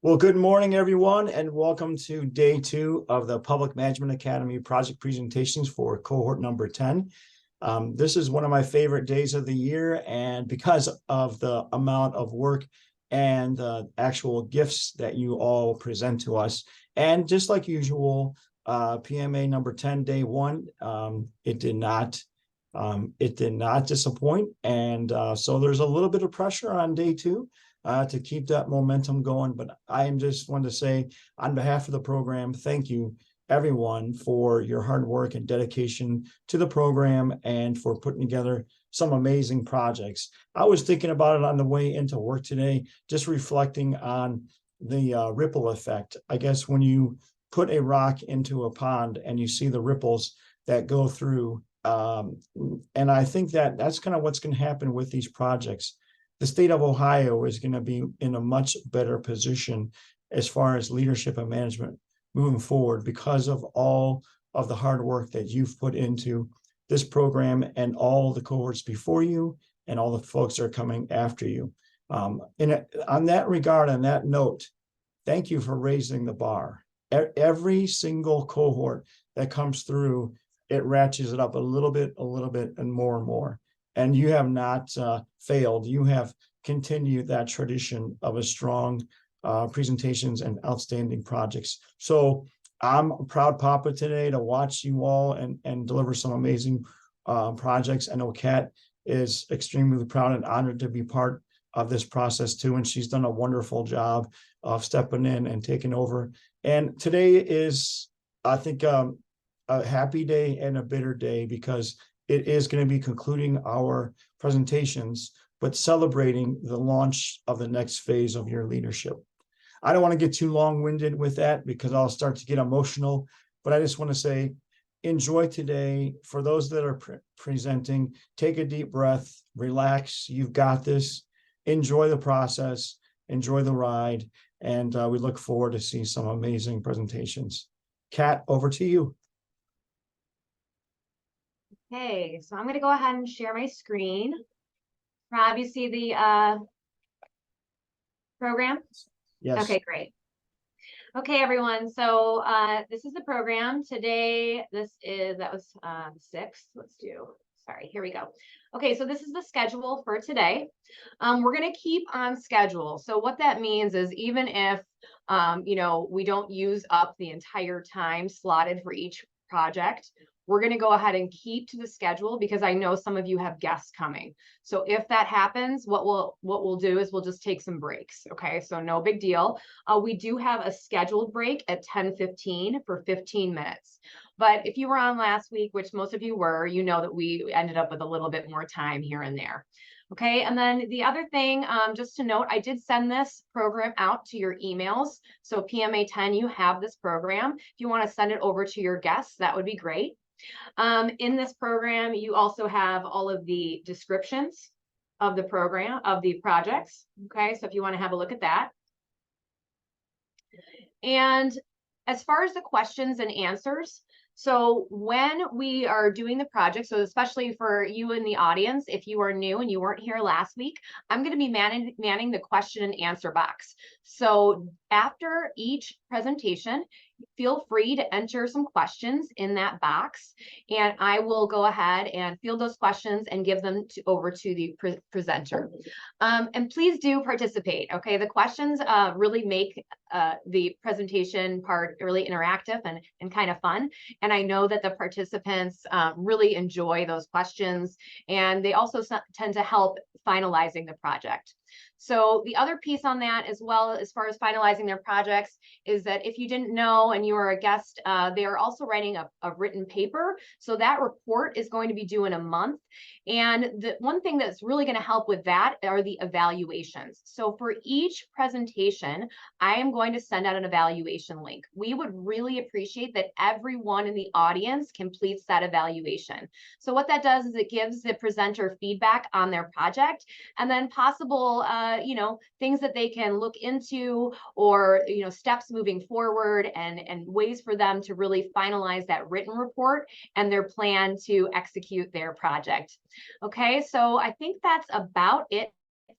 Well, good morning, everyone, and welcome to day 2 of the Public Management Academy project presentations for cohort number 10. This is one of my favorite days of the year, and because of the amount of work and the actual gifts that you all present to us, and just like usual, PMA number 10, day 1, it did not disappoint, and so there's a little bit of pressure on day 2 to keep that momentum going. But I just want to say, on behalf of the program, thank you, everyone, for your hard work and dedication to the program and for putting together some amazing projects. I was thinking about it on the way into work today, just reflecting on the ripple effect. I guess when you put a rock into a pond and you see the ripples that go through, and I think that that's kind of what's going to happen with these projects. The state of Ohio is going to be in a much better position as far as leadership and management moving forward because of all of the hard work that you've put into this program and all the cohorts before you and all the folks that are coming after you. On that regard, on that note, thank you for raising the bar. Every single cohort that comes through, it ratchets it up a little bit, and more. And you have not failed. You have continued that tradition of a strong presentations and outstanding projects. So I'm a proud papa today to watch you all and deliver some amazing projects. I know Kat is extremely proud and honored to be part of this process too, and she's done a wonderful job of stepping in and taking over. And today is, I think, a happy day and a bitter day because it is going to be concluding our presentations, but celebrating the launch of the next phase of your leadership. I don't want to get too long-winded with that because I'll start to get emotional, but I just want to say, enjoy today. For those that are presenting, take a deep breath, relax. You've got this. Enjoy the process, enjoy the ride, and we look forward to seeing some amazing presentations. Kat, over to you. Okay, so I'm going to go ahead and share my screen. Rob, you see the program? Yes. Okay, great. Okay, everyone. So this is the program today. That was 6. Sorry, here we go. Okay, so this is the schedule for today. We're going to keep on schedule. So what that means is even if, we don't use up the entire time slotted for each project, we're going to go ahead and keep to the schedule because I know some of you have guests coming. So if that happens, what we'll do is we'll just take some breaks. Okay, so no big deal. We do have a scheduled break at 10:15 for 15 minutes. But if you were on last week, which most of you were, you know that we ended up with a little bit more time here and there. Okay, and then the other thing, just to note, I did send this program out to your emails. So PMA 10, you have this program. If you want to send it over to your guests, that would be great. In this program, you also have all of the descriptions of the program, of the projects. Okay, so if you want to have a look at that. And as far as the questions and answers, so when we are doing the project, so especially for you in the audience, if you are new and you weren't here last week, I'm going to be manning the question and answer box. So after each presentation, feel free to enter some questions in that box, and I will go ahead and field those questions and give them over to the presenter. And please do participate, okay? The questions really make the presentation part really interactive and kind of fun. And I know that the participants really enjoy those questions, and they also tend to help finalizing the project. So the other piece on that as well, as far as finalizing their projects, is that if you didn't know and you are a guest, they are also writing a written paper. So that report is going to be due in a month. And the one thing that's really going to help with that are the evaluations. So for each presentation, I am going to send out an evaluation link. We would really appreciate that everyone in the audience completes that evaluation. So what that does is it gives the presenter feedback on their project, and then possible things that they can look into, or steps moving forward, and ways for them to really finalize that written report and their plan to execute their project. Okay, so I think that's about it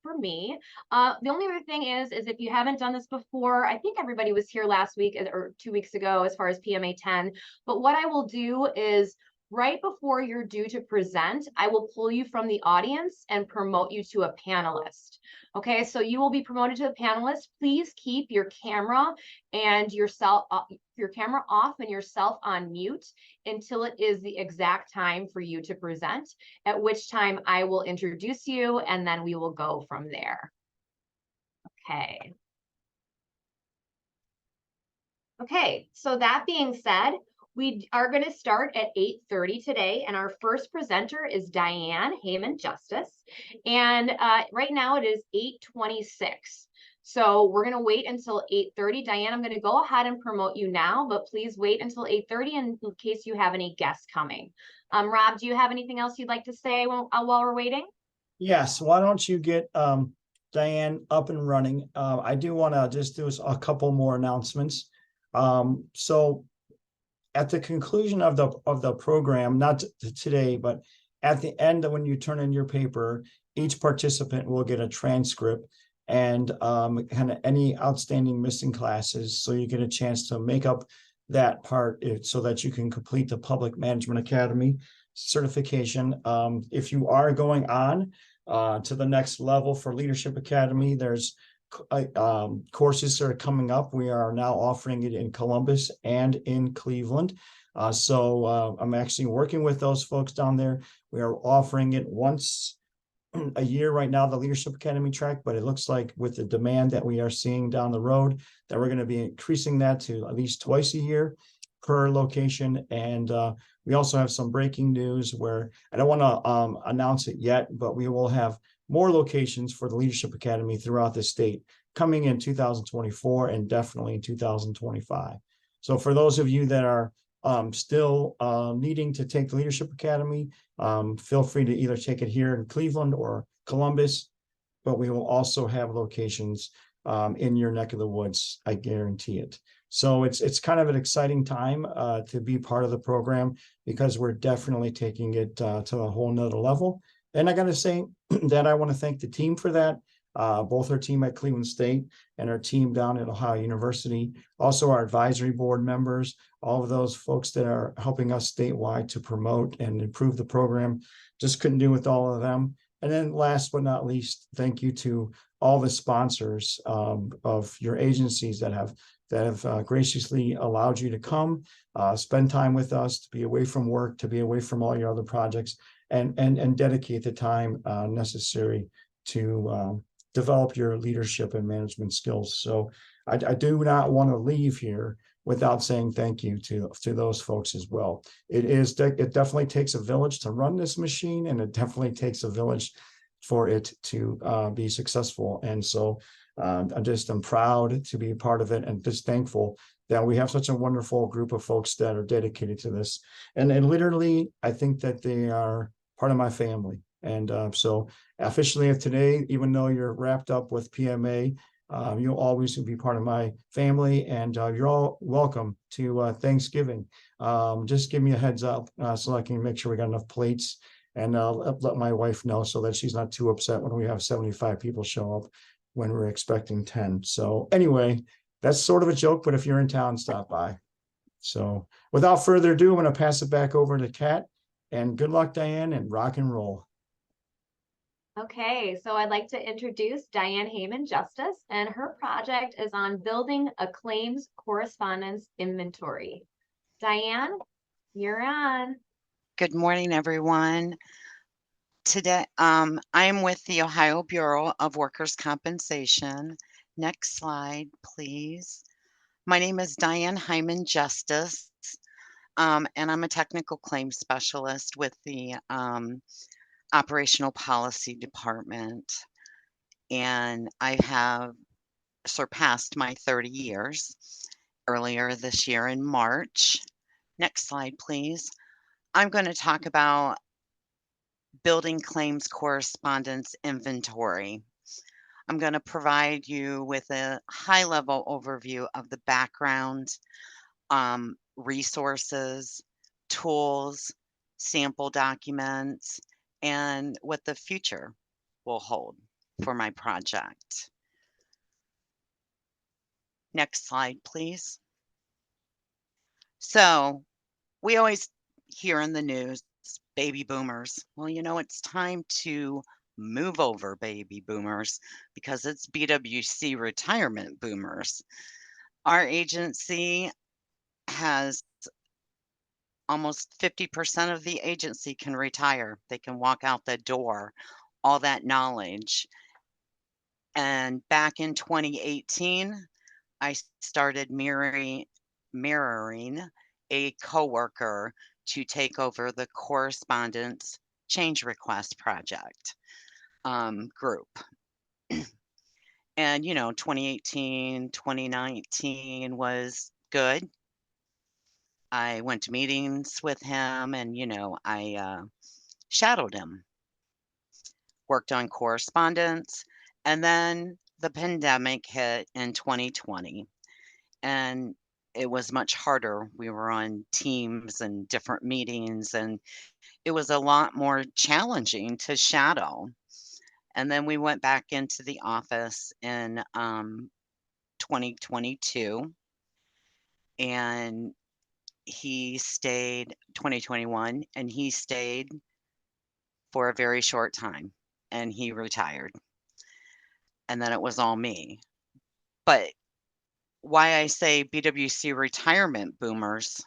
for me. The only other thing is if you haven't done this before, I think everybody was here last week or 2 weeks ago as far as PMA 10. But what I will do is right before you're due to present, I will pull you from the audience and promote you to a panelist. Okay, so you will be promoted to a panelist. Please keep your camera and your camera off and yourself on mute until it is the exact time for you to present, at which time I will introduce you and then we will go from there. Okay. Okay, so that being said, we are going to start at 8:30 today, and our first presenter is Diane Heyman Justice. And right now it is 8:26. So we're going to wait until 8:30. Diane, I'm going to go ahead and promote you now, but please wait until 8:30 in case you have any guests coming. Rob, do you have anything else you'd like to say while we're waiting? Yes, why don't you get Diane up and running? I do want to just do a couple more announcements. So at the conclusion of the program, not today, but at the end of when you turn in your paper, each participant will get a transcript and kind of any outstanding missing classes, so you get a chance to make up that part so that you can complete the Public Management Academy certification. If you are going on to the next level for Leadership Academy, there's courses that are coming up. We are now offering it in Columbus and in Cleveland. So I'm actually working with those folks down there. We are offering it once a year right now, the Leadership Academy track, but it looks like with the demand that we are seeing down the road, that we're going to be increasing that to at least twice a year per location. And we also have some breaking news where I don't want to announce it yet, but we will have more locations for the Leadership Academy throughout the state coming in 2024 and definitely in 2025. So for those of you that are still needing to take the Leadership Academy, feel free to either take it here in Cleveland or Columbus, but we will also have locations in your neck of the woods, I guarantee it. So it's kind of an exciting time to be part of the program, because we're definitely taking it to a whole nother level. And I got to say that I want to thank the team for that, both our team at Cleveland State and our team down at Ohio University, also our advisory board members, all of those folks that are helping us statewide to promote and improve the program. Just couldn't do with all of them. And then last but not least, thank you to all the sponsors of your agencies that have graciously allowed you to come, spend time with us, to be away from work, to be away from all your other projects, and dedicate the time necessary to develop your leadership and management skills. So I do not want to leave here without saying thank you to those folks as well. It definitely takes a village to run this machine, and it definitely takes a village for it to be successful. And so I'm proud to be a part of it, and just thankful that we have such a wonderful group of folks that are dedicated to this. And literally, I think that they are part of my family. And so officially today, even though you're wrapped up with PMA, you'll always be part of my family, and you're all welcome to Thanksgiving. Just give me a heads up so I can make sure we got enough plates, and let my wife know so that she's not too upset when we have 75 people show up when we're expecting 10. So anyway, that's sort of a joke, but if you're in town, stop by. So without further ado, I'm going to pass it back over to Kat, and good luck, Diane, and rock and roll. Okay, so I'd like to introduce Diane Heyman Justice, and her project is on building a claims correspondence inventory. Diane, you're on. Good morning, everyone. Today, I'm with the Ohio Bureau of Workers' Compensation. Next slide, please. My name is Diane Hyman Justice, and I'm a technical claims specialist with the Operational Policy Department. And I have surpassed my 30 years earlier this year in March. Next slide, please. I'm going to talk about building claims correspondence inventory. I'm going to provide you with a high-level overview of the background, resources, tools, sample documents, and what the future will hold. for my project. Next slide, please. So we always hear in the news, baby boomers. Well, you know, it's time to move over, baby boomers, because it's BWC retirement boomers. Our agency has almost 50% of the agency can retire. They can walk out the door, all that knowledge. And back in 2018, I started mirroring a coworker to take over the correspondence change request project group. And, you know, 2018, 2019 was good. I went to meetings with him and, you know, I shadowed him, worked on correspondence. And then the pandemic hit in 2020. And it was much harder. We were on Teams and different meetings, and it was a lot more challenging to shadow. And then we went back into the office in 2022, and he stayed 2021, and he stayed for a very short time, and he retired. And then it was all me. But why I say BWC retirement boomers,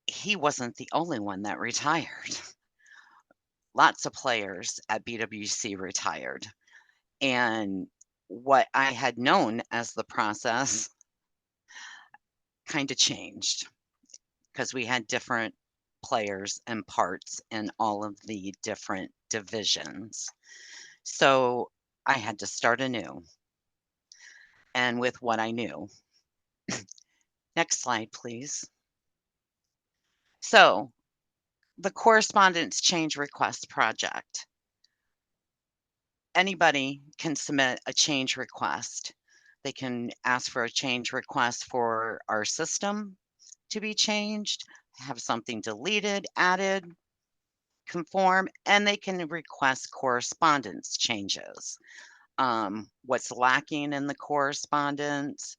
he wasn't the only one that retired. Lots of players at BWC retired. And what I had known as the process kind of changed because we had different players and parts in all of the different divisions. So I had to start anew and with what I knew. Next slide, please. So the correspondence change request project. Anybody can submit a change request. They can ask for a change request for our system to be changed, have something deleted, added, conform, and they can request correspondence changes. What's lacking in the correspondence,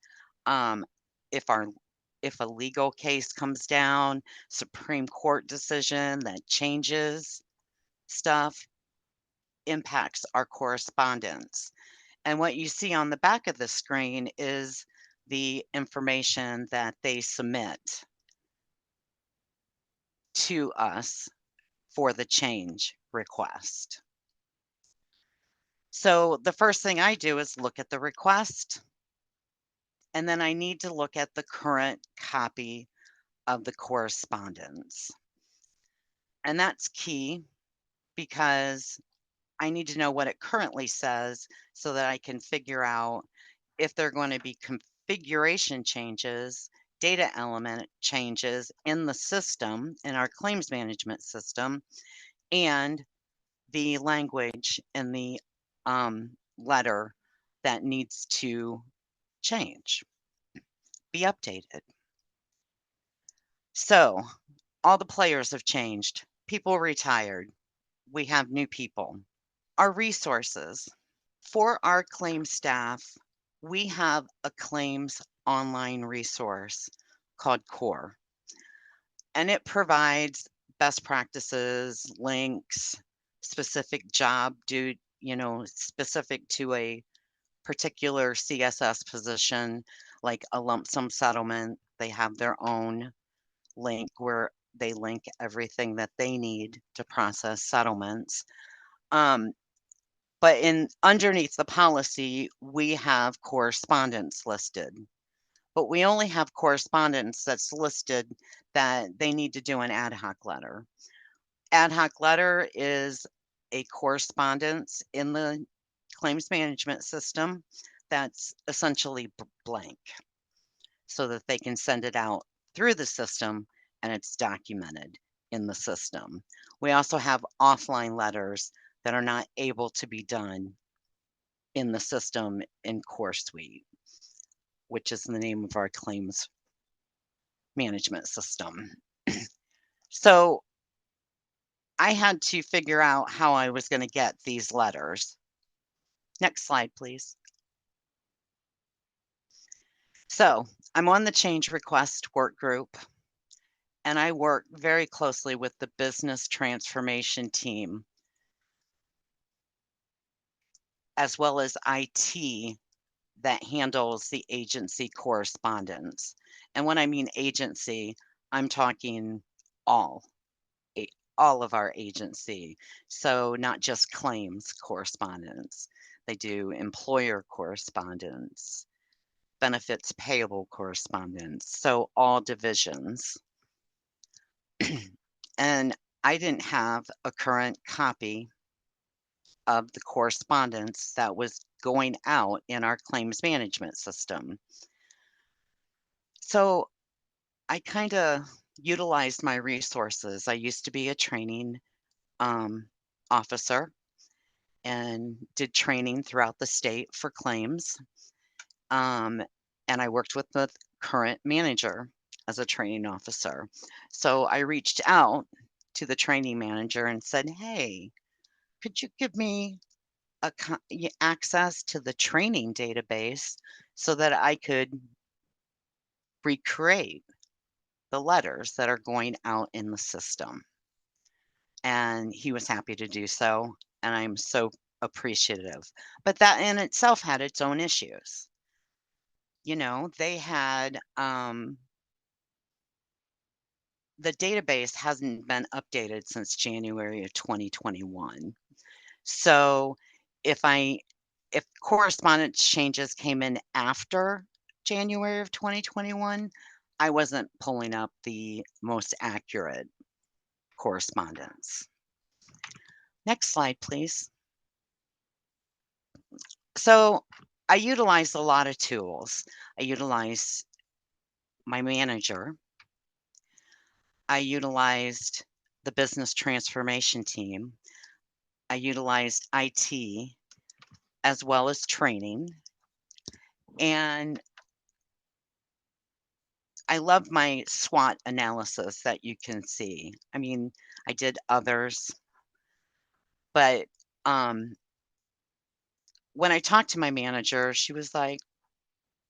um, if a legal case comes down, Supreme Court decision that changes stuff, impacts our correspondence. And what you see on the back of the screen is the information that they submit to us for the change request. So the first thing I do is look at the request, and then I need to look at the current copy of the correspondence. And that's key because I need to know what it currently says so that I can figure out if there are going to be configuration changes, data element changes in the system, in our claims management system, and the language in the letter that needs to change, be updated. So all the players have changed. People retired. We have new people. Our resources. For our claims staff, we have a claims online resource called CORE, and it provides best practices, links, specific job due, you know, specific to a particular CSS position, like a lump sum settlement. They have their own link where they link everything that they need to process settlements. But underneath the policy, we have correspondence listed. But we only have correspondence that's listed that they need to do an ad hoc letter. Ad hoc letter is a correspondence in the claims management system that's essentially blank so that they can send it out through the system and it's documented in the system. We also have offline letters that are not able to be done in the system in Core Suite, which is the name of our claims management system. So I had to figure out how I was going to get these letters. Next slide, please. So I'm on the change request work group, and I work very closely with the business transformation team, as well as IT that handles the agency correspondence. And when I mean agency, I'm talking all all of our agency. So not just claims correspondence. They do employer correspondence, benefits payable correspondence. So all divisions. And I didn't have a current copy of the correspondence that was going out in our claims management system. So I kind of utilized my resources. I used to be a training officer and did training throughout the state for claims. Um, and I worked with the current manager as a training officer. So I reached out to the training manager and said, "Hey, could you give me access to the training database so that I could recreate the letters that are going out in the system?" And he was happy to do so, and I'm so appreciative. But that in itself had its own issues. You know, they had the database hasn't been updated since January of 2021. So if correspondence changes came in after January of 2021, I wasn't pulling up the most accurate correspondence. Next slide, please. So I utilize a lot of tools. I utilize my manager. I utilized the business transformation team. I utilized IT as well as training. And I love my SWOT analysis that you can see. I mean, I did others, but when I talked to my manager, she was like,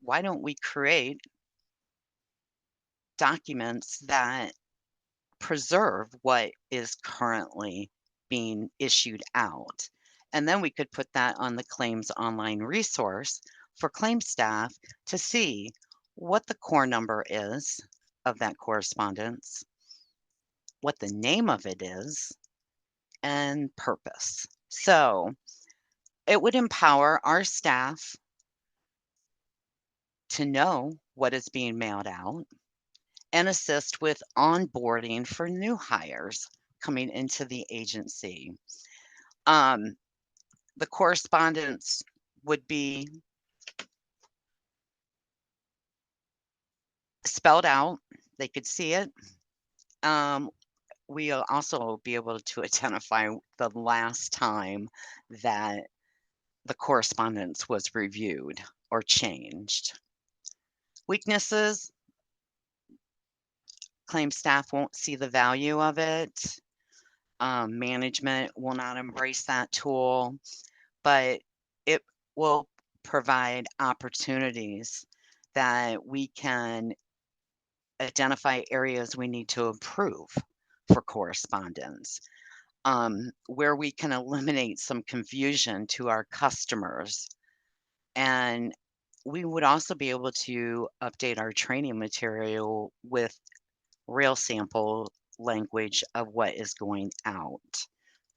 why don't we create documents that preserve what is currently being issued out? And then we could put that on the claims online resource for claim staff to see what the core number is of that correspondence, what the name of it is, and purpose. So it would empower our staff to know what is being mailed out and assist with onboarding for new hires coming into the agency. The correspondence would be spelled out, they could see it. We'll also be able to identify the last time that the correspondence was reviewed or changed. Weaknesses, claim staff won't see the value of it. Management will not embrace that tool, but it will provide opportunities that we can identify areas we need to improve for correspondence, where we can eliminate some confusion to our customers. And we would also be able to update our training material with real sample language of what is going out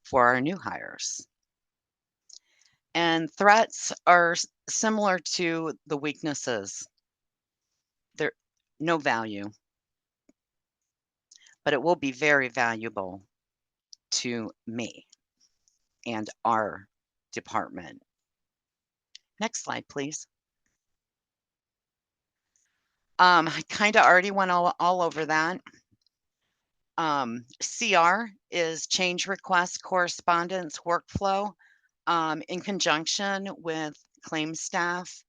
for our new hires. And threats are similar to the weaknesses. They're no value, but it will be very valuable to me and our department. Next slide, please. I kind of already went all over that. CR is change request correspondence workflow. In conjunction with claim staff,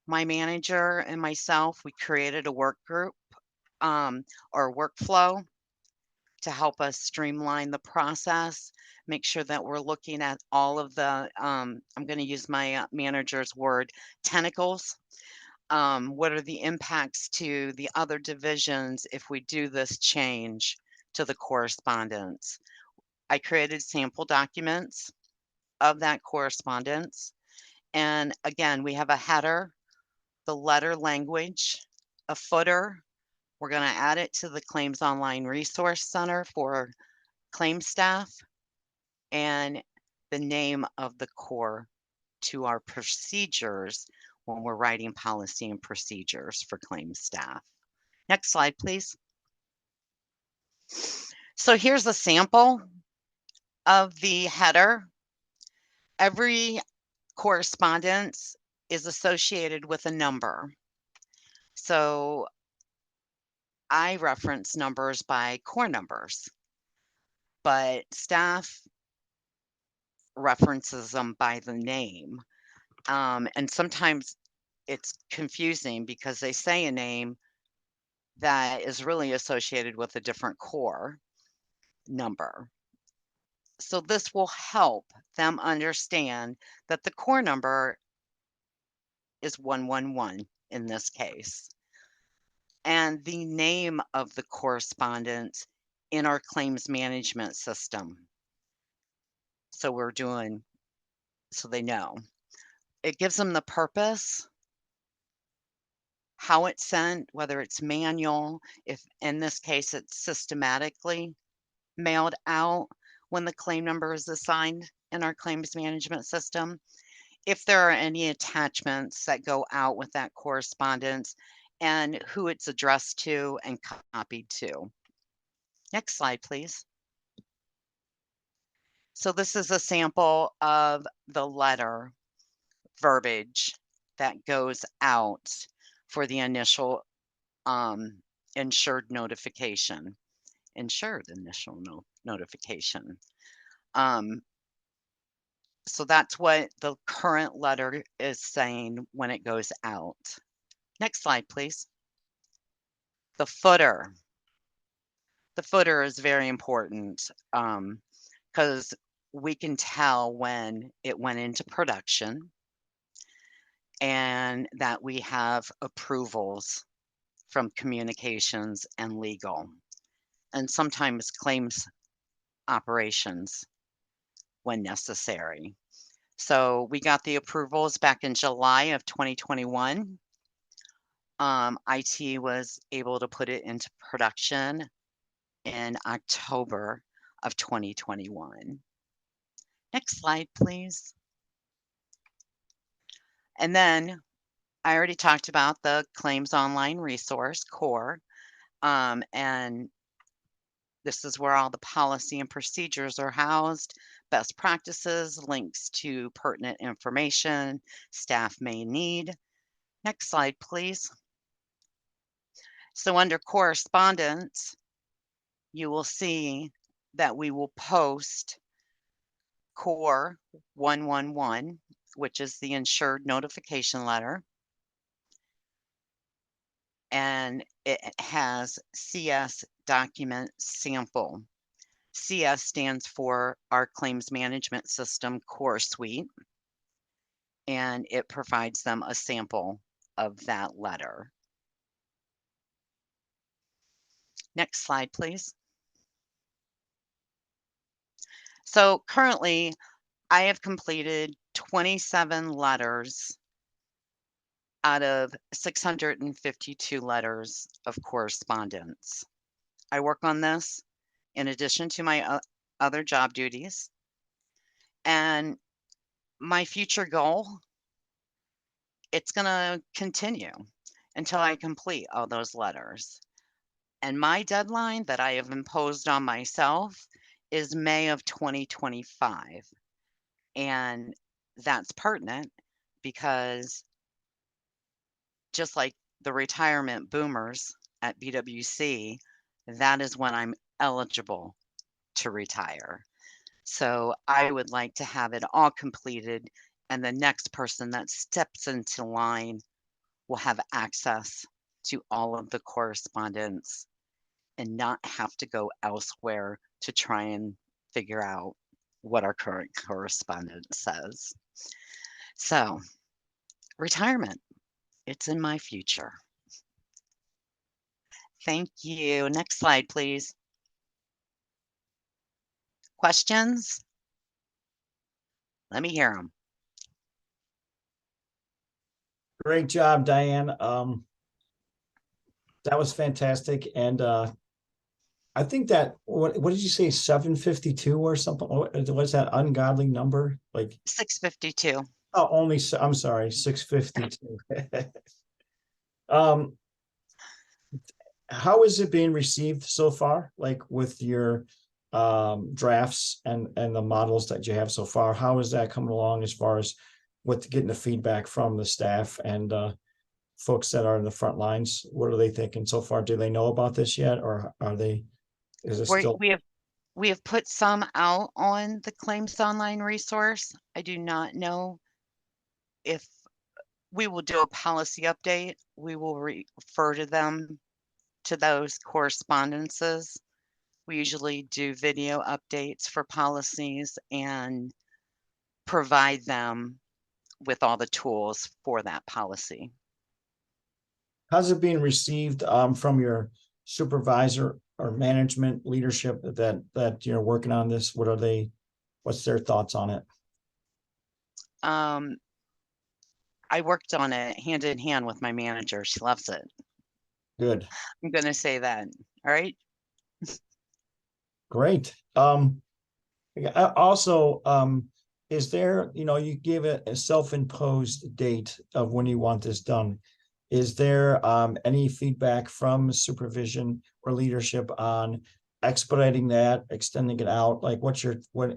my manager and myself, we created a work group or workflow to help us streamline the process, make sure that we're looking at all of the, I'm going to use my manager's word, tentacles. What are the impacts to the other divisions if we do this change to the correspondence? I created sample documents of that correspondence. And again, we have a header, the letter language, a footer. We're going to add it to the Claims Online Resource Center for claim staff, and the name of the core to our procedures when we're writing policy and procedures for claim staff. Next slide, please. So here's a sample of the header. Every correspondence is associated with a number. So I reference numbers by core numbers, but staff references them by the name. And sometimes it's confusing because they say a name that is really associated with a different core number. So this will help them understand that the core number is 111 in this case, and the name of the correspondence in our claims management system. So so they know. It gives them the purpose, how it's sent, whether it's manual, if in this case it's systematically mailed out when the claim number is assigned in our claims management system, if there are any attachments that go out with that correspondence, and who it's addressed to and copied to. Next slide, please. So this is a sample of the letter verbiage that goes out for the initial insured notification. Insured initial notification. So that's what the current letter is saying when it goes out. Next slide, please. The footer. The footer is very important because we can tell when it went into production and that we have approvals from communications and legal, and sometimes claims operations when necessary. So we got the approvals back in July of 2021. IT was able to put it into production in October of 2021. Next slide, please. And then I already talked about the Claims Online Resource Core, and this is where all the policy and procedures are housed, best practices, links to pertinent information staff may need. Next slide, please. So under correspondence, you will see that we will post Core 111, which is the insured notification letter. And it has CS document sample. CS stands for our claims management system core suite, and it provides them a sample of that letter. Next slide, please. So currently, I have completed 27 letters out of 652 letters of correspondence. I work on this in addition to my other job duties. And my future goal, it's going to continue until I complete all those letters. And my deadline that I have imposed on myself is May of 2025. And that's pertinent because just like the retirement boomers at BWC, that is when I'm eligible to retire. So I would like to have it all completed, and the next person that steps into line will have access to all of the correspondence and not have to go elsewhere to try and figure out what our current correspondence says. So, retirement, it's in my future. Thank you. Next slide, please. Questions? Let me hear them. Great job, Diane. That was fantastic. And I think that what did you say, 752 or something? What's that ungodly number? Like 652. oh, I'm sorry, 652. Um, how is it being received so far? Like with your drafts and the models that you have so far, how is that coming along as far as with getting the feedback from the staff and folks that are in the front lines? What are they thinking so far? Do they know about this yet, or is it We still? we have we have put some out on the Claims Online resource. I do not know if we will do a policy update. We will refer to them to those correspondences. We usually do video updates for policies and provide them with all the tools for that policy. How's it being received from your supervisor or management leadership that you're working on this? What's their thoughts on it? Um, I worked on it hand in hand with my manager. She loves it. Good. I'm going to say that. All right. Great. Also, is there, you give it a self-imposed date of when you want this done. Is there any feedback from supervision or leadership on expediting that, extending it out? Like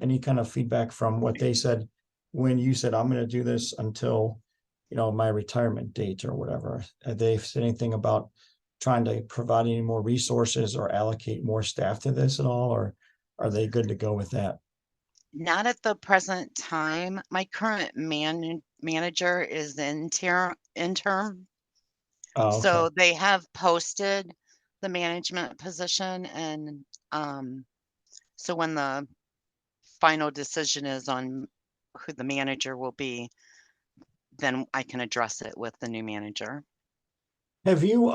any kind of feedback from what they said when you said, I'm going to do this until, my retirement date or whatever? Have they said anything about trying to provide any more resources or allocate more staff to this at all, or are they good to go with that? Not at the present time. My current manager is interim. Oh, okay. So they have posted the management position, and so when the final decision is on who the manager will be, then I can address it with the new manager. Have you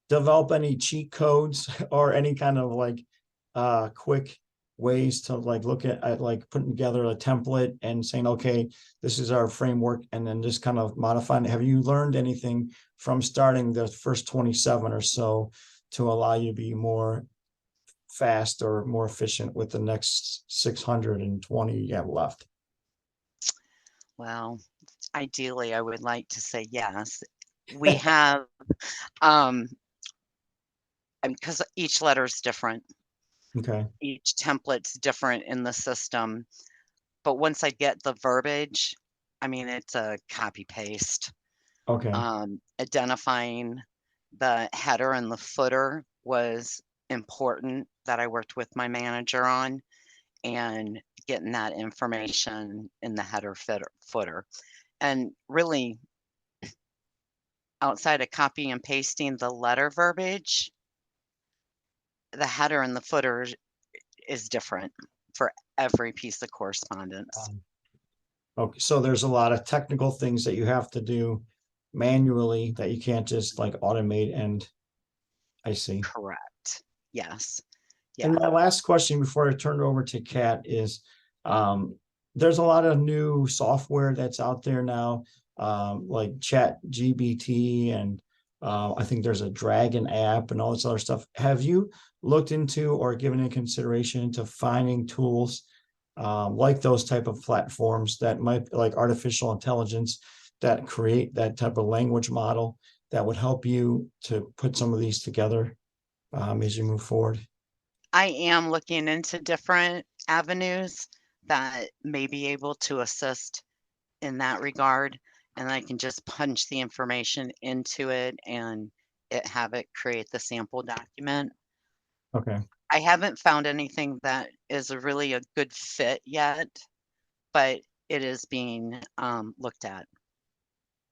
developed any cheat codes or any kind of like quick ways to like look at like putting together a template and saying, okay, this is our framework, and then just kind of modifying it? Have you learned anything from starting the first 27 or so to allow you to be more fast or more efficient with the next 620 you have left? Well, ideally, I would like to say yes. We have, um, because each letter is different, Okay. each template's different in the system. But once I get the verbiage, I mean, it's a copy paste. Okay. Identifying the header and the footer was important that I worked with my manager on, and getting that information in the header footer. And really, outside of copy and pasting the letter verbiage, the header and the footer is different for every piece of correspondence. Okay, so there's a lot of technical things that you have to do manually that you can't just like automate, and I see. Correct. Yes. And Yeah. my last question before I turn it over to Kat is, there's a lot of new software that's out there now, like Chat GBT, and I think there's a Dragon app and all this other stuff. Have you looked into or given any consideration to finding tools like those type of platforms that might like artificial intelligence that create that type of language model that would help you to put some of these together as you move forward? I am looking into different avenues that may be able to assist in that regard, and I can just punch the information into it and have it create the sample document. Okay. I haven't found anything that is really a good fit yet, but it is being looked at.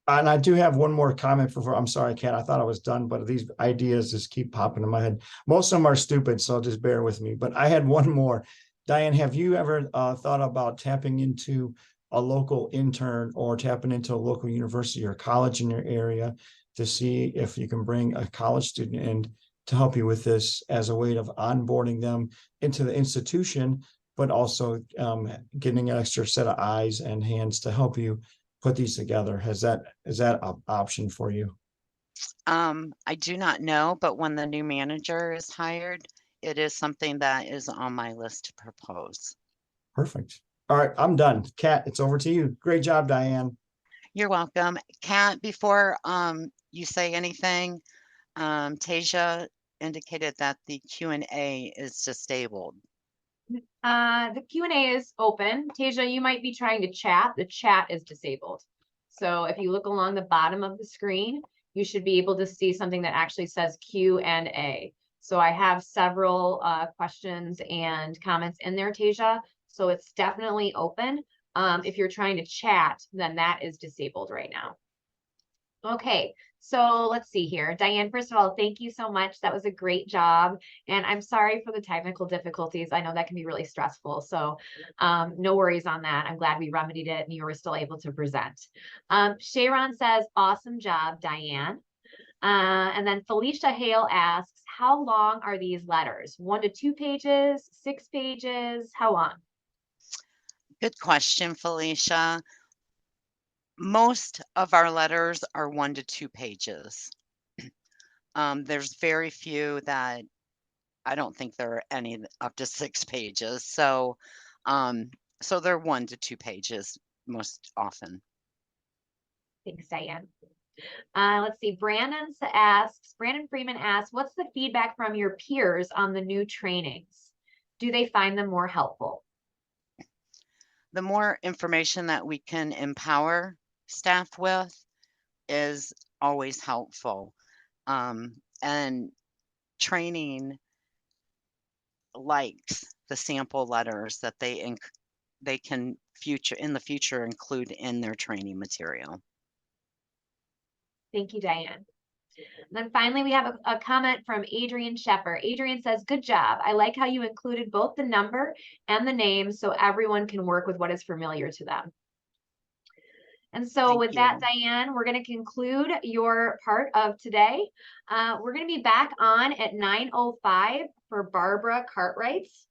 And I do have one more comment before, I'm sorry, Kat, I thought I was done, but these ideas just keep popping in my head. Most of them are stupid, so just bear with me. But I had one more. Diane, have you ever thought about tapping into a local intern or tapping into a local university or college in your area to see if you can bring a college student in to help you with this as a way of onboarding them into the institution, but also getting an extra set of eyes and hands to help you put these together? Is that an option for you? I do not know, but when the new manager is hired, it is something that is on my list to propose. Perfect. All right, I'm done. Kat, it's over to you. Great job, Diane. You're welcome. Kat, before you say anything, Tasia indicated that the Q&A is disabled. The Q&A is open. Tasia, you might be trying to chat. The chat is disabled. So if you look along the bottom of the screen, you should be able to see something that actually says Q&A. So I have several questions and comments in there, Tasia. So it's definitely open. If you're trying to chat, then that is disabled right now. Okay, so let's see here. Diane, first of all, thank you so much. That was a great job. And I'm sorry for the technical difficulties. I know that can be really stressful. So no worries on that. I'm glad we remedied it and you were still able to present. Sharon says, awesome job, Diane. And then Felicia Hale asks, how long are these letters? 1 to 2 pages, 6 pages? How long? Good question, Felicia. Most of our letters are 1 to 2 pages. There's very few that I don't think there are any up to 6 pages. So they're 1 to 2 pages most often. Thanks, Diane. Let's see. Brandon Freeman asks, what's the feedback from your peers on the new trainings? Do they find them more helpful? The more information that we can empower staff with is always helpful. And training likes the sample letters that they can in the future include in their training material. Thank you, Diane. And then finally, we have a comment from Adrian Sheffer. Adrian says, good job. I like how you included both the number and the name so everyone can work with what is familiar to them. And so Thank with you. that, Diane, we're going to conclude your part of today. We're going to be back on at 9:05 for Barbara Cartwright's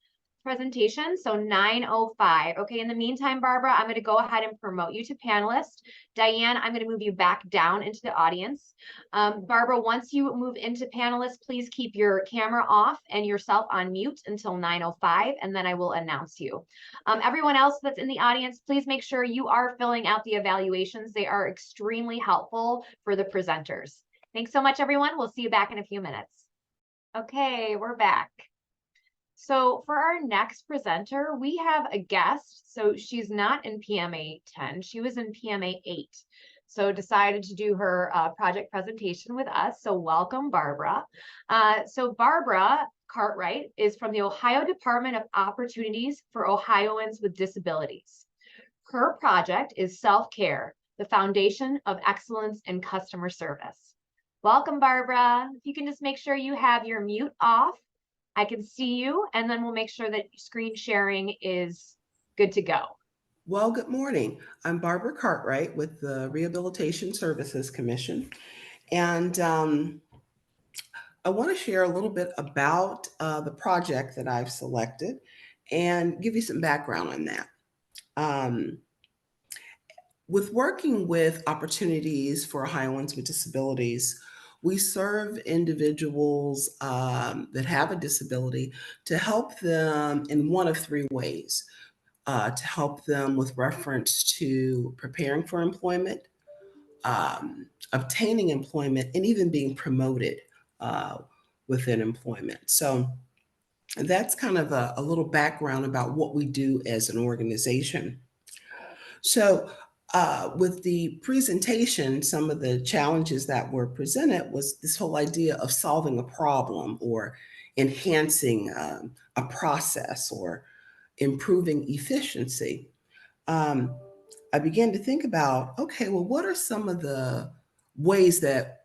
presentation. So 9:05. Okay, in the meantime, Barbara, I'm going to go ahead and promote you to panelist. Diane, I'm going to move you back down into the audience. Barbara, once you move into panelist, please keep your camera off and yourself on mute until 9:05, and then I will announce you. Everyone else that's in the audience, please make sure you are filling out the evaluations. They are extremely helpful for the presenters. Thanks so much, everyone. We'll see you back in a few minutes. Okay, we're back. So for our next presenter, we have a guest. So she's not in PMA 10, she was in PMA 8. So decided to do her project presentation with us. So welcome, Barbara. So Barbara Cartwright is from the Ohio Department of Opportunities for Ohioans with Disabilities. Her project is Self-Care, the Foundation of Excellence in Customer Service. Welcome, Barbara. If you can just make sure you have your mute off, I can see you, and then we'll make sure that screen sharing is good to go. Well, good morning. I'm Barbara Cartwright with the Rehabilitation Services Commission, and I want to share a little bit about the project that I've selected and give you some background on that. With working with opportunities for Ohioans with disabilities, we serve individuals that have a disability to help them in one of 3 ways. To help them with reference to preparing for employment, obtaining employment, and even being promoted within employment. So that's kind of a little background about what we do as an organization. So with the presentation, some of the challenges that were presented was this whole idea of solving a problem or enhancing a process or improving efficiency. I began to think about, okay, well, what are some of the ways that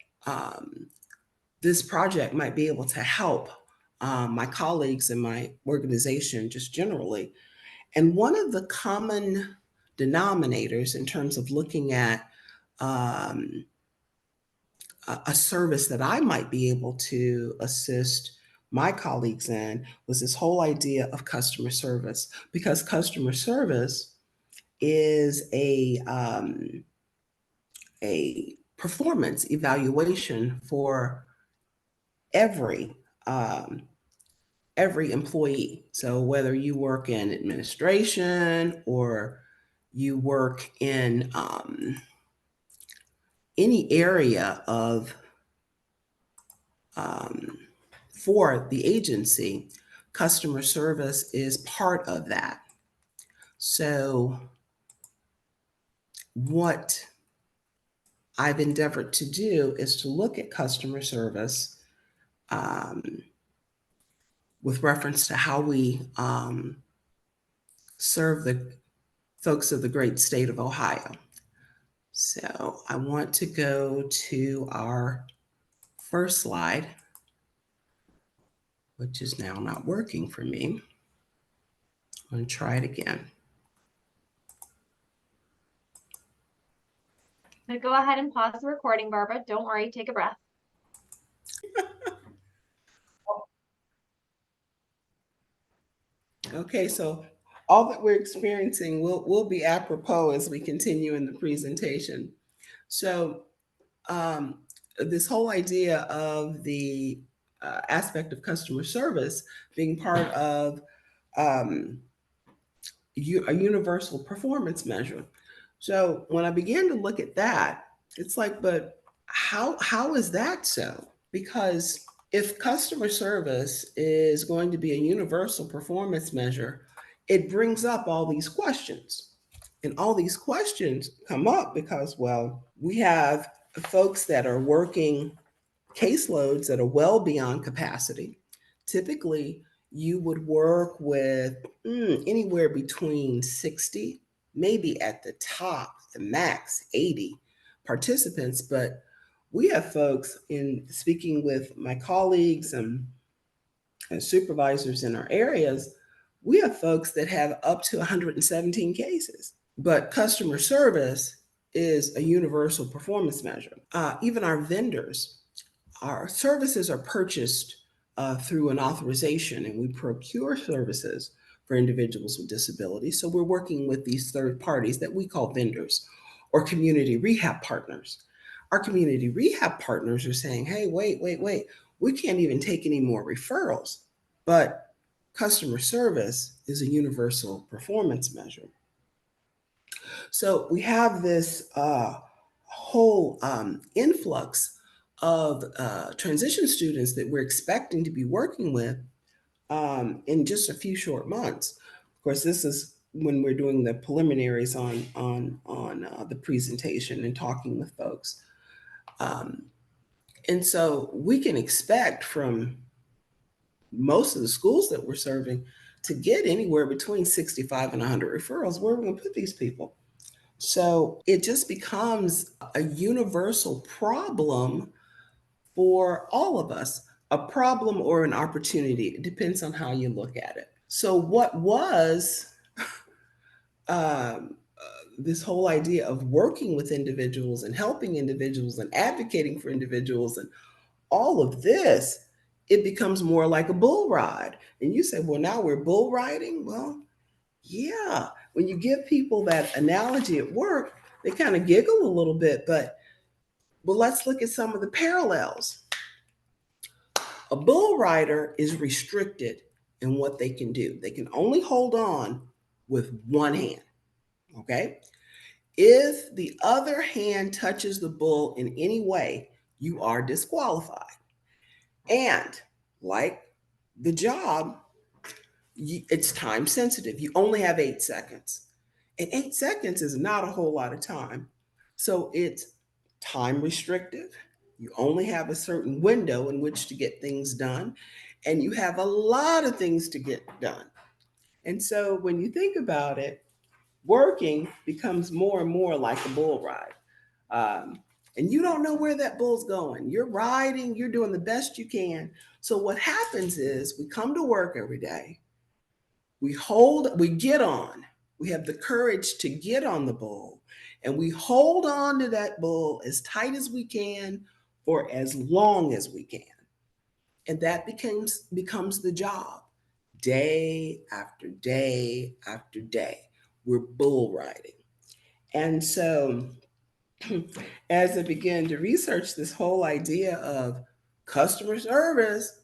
this project might be able to help my colleagues and my organization just generally? And one of the common denominators in terms of looking at um, a service that I might be able to assist my colleagues in was this whole idea of customer service, because customer service is a performance evaluation for every um, every employee. So whether you work in administration or you work in any area of um, for the agency, customer service is part of that. So what I've endeavored to do is to look at customer service um, with reference to how we serve the folks of the great state of Ohio. So I want to go to our first slide, which is now not working for me. I'm going to try it again. But go ahead and pause the recording, Barbara. Don't worry, take a breath. Okay, so all that we're experiencing will be apropos as we continue in the presentation. So this whole idea of the aspect of customer service being part of a universal performance measure. So when I began to look at that, it's like, but how is that so? Because if customer service is going to be a universal performance measure, it brings up all these questions. And all these questions come up because, well, we have folks that are working caseloads that are well beyond capacity. Typically, you would work with anywhere between 60, maybe at the top, the max 80 participants. But we have folks, in speaking with my colleagues and supervisors in our areas, we have folks that have up to 117 cases. But customer service is a universal performance measure. Even our vendors, our services are purchased through an authorization, and we procure services for individuals with disabilities. So we're working with these third parties that we call vendors or community rehab partners. Our community rehab partners are saying, hey, wait, we can't even take any more referrals. But customer service is a universal performance measure. So we have this whole influx of transition students that we're expecting to be working with in just a few short months. Of course, this is when we're doing the preliminaries on the presentation and talking with folks. And so we can expect from most of the schools that we're serving to get anywhere between 65 and 100 referrals. Where are we going to put these people? So it just becomes a universal problem for all of us, a problem or an opportunity. It depends on how you look at it. So, what was this whole idea of working with individuals and helping individuals and advocating for individuals and all of this? It becomes more like a bull ride. And you say, well, now we're bull riding? Well, yeah. When you give people that analogy at work, they kind of giggle a little bit, but let's look at some of the parallels. A bull rider is restricted in what they can do. They can only hold on with one hand. Okay. If the other hand touches the bull in any way, you are disqualified. And like the job, it's time sensitive. You only have 8 seconds. And 8 seconds is not a whole lot of time. So it's time restrictive. You only have a certain window in which to get things done. And you have a lot of things to get done. And so when you think about it, working becomes more and more like a bull ride. And you don't know where that bull's going. You're riding, you're doing the best you can. So what happens is we come to work every day, we get on, we have the courage to get on the bull, and we hold on to that bull as tight as we can for as long as we can. And that becomes the job. Day after day after day, we're bull riding. And so as I began to research this whole idea of customer service,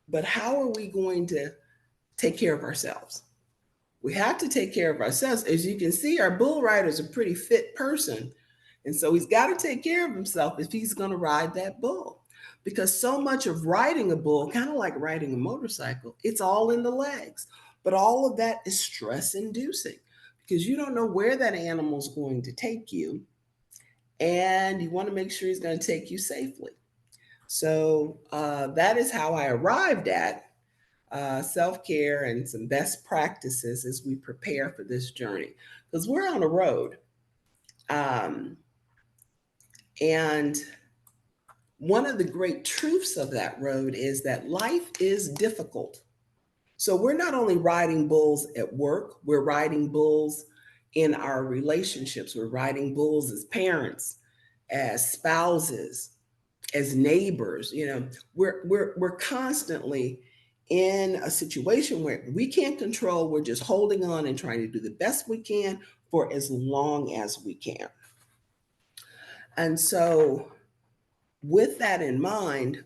but how are we going to take care of ourselves? We have to take care of ourselves. As you can see, our bull rider is a pretty fit person. And so he's got to take care of himself if he's going to ride that bull. Because so much of riding a bull, kind of like riding a motorcycle, it's all in the legs. But all of that is stress inducing because you don't know where that animal's going to take you. And you want to make sure he's going to take you safely. So that is how I arrived at self-care and some best practices as we prepare for this journey, because we're on a road. And one of the great truths of that road is that life is difficult. So we're not only riding bulls at work, we're riding bulls in our relationships. We're riding bulls as parents, as spouses, as neighbors. You know, we're constantly in a situation where we can't control. We're just holding on and trying to do the best we can for as long as we can. And so with that in mind,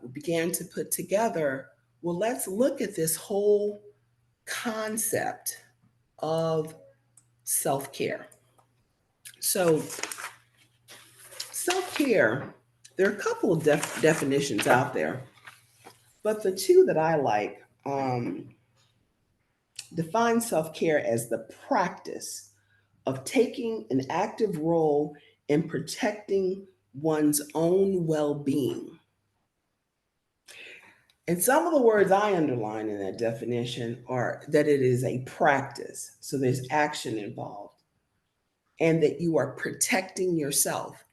we began to put together, well, let's look at this whole concept of self-care. So self-care, there are a couple of definitions out there, but the two that I like define self-care as the practice of taking an active role in protecting one's own well-being. And some of the words I underline in that definition are that it is a practice, so there's action involved, and that you are protecting yourself.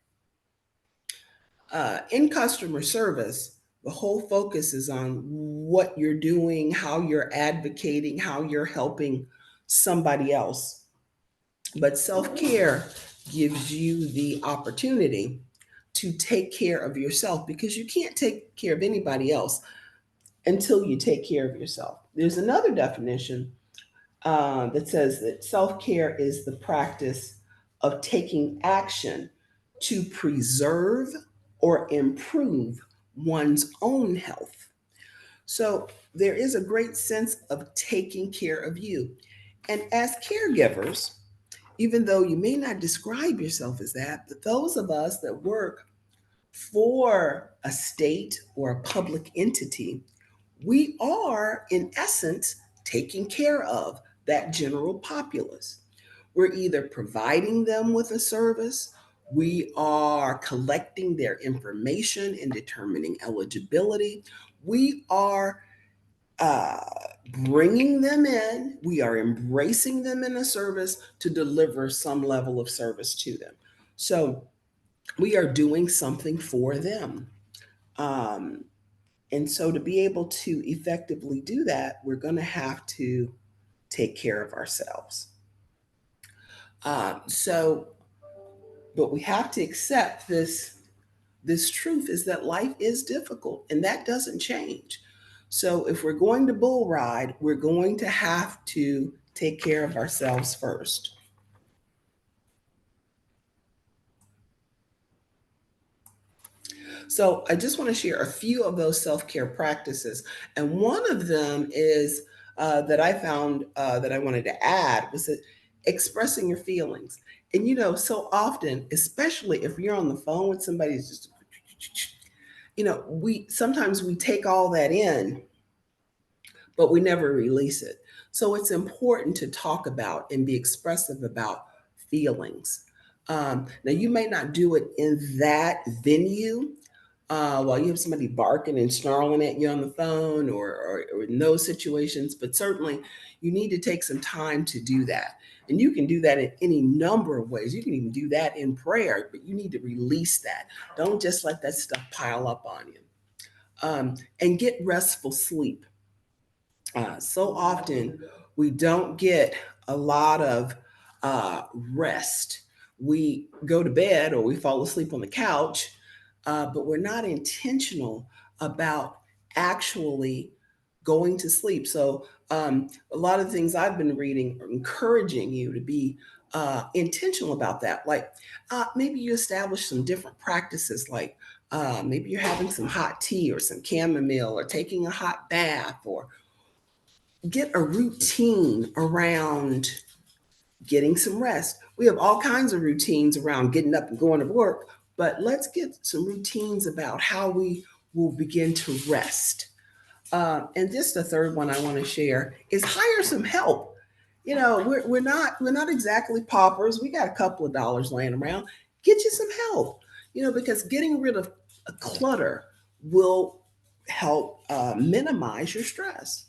In customer service, the whole focus is on what you're doing, how you're advocating, how you're helping somebody else. But self-care gives you the opportunity to take care of yourself, because you can't take care of anybody else until you take care of yourself. There's another definition that says that self-care is the practice of taking action to preserve or improve one's own health. So there is a great sense of taking care of you. And as caregivers, even though you may not describe yourself as that, but those of us that work for a state or a public entity, we are, in essence, taking care of that general populace. We're either providing them with a service, we are collecting their information and determining eligibility, we are bringing them in, we are embracing them in a service to deliver some level of service to them. So we are doing something for them. And so to be able to effectively do that, we're going to have to take care of ourselves. But we have to accept this truth is that life is difficult, and that doesn't change. So if we're going to bull ride, we're going to have to take care of ourselves first. So I just want to share a few of those self-care practices. And one of them is that I found that I wanted to add was that expressing your feelings. And you know, so often, especially if you're on the phone with somebody who's just, you know, sometimes we take all that in, but we never release it. So it's important to talk about and be expressive about feelings. Now, you may not do it in that venue, while you have somebody barking and snarling at you on the phone, or in those situations. But certainly you need to take some time to do that. And you can do that in any number of ways. You can even do that in prayer, but you need to release that. Don't just let that stuff pile up on you. And get restful sleep. So often we don't get a lot of rest. We go to bed or we fall asleep on the couch, but we're not intentional about actually going to sleep. So, a lot of the things I've been reading are encouraging you to be intentional about that. Like maybe you establish some different practices, like maybe you're having some hot tea or some chamomile or taking a hot bath, or get a routine around getting some rest. We have all kinds of routines around getting up and going to work, but let's get some routines about how we will begin to rest. And just the third one I want to share is hire some help. You know, we're not exactly paupers. We got a couple of dollars laying around. Get you some help. You know, because getting rid of a clutter will help minimize your stress.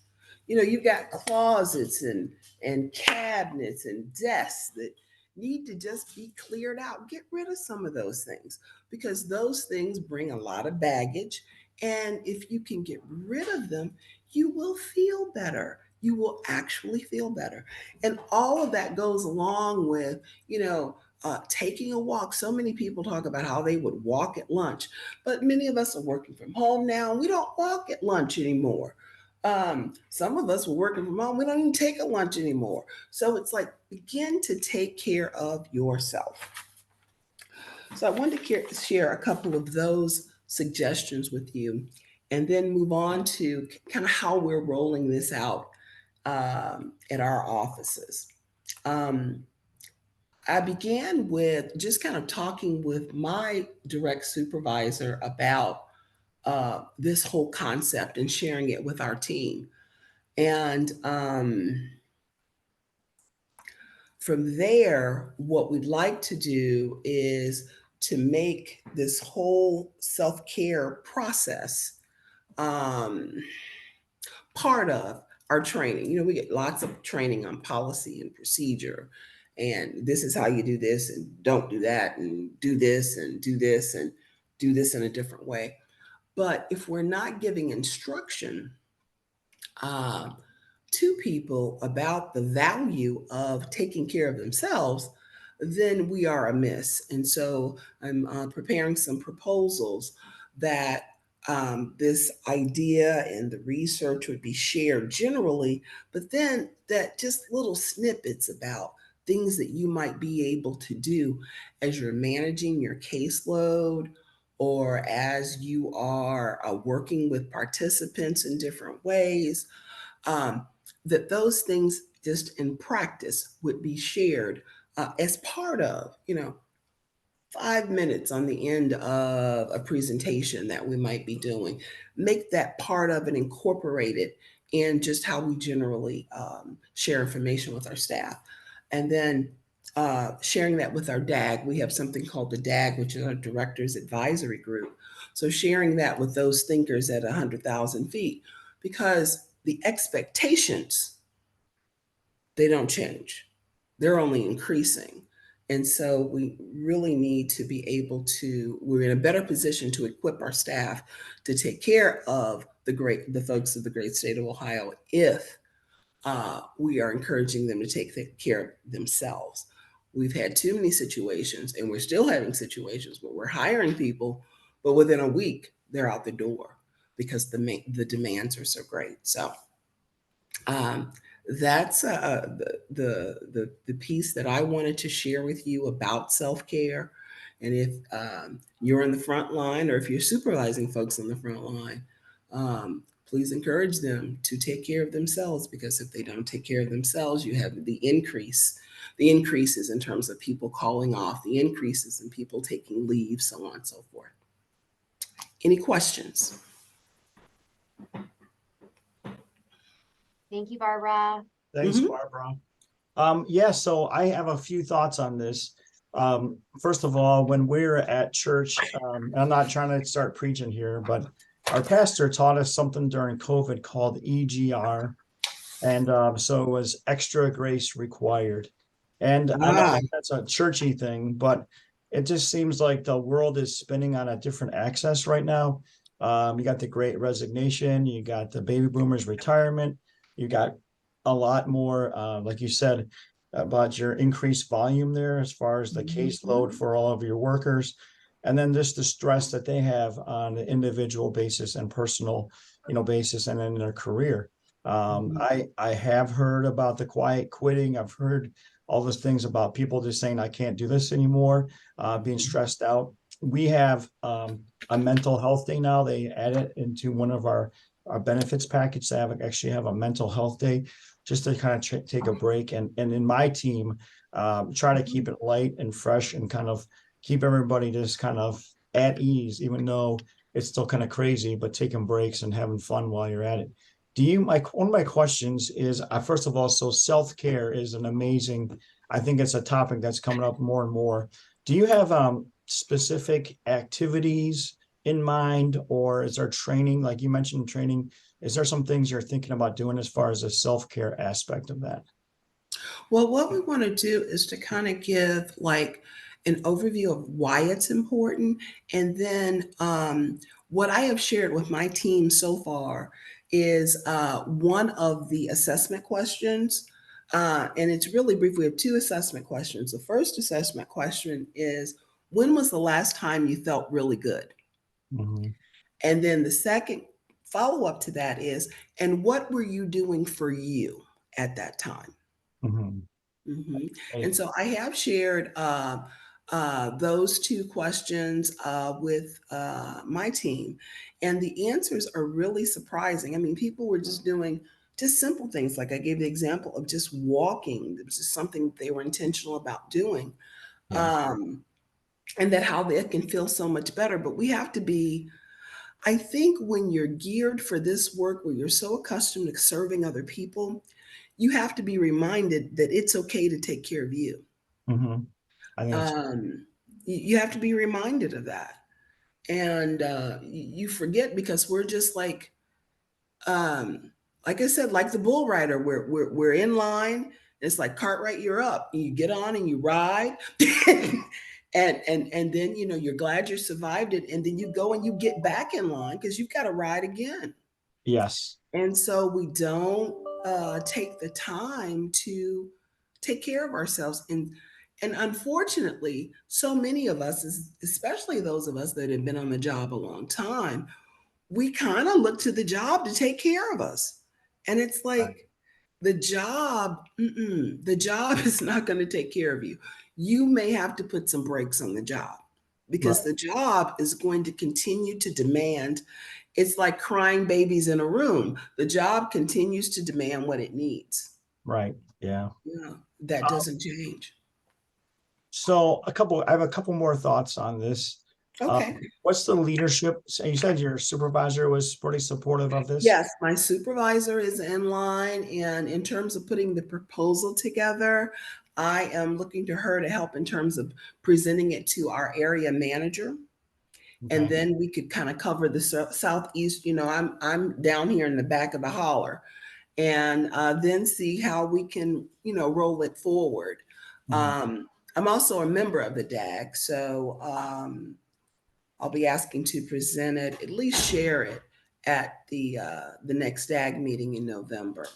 You know, you've got closets and cabinets and desks that need to just be cleared out. Get rid of some of those things, because those things bring a lot of baggage. And if you can get rid of them, you will feel better. You will actually feel better. And all of that goes along with, taking a walk. So many people talk about how they would walk at lunch, but many of us are working from home now, and we don't walk at lunch anymore. Some of us were working from home. We don't even take a lunch anymore. So it's like, begin to take care of yourself. So I wanted to share a couple of those suggestions with you, and then move on to kind of how we're rolling this out at our offices. Um, I began with just kind of talking with my direct supervisor about this whole concept and sharing it with our team. And from there, what we'd like to do is to make this whole self care process um, part of our training. You know, we get lots of training on policy and procedure, and this is how you do this, and don't do that, and do this, and do this, and do this in a different way. But if we're not giving instruction, um, to people about the value of taking care of themselves, then we are amiss. And so I'm preparing some proposals that this idea and the research would be shared generally, but then that just little snippets about things that you might be able to do as you're managing your caseload, or as you are working with participants in different ways, um, that those things just in practice would be shared as part of, 5 minutes on the end of a presentation that we might be doing. Make that part of and incorporate it in just how we generally share information with our staff. And then sharing that with our DAG. We have something called the DAG, which is our Directors Advisory Group. So sharing that with those thinkers at 100,000 feet, because the expectations, they don't change. They're only increasing. And so we really need to be able to, we're in a better position to equip our staff to take care of the folks of the great state of Ohio, if we are encouraging them to take care of themselves. We've had too many situations, and we're still having situations where we're hiring people, but within a week they're out the door because the demands are so great. So um, that's the piece that I wanted to share with you about self care. And if you're on the front line, or if you're supervising folks on the front line, please encourage them to take care of themselves, because if they don't take care of themselves, you have the increases in terms of people calling off, the increases in people taking leave, so on and so forth. Any questions? Thank you, Barbara. Thanks, Mhm. Barbara. Yeah, so I have a few thoughts on this. First of all, when we're at church, I'm not trying to start preaching here, but our pastor taught us something during COVID called EGR. And so it was extra grace required. And I know Ah, that's a churchy thing, but it just seems like the world is spinning on a different axis right now. You got the great resignation, you got the baby boomers retirement, you got a lot more, like you said, about your increased volume there as far as the caseload for all of your workers. And then just the stress that they have on an individual basis and personal, basis and in their career. I have heard about the quiet quitting. I've heard all those things about people just saying, I can't do this anymore, being stressed out. We have a mental health day now. They add it into one of our benefits package. They actually have a mental health day just to kind of take a break. And in my team, try to keep it light and fresh and kind of keep everybody just kind of at ease, even though it's still kind of crazy, but taking breaks and having fun while you're at it. One of my questions is, first of all, so self-care is an amazing, I think it's a topic that's coming up more and more. Do you have specific activities in mind, or is there training, like you mentioned training, is there some things you're thinking about doing as far as the self-care aspect of that? well, what we want to do is to kind of give like an overview of why it's important. And then what I have shared with my team so far is one of the assessment questions. And it's really brief. We have two assessment questions. The first assessment question is, when was the last time you felt really good? Mhm, And then the second follow up to that is, and what were you doing for you at that time? mhm. Mhm. Hey, And so I have shared those two questions with my team, and the answers are really surprising. I mean, people were just doing just simple things. Like I gave the example of just walking. It was just something they were intentional about doing. yeah. Um, and that how they can feel so much better. But we have to be, I think, when you're geared for this work, where you're so accustomed to serving other people, you have to be reminded that it's okay to take care of you. Mhm. I think it's Um, you have to be reminded of that. And you forget because we're just like I said, like the bull rider, we're in line. It's like Cartwright, you're up. You get on and you ride, and then you're glad you survived it, and then you go and you get back in line because you've got to ride again. yes. And so we don't take the time to take care of ourselves. And unfortunately, so many of us, especially those of us that have been on the job a long time, we kind of look to the job to take care of us. And it's Right. like the job is not going to take care of you. You may have to put some brakes on the job because Right. the job is going to continue to demand. It's like crying babies in a room. The job continues to demand what it needs. Right. Yeah. Yeah, that doesn't change. So I have a couple more thoughts on this. Okay. What's the leadership? So you said your supervisor was pretty supportive of this. Yes, my supervisor is in line, and in terms of putting the proposal together, I am looking to her to help in terms of presenting it to our area manager. And Okay. then we could kind of cover the southeast. I'm down here in the back of the holler, and then see how we can roll it forward. Mhm. Um, I'm also a member of the DAG, so I'll be asking to present it, at least share it at the next DAG meeting in November.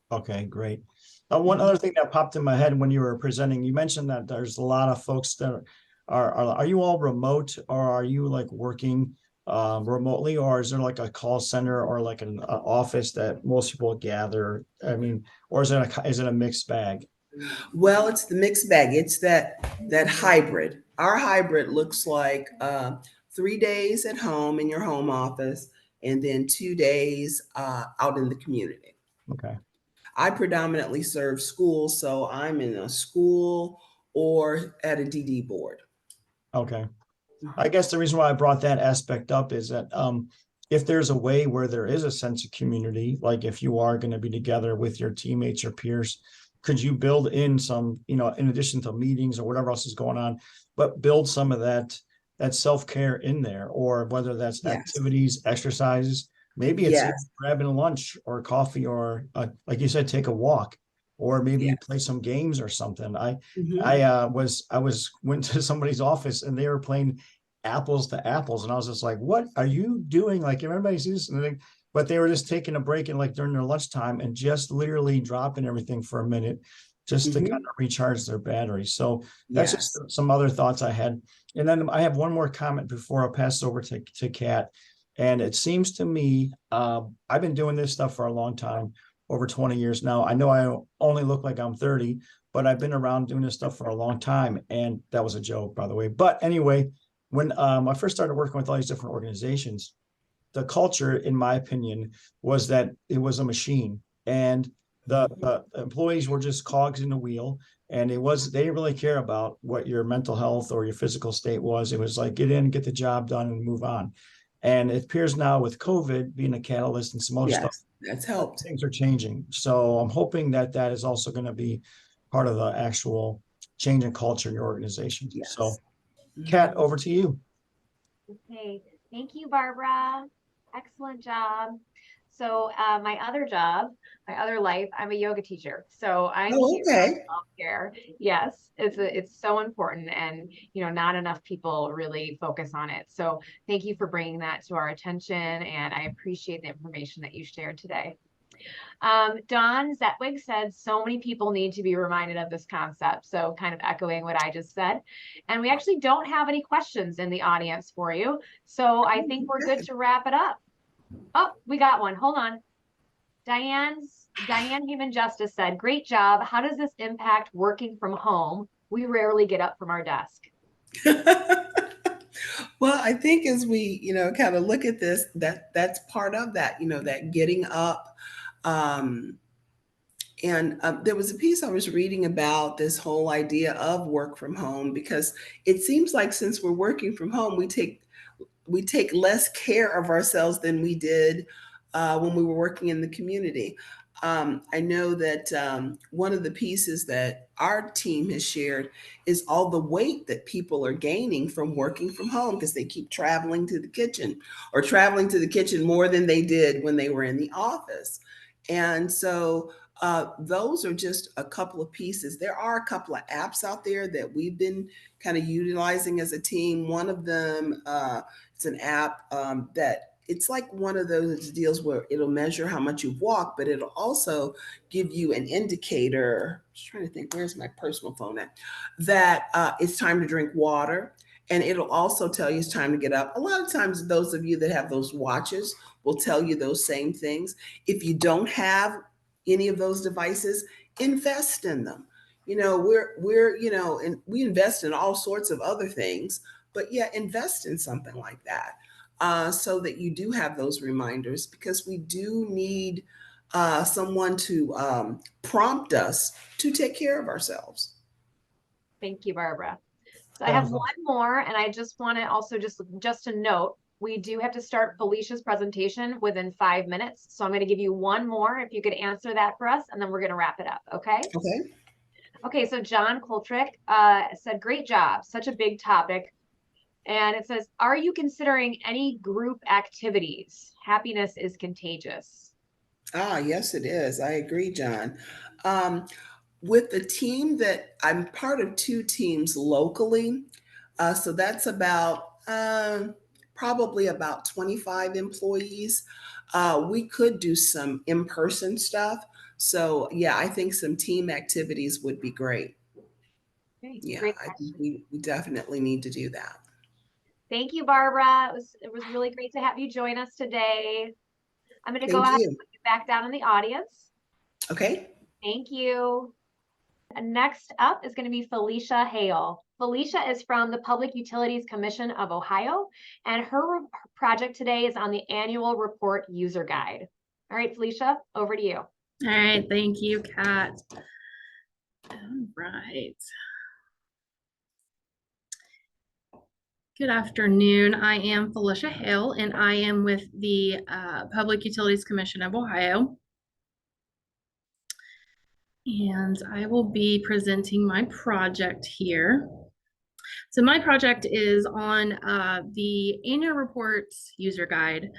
Okay, great. One Mhm. other thing that popped in my head when you were presenting, you mentioned that there's a lot of folks that are you all remote, or are you like working remotely, or is there like a call center or like an office that most people gather? I mean, or is it a mixed bag? Well, it's the mixed bag. It's that hybrid. Our hybrid looks like 3 days at home in your home office, and then 2 days out in the community. Okay. I predominantly serve schools, so I'm in a school or at a DD board. Okay. I guess the reason why I brought that aspect up is that if there's a way where there is a sense of community, like if you are going to be together with your teammates or peers, could you build in some, in addition to meetings or whatever else is going on, but build some of that self-care in there, or whether that's Yes. activities, exercises, maybe it's Yes. grabbing lunch or coffee, or like you said, take a walk, or maybe Yes. play some games or something. Mhm. Went to somebody's office and they were playing apples to apples, and I was just like, what are you doing? Like, everybody sees this, but they were just taking a break and like during their lunchtime and just literally dropping everything for a minute just to kind Mhm. of recharge their batteries. So that's just Yes. some other thoughts I had. And then I have one more comment before I pass it over to Kat. And it seems to me, I've been doing this stuff for a long time, over 20 years now. I know I only look like I'm 30, but I've been around doing this stuff for a long time. And that was a joke, by the way. But anyway, when I first started working with all these different organizations, the culture, in my opinion, was that it was a machine, and the employees were just cogs in the wheel, and they didn't really care about what your mental health or your physical state was. It was like, get in, get the job done, and move on. And it appears now with COVID being a catalyst and some other stuff, Yes. That's helped. things are changing. So I'm hoping that that is also going to be part of the actual change in culture in your organization. Yes. So, Kat, Mhm. over to you. Okay, thank you, Barbara. Excellent job. So my other job, my other life, I'm a yoga teacher. So I'm Oh, here on okay. self-care. Yes, it's so important, and not enough people really focus on it. So thank you for bringing that to our attention, and I appreciate the information that you shared today. Don Zetwig said so many people need to be reminded of this concept. So kind of echoing what I just said. And we actually don't have any questions in the audience for you. So I think we're good Good. to wrap it up. Oh, we got one. Hold on. Diane Human Justice said, great job. How does this impact working from home? We rarely get up from our desk. Well, I think as we, kind of look at this, that's part of that, that getting up. Um, and there was a piece I was reading about this whole idea of work from home, because it seems like since we're working from home, we take less care of ourselves than we did when we were working in the community. I know that one of the pieces that our team has shared is all the weight that people are gaining from working from home, because they keep traveling to the kitchen, or traveling to the kitchen more than they did when they were in the office. And so those are just a couple of pieces. There are a couple of apps out there that we've been kind of utilizing as a team. One of them, it's an app that it's like one of those deals where it'll measure how much you've walked, but it'll also give you an indicator. I'm just trying to think, where's my personal phone at? That it's time to drink water. And it'll also tell you it's time to get up. A lot of times, those of you that have those watches will tell you those same things. If you don't have any of those devices, invest in them. And we invest in all sorts of other things, but yeah, invest in something like that, so that you do have those reminders, because we do need someone to prompt us to take care of ourselves. Thank you, Barbara. So I have Wonderful. one more, and I just want to also just to note, we do have to start Felicia's presentation within 5 minutes. So I'm going to give you one more if you could answer that for us, and then we're going to wrap it up. Okay. Okay. Okay. So John Koltrick said, great job. Such a big topic. And it says, are you considering any group activities? Happiness is contagious. Yes, it is. I agree, John. Um, with the team that I'm part of, two teams locally. So that's about probably about 25 employees. We could do some in-person stuff. So yeah, I think some team activities would be great. Okay, Yeah, great I think question. we definitely need to do that. Thank you, Barbara. It was really great to have you join us today. I'm going to go Thank ahead and you. put you back down in the audience. Okay. Thank you. And next up is going to be Felicia Hale. Felicia is from the Public Utilities Commission of Ohio, and her project today is on the annual report user guide. All right, Felicia, over to you. All right, thank you, Kat. All right. Good afternoon. I am Felicia Hale, and I am with the Public Utilities Commission of Ohio. And I will be presenting my project here. So my project is on the annual reports user guide.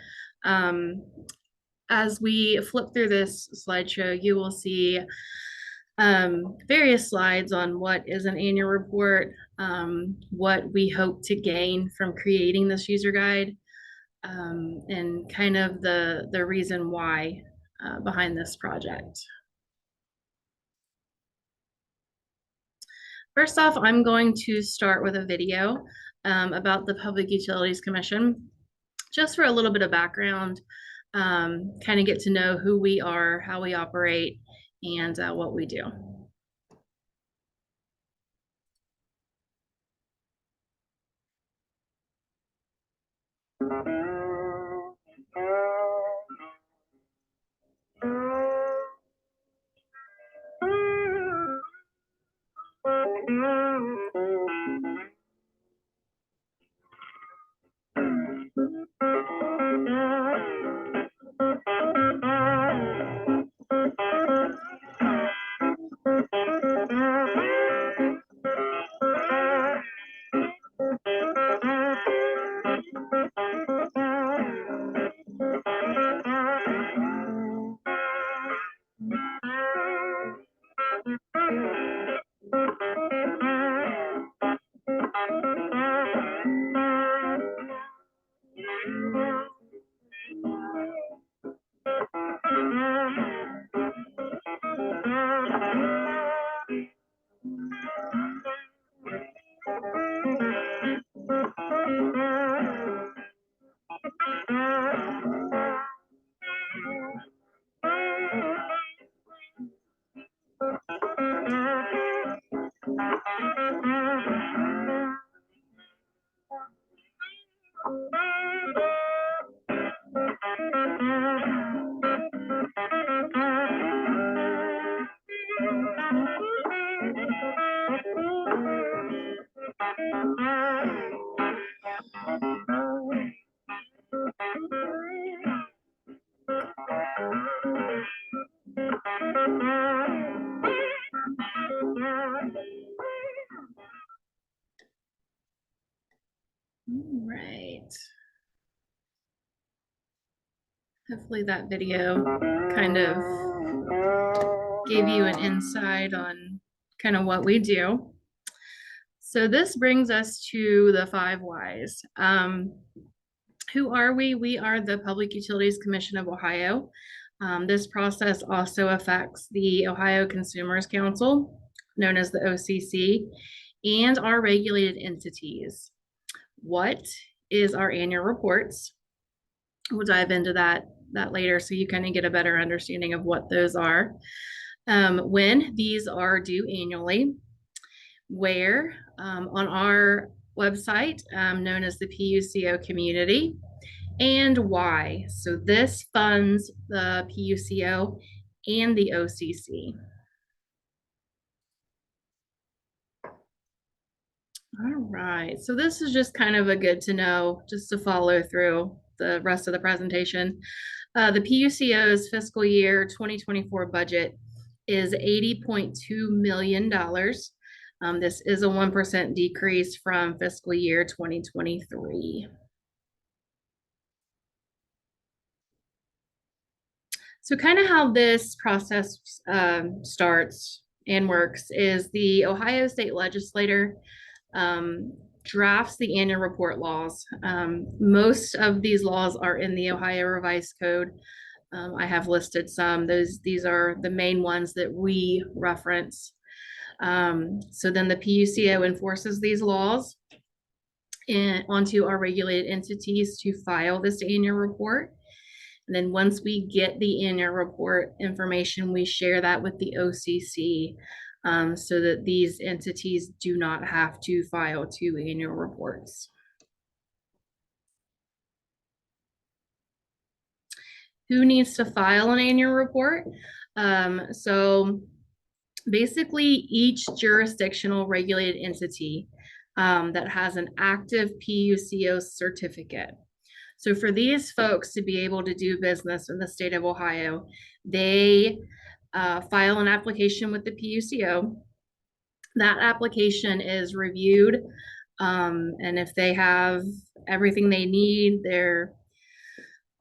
As we flip through this slideshow, you will see various slides on what is an annual report, what we hope to gain from creating this user guide, and kind of the reason why behind this project. First off, I'm going to start with a video about the Public Utilities Commission, just for a little bit of background, kind of get to know who we are, how we operate, and what we do. All right. Hopefully that video kind of gave you an insight on kind of what we do. So this brings us to the 5 whys. Who are we? We are the Public Utilities Commission of Ohio. This process also affects the Ohio Consumers Council, known as the OCC, and our regulated entities. What is our annual reports? We'll dive into that later so you kind of get a better understanding of what those are. When these are due annually, where on our website known as the PUCO community, and why. So this funds the PUCO and the OCC. All right, so this is just kind of a good to know, just to follow through the rest of the presentation. The PUCO's fiscal year 2024 budget is $80.2 million. This is a 1% decrease from fiscal year 2023. So kind of how this process starts and works is the Ohio State Legislature drafts the annual report laws. Most of these laws are in the Ohio Revised Code. I have listed some. These are the main ones that we reference. So then the PUCO enforces these laws onto our regulated entities to file this annual report. And then once we get the annual report information, we share that with the OCC so that these entities do not have to file 2 annual reports. Who needs to file an annual report? So basically each jurisdictional regulated entity that has an active PUCO certificate. So for these folks to be able to do business in the state of Ohio, they file an application with the PUCO. That application is reviewed, and if they have everything they need, their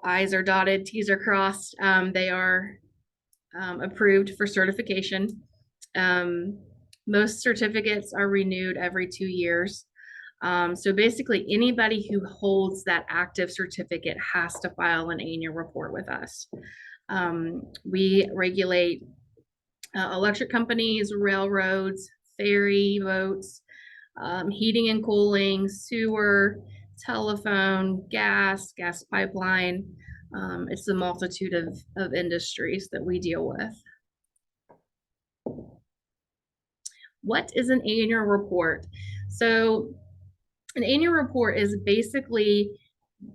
I's are dotted, T's are crossed, they are approved for certification. Most certificates are renewed every 2 years. So basically anybody who holds that active certificate has to file an annual report with us. We regulate electric companies, railroads, ferry boats, heating and cooling, sewer, telephone, gas pipeline. It's a multitude of industries that we deal with. What is an annual report? So an annual report is basically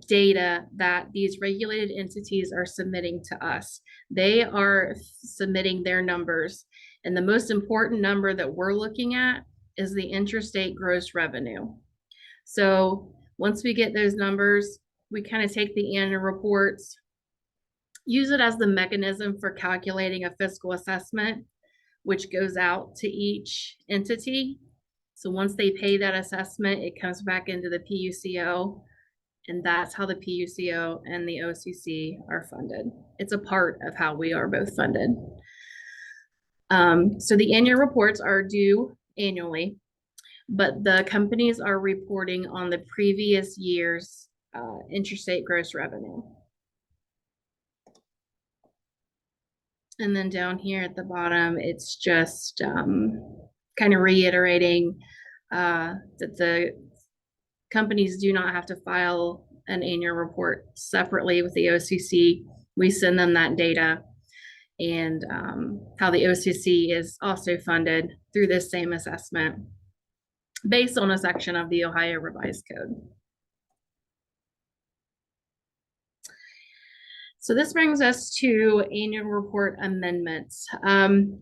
data that these regulated entities are submitting to us. They are submitting their numbers. And the most important number that we're looking at is the interstate gross revenue. So once we get those numbers, we kind of take the annual reports, use it as the mechanism for calculating a fiscal assessment, which goes out to each entity. So once they pay that assessment, it comes back into the PUCO, and that's how the PUCO and the OCC are funded. It's a part of how we are both funded. So the annual reports are due annually, but the companies are reporting on the previous year's interstate gross revenue. And then down here at the bottom, it's just kind of reiterating that the companies do not have to file an annual report separately with the OCC. We send them that data, and how the OCC is also funded through this same assessment based on a section of the Ohio Revised Code. So this brings us to annual report amendments.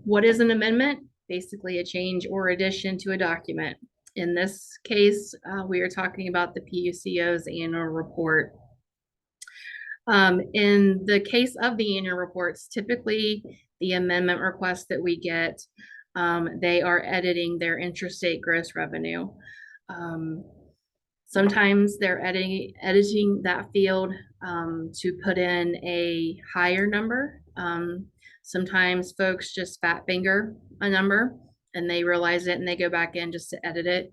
What is an amendment? Basically a change or addition to a document. In this case, we are talking about the PUCO's annual report. In the case of the annual reports, typically the amendment requests that we get, they are editing their interstate gross revenue. Sometimes they're editing that field to put in a higher number. Sometimes folks just fat finger a number and they realize it and they go back in just to edit it.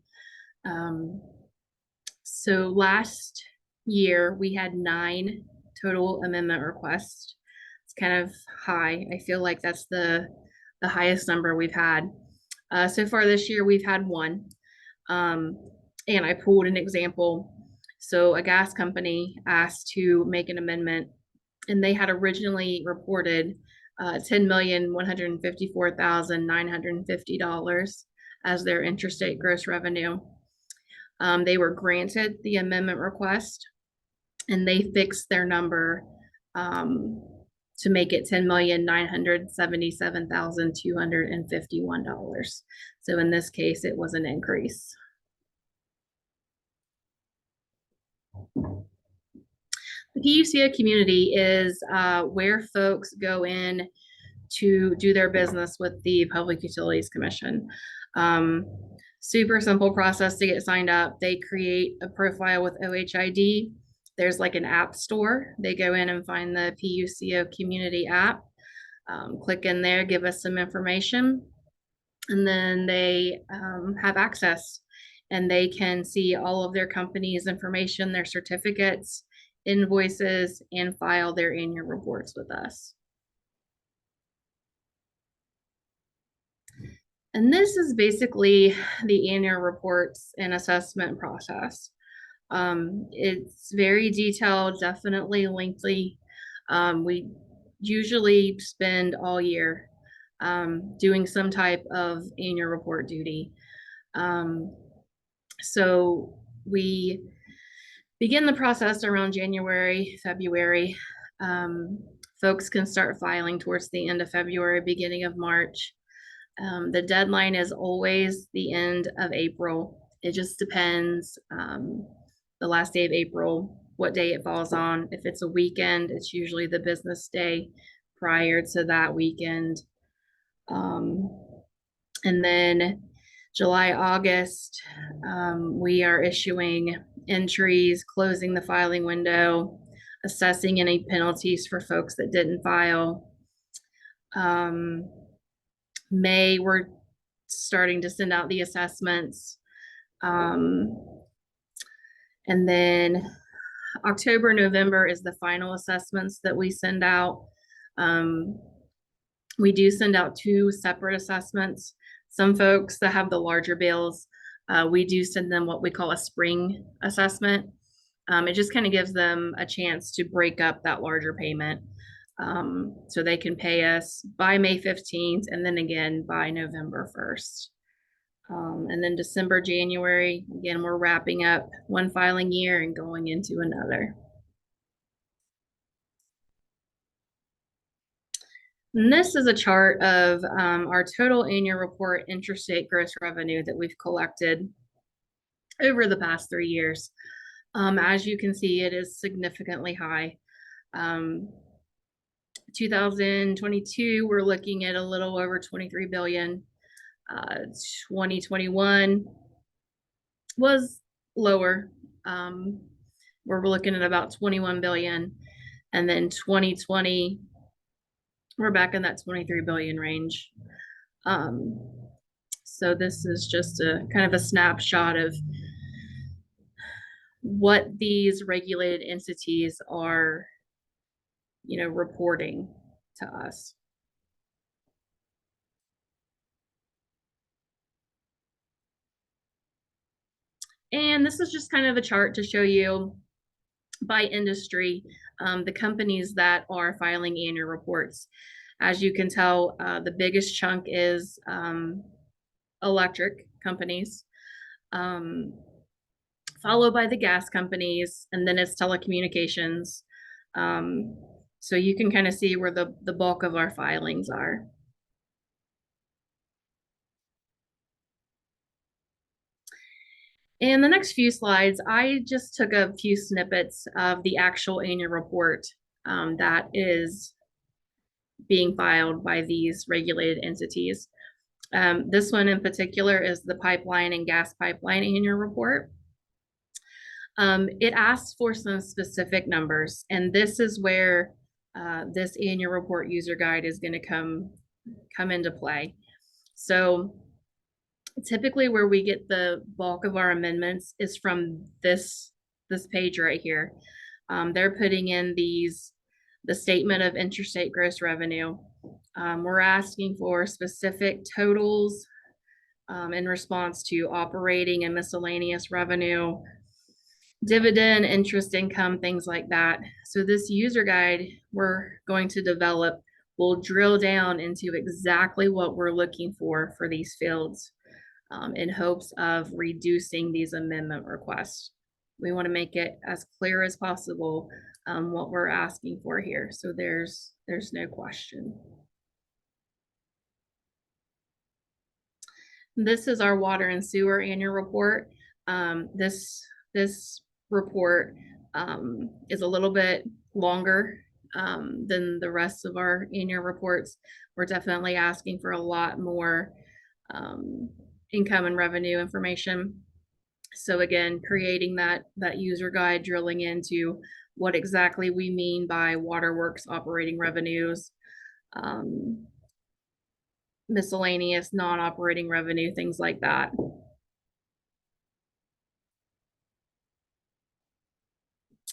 So last year we had 9 total amendment requests. It's kind of high. I feel like that's the highest number we've had. So far this year we've had 1. And I pulled an example. So a gas company asked to make an amendment, and they had originally reported $10,154,950 as their interstate gross revenue. They were granted the amendment request, and they fixed their number to make it $10,977,251. So in this case, it was an increase. The PUCO community is where folks go in to do their business with the Public Utilities Commission. Super simple process to get signed up. They create a profile with OHID. There's like an app store. They go in and find the PUCO community app, click in there, give us some information, and then they have access, and they can see all of their company's information, their certificates, invoices, and file their annual reports with us. And this is basically the annual reports and assessment process. It's very detailed, definitely lengthy. We usually spend all year doing some type of annual report duty. So we begin the process around January, February. Folks can start filing towards the end of February, beginning of March. The deadline is always the end of April. It just depends, the last day of April, what day it falls on. If it's a weekend, it's usually the business day prior to that weekend. And then July, August, we are issuing entries, closing the filing window, assessing any penalties for folks that didn't file. May, we're starting to send out the assessments. And then October, November is the final assessments that we send out. We do send out 2 separate assessments. Some folks that have the larger bills, we do send them what we call a spring assessment. It just kind of gives them a chance to break up that larger payment. So they can pay us by May 15th and then again by November 1st. And then December, January, again, we're wrapping up one filing year and going into another. And this is a chart of our total annual report interstate gross revenue that we've collected over the past 3 years. As you can see, it is significantly high. 2022, we're looking at a little over 23 billion. 2021 was lower. We're looking at about 21 billion. And then 2020, we're back in that 23 billion range. So this is just a kind of a snapshot of what these regulated entities are, reporting to us. And this is just kind of a chart to show you by industry, the companies that are filing annual reports. As you can tell, the biggest chunk is electric companies, followed by the gas companies, and then it's telecommunications. So you can kind of see where the bulk of our filings are. In the next few slides, I just took a few snippets of the actual annual report that is being filed by these regulated entities. This one in particular is the pipeline and gas pipeline annual report. It asks for some specific numbers, and this is where this annual report user guide is going to come into play. So typically where we get the bulk of our amendments is from this page right here. They're putting in the statement of interstate gross revenue. We're asking for specific totals in response to operating and miscellaneous revenue, dividend, interest income, things like that. So this user guide we're going to develop will drill down into exactly what we're looking for these fields, in hopes of reducing these amendment requests. We want to make it as clear as possible what we're asking for here, so there's no question. This is our water and sewer annual report. This report is a little bit longer than the rest of our annual reports. We're definitely asking for a lot more income and revenue information. So again, creating that user guide, drilling into what exactly we mean by waterworks operating revenues, miscellaneous non-operating revenue, things like that.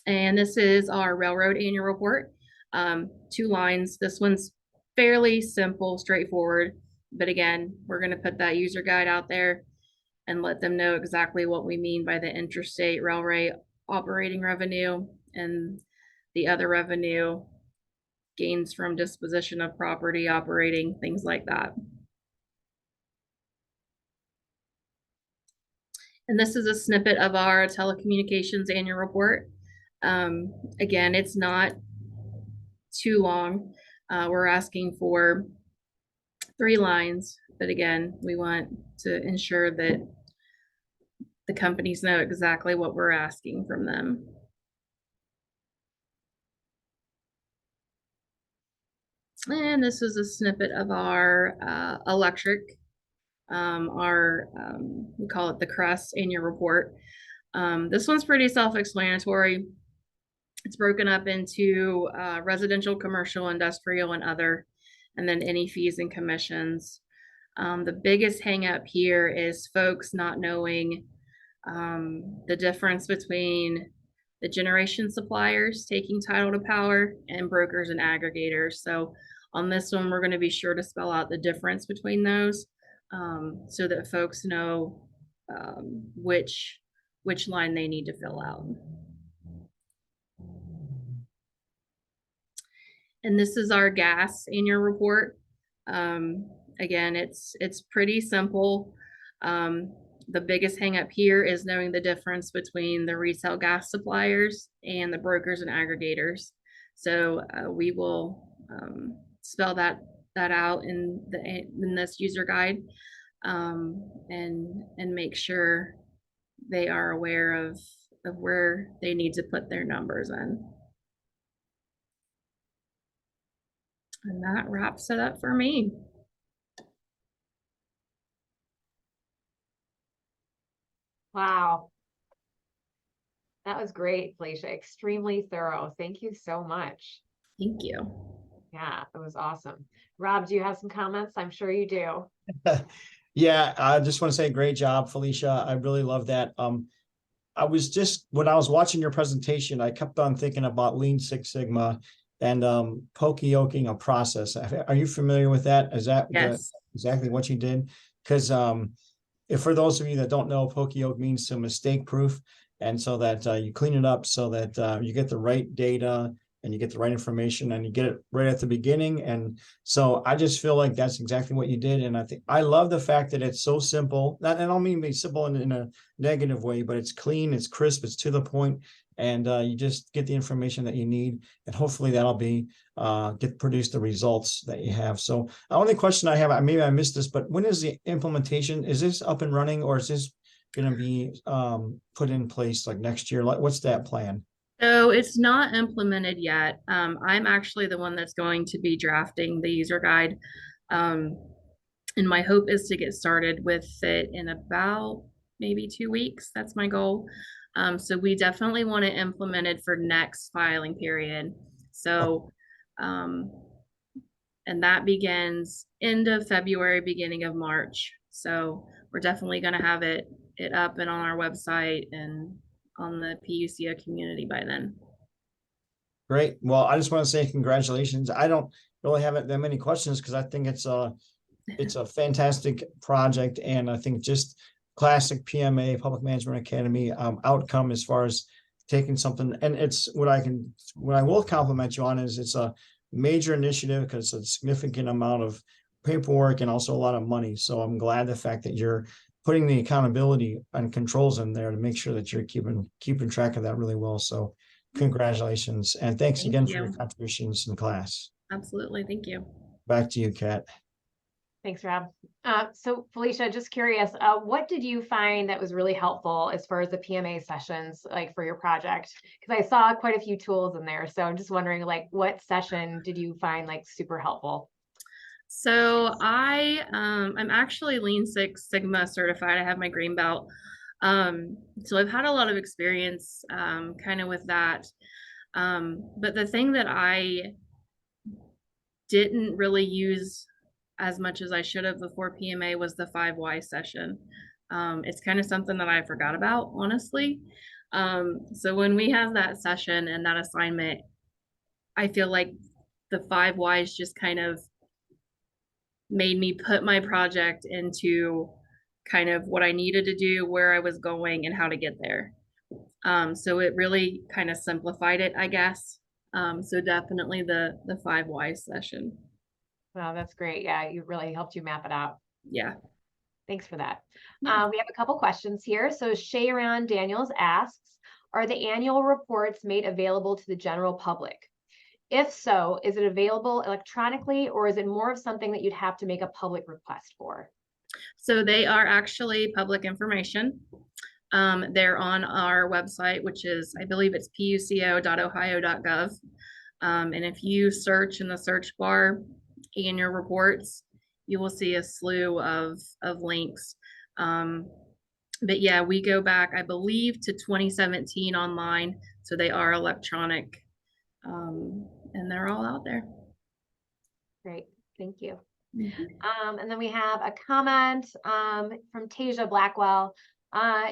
And this is our railroad annual report. 2 lines. This one's fairly simple, straightforward. But again, we're going to put that user guide out there and let them know exactly what we mean by the interstate railway operating revenue and the other revenue, gains from disposition of property, operating, things like that. And this is a snippet of our telecommunications annual report. Again, it's not too long. We're asking for 3 lines, but again, we want to ensure that the companies know exactly what we're asking from them. And this is a snippet of our electric, we call it the CRUST annual report. This one's pretty self-explanatory. It's broken up into residential, commercial, industrial, and other, and then any fees and commissions. The biggest hang up here is folks not knowing the difference between the generation suppliers taking title to power and brokers and aggregators. So on this one, we're going to be sure to spell out the difference between those so that folks know which line they need to fill out. And this is our gas annual report. Again, it's pretty simple. The biggest hang up here is knowing the difference between the retail gas suppliers and the brokers and aggregators. So we will spell that out in this user guide and make sure they are aware of where they need to put their numbers in. And that wraps it up for me. Wow. That was great, Felicia. Extremely thorough. Thank you so much. Thank you. Yeah, it was awesome. Rob, do you have some comments? I'm sure you do. Yeah, I just want to say great job, Felicia. I really love that. I was just, when I was watching your presentation, I kept on thinking about Lean Six Sigma and poka-yoking a process. Are you familiar with that? Is that Yes. exactly what you did? Because if for those of you that don't know, poka-yoke means to mistake proof. And so that you clean it up so that you get the right data and you get the right information and you get it right at the beginning. And so I just feel like that's exactly what you did. And I think I love the fact that it's so simple. Not, I don't mean to be simple in a negative way, but it's clean, it's crisp, it's to the point, and you just get the information that you need. And hopefully that'll be produce the results that you have. So the only question I have, maybe I missed this, but when is the implementation? Is this up and running, or is this going to be put in place like next year? Like, what's that plan? So it's not implemented yet. I'm actually the one that's going to be drafting the user guide. And my hope is to get started with it in about maybe 2 weeks. That's my goal. So we definitely want to implement it for next filing period. So, and that begins end of February, beginning of March. So we're definitely going to have it up and on our website and on the PUCO community by then. Great. Well, I just want to say congratulations. I don't really have that many questions because I think it's a fantastic project, and I think just classic PMA, Public Management Academy outcome as far as taking something. And it's what I will compliment you on is it's a major initiative because it's a significant amount of paperwork and also a lot of money. So I'm glad the fact that you're putting the accountability and controls in there to make sure that you're keeping track of that really well. So congratulations. And thanks again for your contributions in class. Absolutely. Thank you. Back to you, Kat. Thanks, Rob. So Felicia, just curious, what did you find that was really helpful as far as the PMA sessions, like for your project? Because I saw quite a few tools in there. So I'm just wondering, like, what session did you find like super helpful? So I'm actually Lean Six Sigma certified. I have my green belt. So I've had a lot of experience kind of with that. But the thing that I didn't really use as much as I should have before PMA was the 5 why session. It's kind of something that I forgot about, honestly. So when we have that session and that assignment, I feel like the 5 whys just kind of made me put my project into kind of what I needed to do, where I was going, and how to get there. So it really kind of simplified it, I guess. So definitely the 5 whys session. Wow, that's great. Yeah, you really helped you map it out. Yeah. Thanks for that. Yeah. We have a couple questions here. So Sharon Daniels asks, are the annual reports made available to the general public? If so, is it available electronically, or is it more of something that you'd have to make a public request for? So they are actually public information. They're on our website, which is, I believe it's puco.ohio.gov. And if you search in the search bar and your reports, you will see a slew of links. But yeah, we go back, I believe, to 2017 online. So they are electronic, and they're all out there. Great, thank you. Mhm. And then we have a comment from Tasia Blackwell.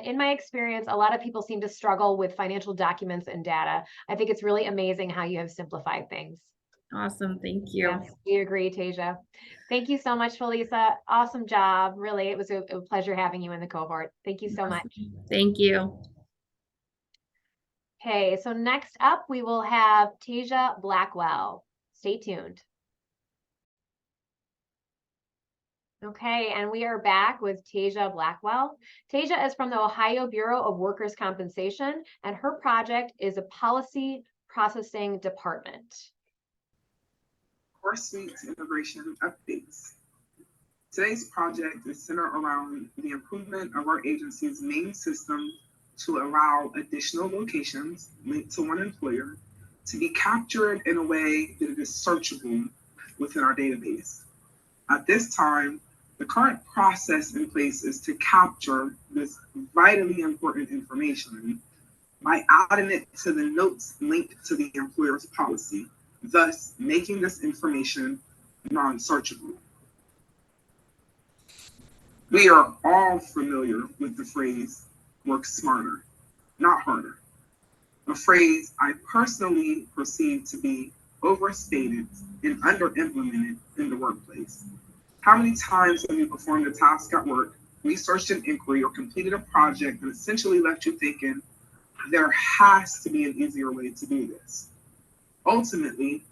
In my experience, a lot of people seem to struggle with financial documents and data. I think it's really amazing how you have simplified things. Awesome, thank you. Yes, we agree, Tasia. Thank you so much, Felisa. Awesome job. Really, it was a pleasure having you in the cohort. Thank you so much. Thank you. Okay, so next up, we will have Tasia Blackwell. Stay tuned. Okay, and we are back with Tasia Blackwell. Tasia is from the Ohio Bureau of Workers' Compensation, and her project is a policy processing department. Course Suites integration updates. Today's project is centered around the improvement of our agency's main system to allow additional locations linked to one employer to be captured in a way that it is searchable within our database. At this time, the current process in place is to capture this vitally important information by adding it to the notes linked to the employer's policy, thus making this information non-searchable. We are all familiar with the phrase work smarter, not harder, a phrase I personally perceive to be overstated and under-implemented in the workplace. How many times have you performed a task at work, researched an inquiry, or completed a project that essentially left you thinking, there has to be an easier way to do this? Ultimately,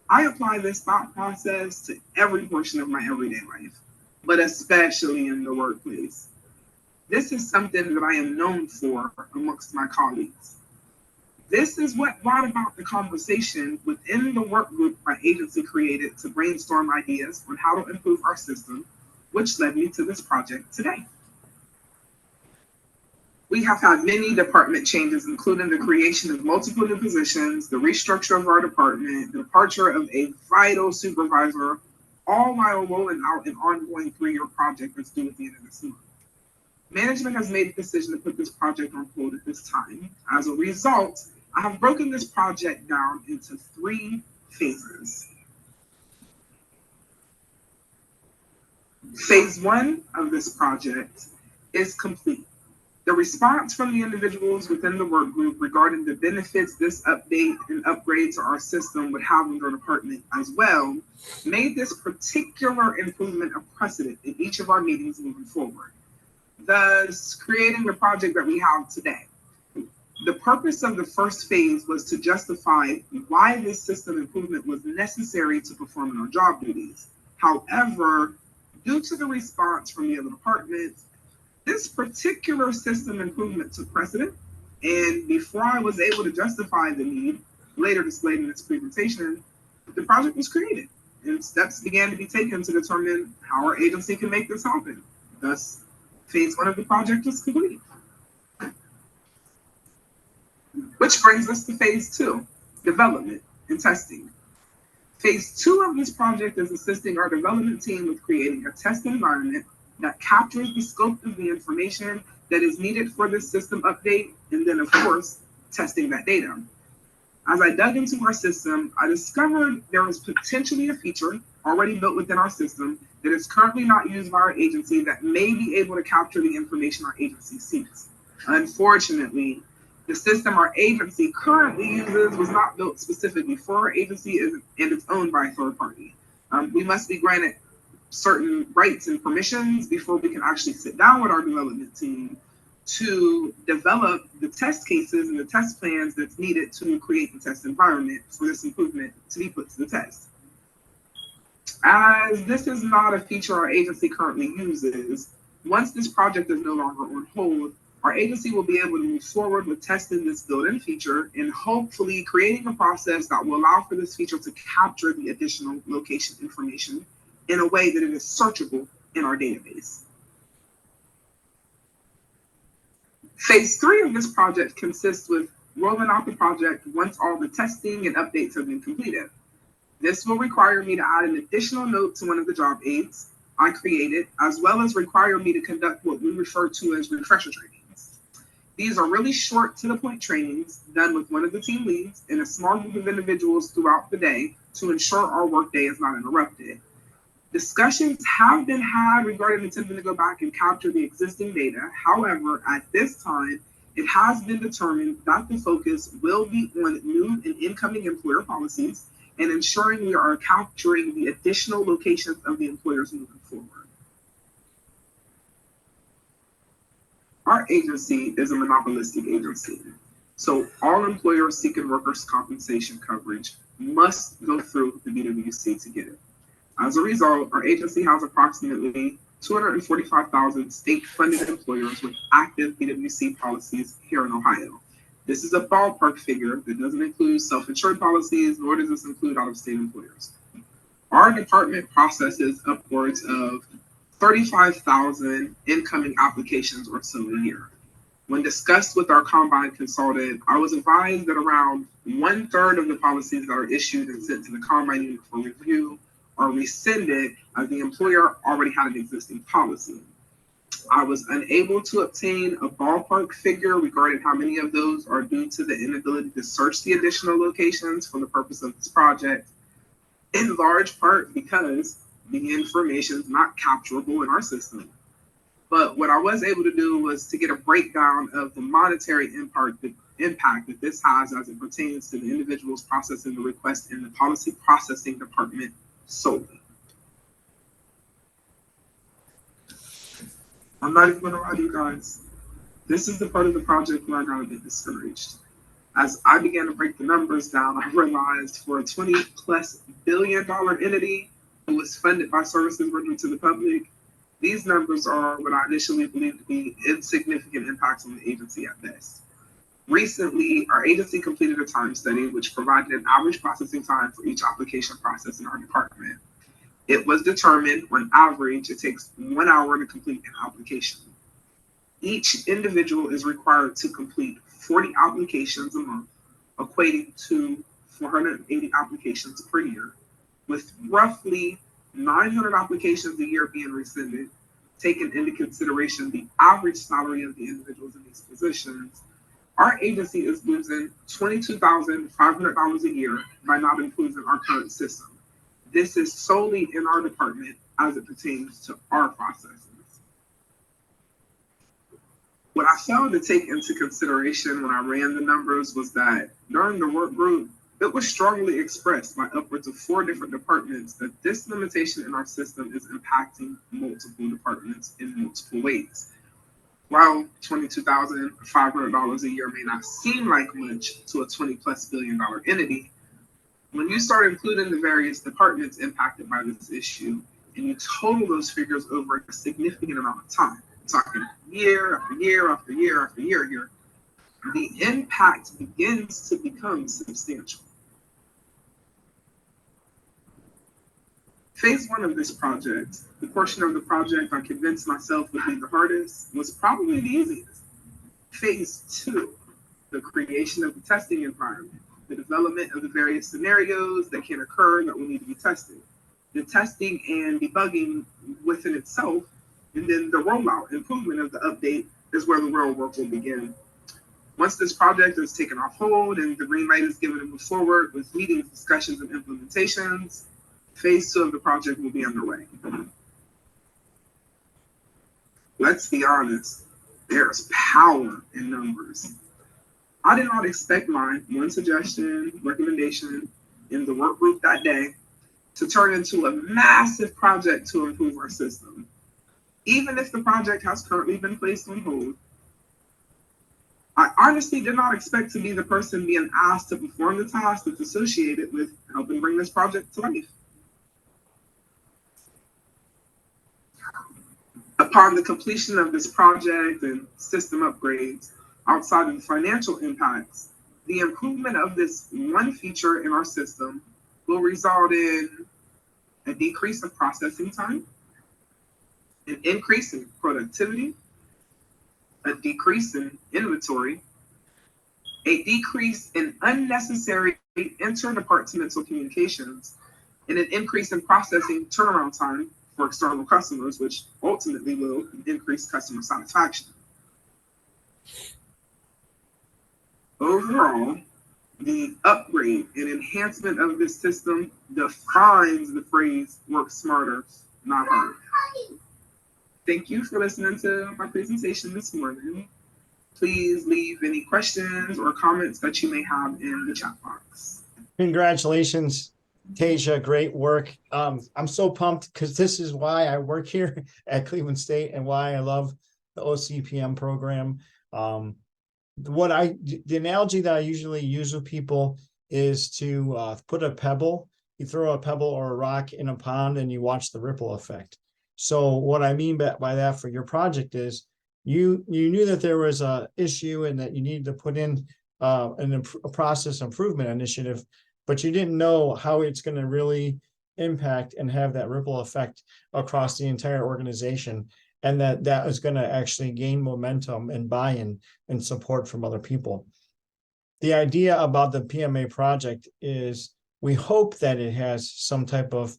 I apply this thought process to every portion of my everyday life, but especially in the workplace. This is something that I am known for amongst my colleagues. This is what brought about the conversation within the work group my agency created to brainstorm ideas on how to improve our system, which led me to this project today. We have had many department changes, including the creation of multiple new positions, the restructure of our department, the departure of a vital supervisor, all while rolling out an ongoing 3-year project that's due at the end of this month. Management has made the decision to put this project on hold at this time. As a result, I have broken this project down into 3 phases. Phase 1 of this project is complete. The response from the individuals within the work group regarding the benefits this update and upgrade to our system would have in their department as well made this particular improvement a precedent in each of our meetings moving forward, thus creating the project that we have today. The purpose of the first phase was to justify why this system improvement was necessary to perform our job duties. However, due to the response from the other departments, this particular system improvement took precedent, and before I was able to justify the need, later displayed in this presentation, the project was created, and steps began to be taken to determine how our agency can make this happen. Thus, phase 1 of the project is complete. Which brings us to phase 2, development and testing. Phase 2 of this project is assisting our development team with creating a test environment that captures the scope of the information that is needed for this system update, and then of course, testing that data. As I dug into our system, I discovered there was potentially a feature already built within our system that is currently not used by our agency that may be able to capture the information our agency seeks. Unfortunately, the system our agency currently uses was not built specifically for our agency, and it's owned by a third party. We must be granted certain rights and permissions before we can actually sit down with our development team to develop the test cases and the test plans that's needed to create the test environment for this improvement to be put to the test. As this is not a feature our agency currently uses, once this project is no longer on hold, our agency will be able to move forward with testing this built-in feature and hopefully creating a process that will allow for this feature to capture the additional location information in a way that it is searchable in our database. Phase 3 of this project consists with rolling out the project once all the testing and updates have been completed. This will require me to add an additional note to one of the job aids I created, as well as require me to conduct what we refer to as refresher trainings. These are really short, to the point trainings done with one of the team leads and a small group of individuals throughout the day to ensure our workday is not interrupted. Discussions have been had regarding attempting to go back and capture the existing data. However, at this time, it has been determined that the focus will be on new and incoming employer policies and ensuring we are capturing the additional locations of the employers moving forward. Our agency is a monopolistic agency, so all employers seeking workers' compensation coverage must go through the BWC to get it. As a result, our agency has approximately 245,000 state-funded employers with active BWC policies here in Ohio. This is a ballpark figure that doesn't include self-insured policies, nor does this include out-of-state employers. Our department processes upwards of 35,000 incoming applications or so a year. When discussed with our combine consultant, I was advised that around 1/3 of the policies that are issued and sent to the combine unit for review are rescinded as the employer already had an existing policy. I was unable to obtain a ballpark figure regarding how many of those are due to the inability to search the additional locations for the purpose of this project, in large part because the information is not capturable in our system. But what I was able to do was to get a breakdown of the monetary impact that this has as it pertains to the individuals processing the request in the policy processing department solely. I'm not even gonna lie to you guys. This is the part of the project where I got a bit discouraged. As I began to break the numbers down, I realized for a $20+ billion entity who was funded by services rendered to the public, these numbers are what I initially believed to be insignificant impacts on the agency at best. Recently, our agency completed a time study which provided an average processing time for each application process in our department. It was determined, on average, it takes 1 hour to complete an application. Each individual is required to complete 40 applications a month, equating to 480 applications per year, with roughly 900 applications a year being rescinded. Taking into consideration the average salary of the individuals in these positions, our agency is losing $22,500 a year by not including our current system. This is solely in our department as it pertains to our processes. What I failed to take into consideration when I ran the numbers was that during the work group, it was strongly expressed by upwards of 4 different departments that this limitation in our system is impacting multiple departments in multiple ways. While $22,500 a year may not seem like much to a $20+ billion entity, when you start including the various departments impacted by this issue, and you total those figures over a significant amount of time, talking year after year after year after year here, the impact begins to become substantial. Phase 1 of this project, the portion of the project I convinced myself would be the hardest, was probably the easiest. Phase 2, the creation of the testing environment, the development of the various scenarios that can occur that will need to be tested, the testing and debugging within itself, and then the rollout, improvement of the update is where the real work will begin. Once this project is taken off hold and the green light is given to move forward with meetings, discussions, and implementations, phase 2 of the project will be underway. Let's be honest, there's power in numbers. I did not expect my one suggestion, recommendation in the work group that day to turn into a massive project to improve our system. Even if the project has currently been placed on hold, I honestly did not expect to be the person being asked to perform the task that's associated with helping bring this project to life. Upon the completion of this project and system upgrades, outside of the financial impacts, the improvement of this one feature in our system will result in a decrease of processing time, an increase in productivity, a decrease in inventory, a decrease in unnecessary interdepartmental communications, and an increase in processing turnaround time for external customers, which ultimately will increase customer satisfaction. Overall, the upgrade and enhancement of this system defines the phrase work smarter, not harder. Thank you for listening to my presentation this morning. Please leave any questions or comments that you may have in the chat box. Congratulations, Tasia, great work. I'm so pumped because this is why I work here at Cleveland State and why I love the OCPM program. The analogy that I usually use with people is to put a pebble. You throw a pebble or a rock in a pond and you watch the ripple effect. So what I mean by that for your project is you knew that there was a issue and that you needed to put in a process improvement initiative, but you didn't know how it's going to really impact and have that ripple effect across the entire organization, and that is going to actually gain momentum and buy-in and support from other people. The idea about the PMA project is we hope that it has some type of,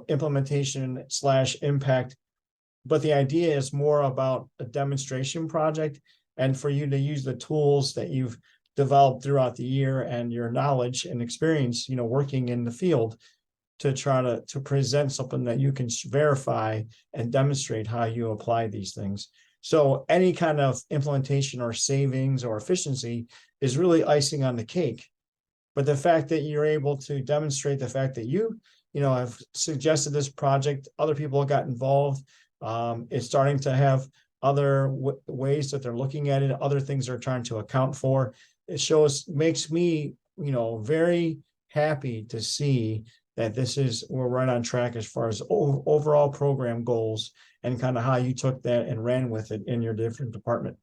implementation / impact, but the idea is more about a demonstration project and for you to use the tools that you've developed throughout the year and your knowledge and experience, working in the field to try to present something that you can verify and demonstrate how you apply these things. So any kind of implementation or savings or efficiency is really icing on the cake. But the fact that you're able to demonstrate the fact that you have suggested this project, other people got involved, it's starting to have other ways that they're looking at it, other things they're trying to account for. It makes me, very happy to see that we're right on track as far as overall program goals and kind of how you took that and ran with it in your different department.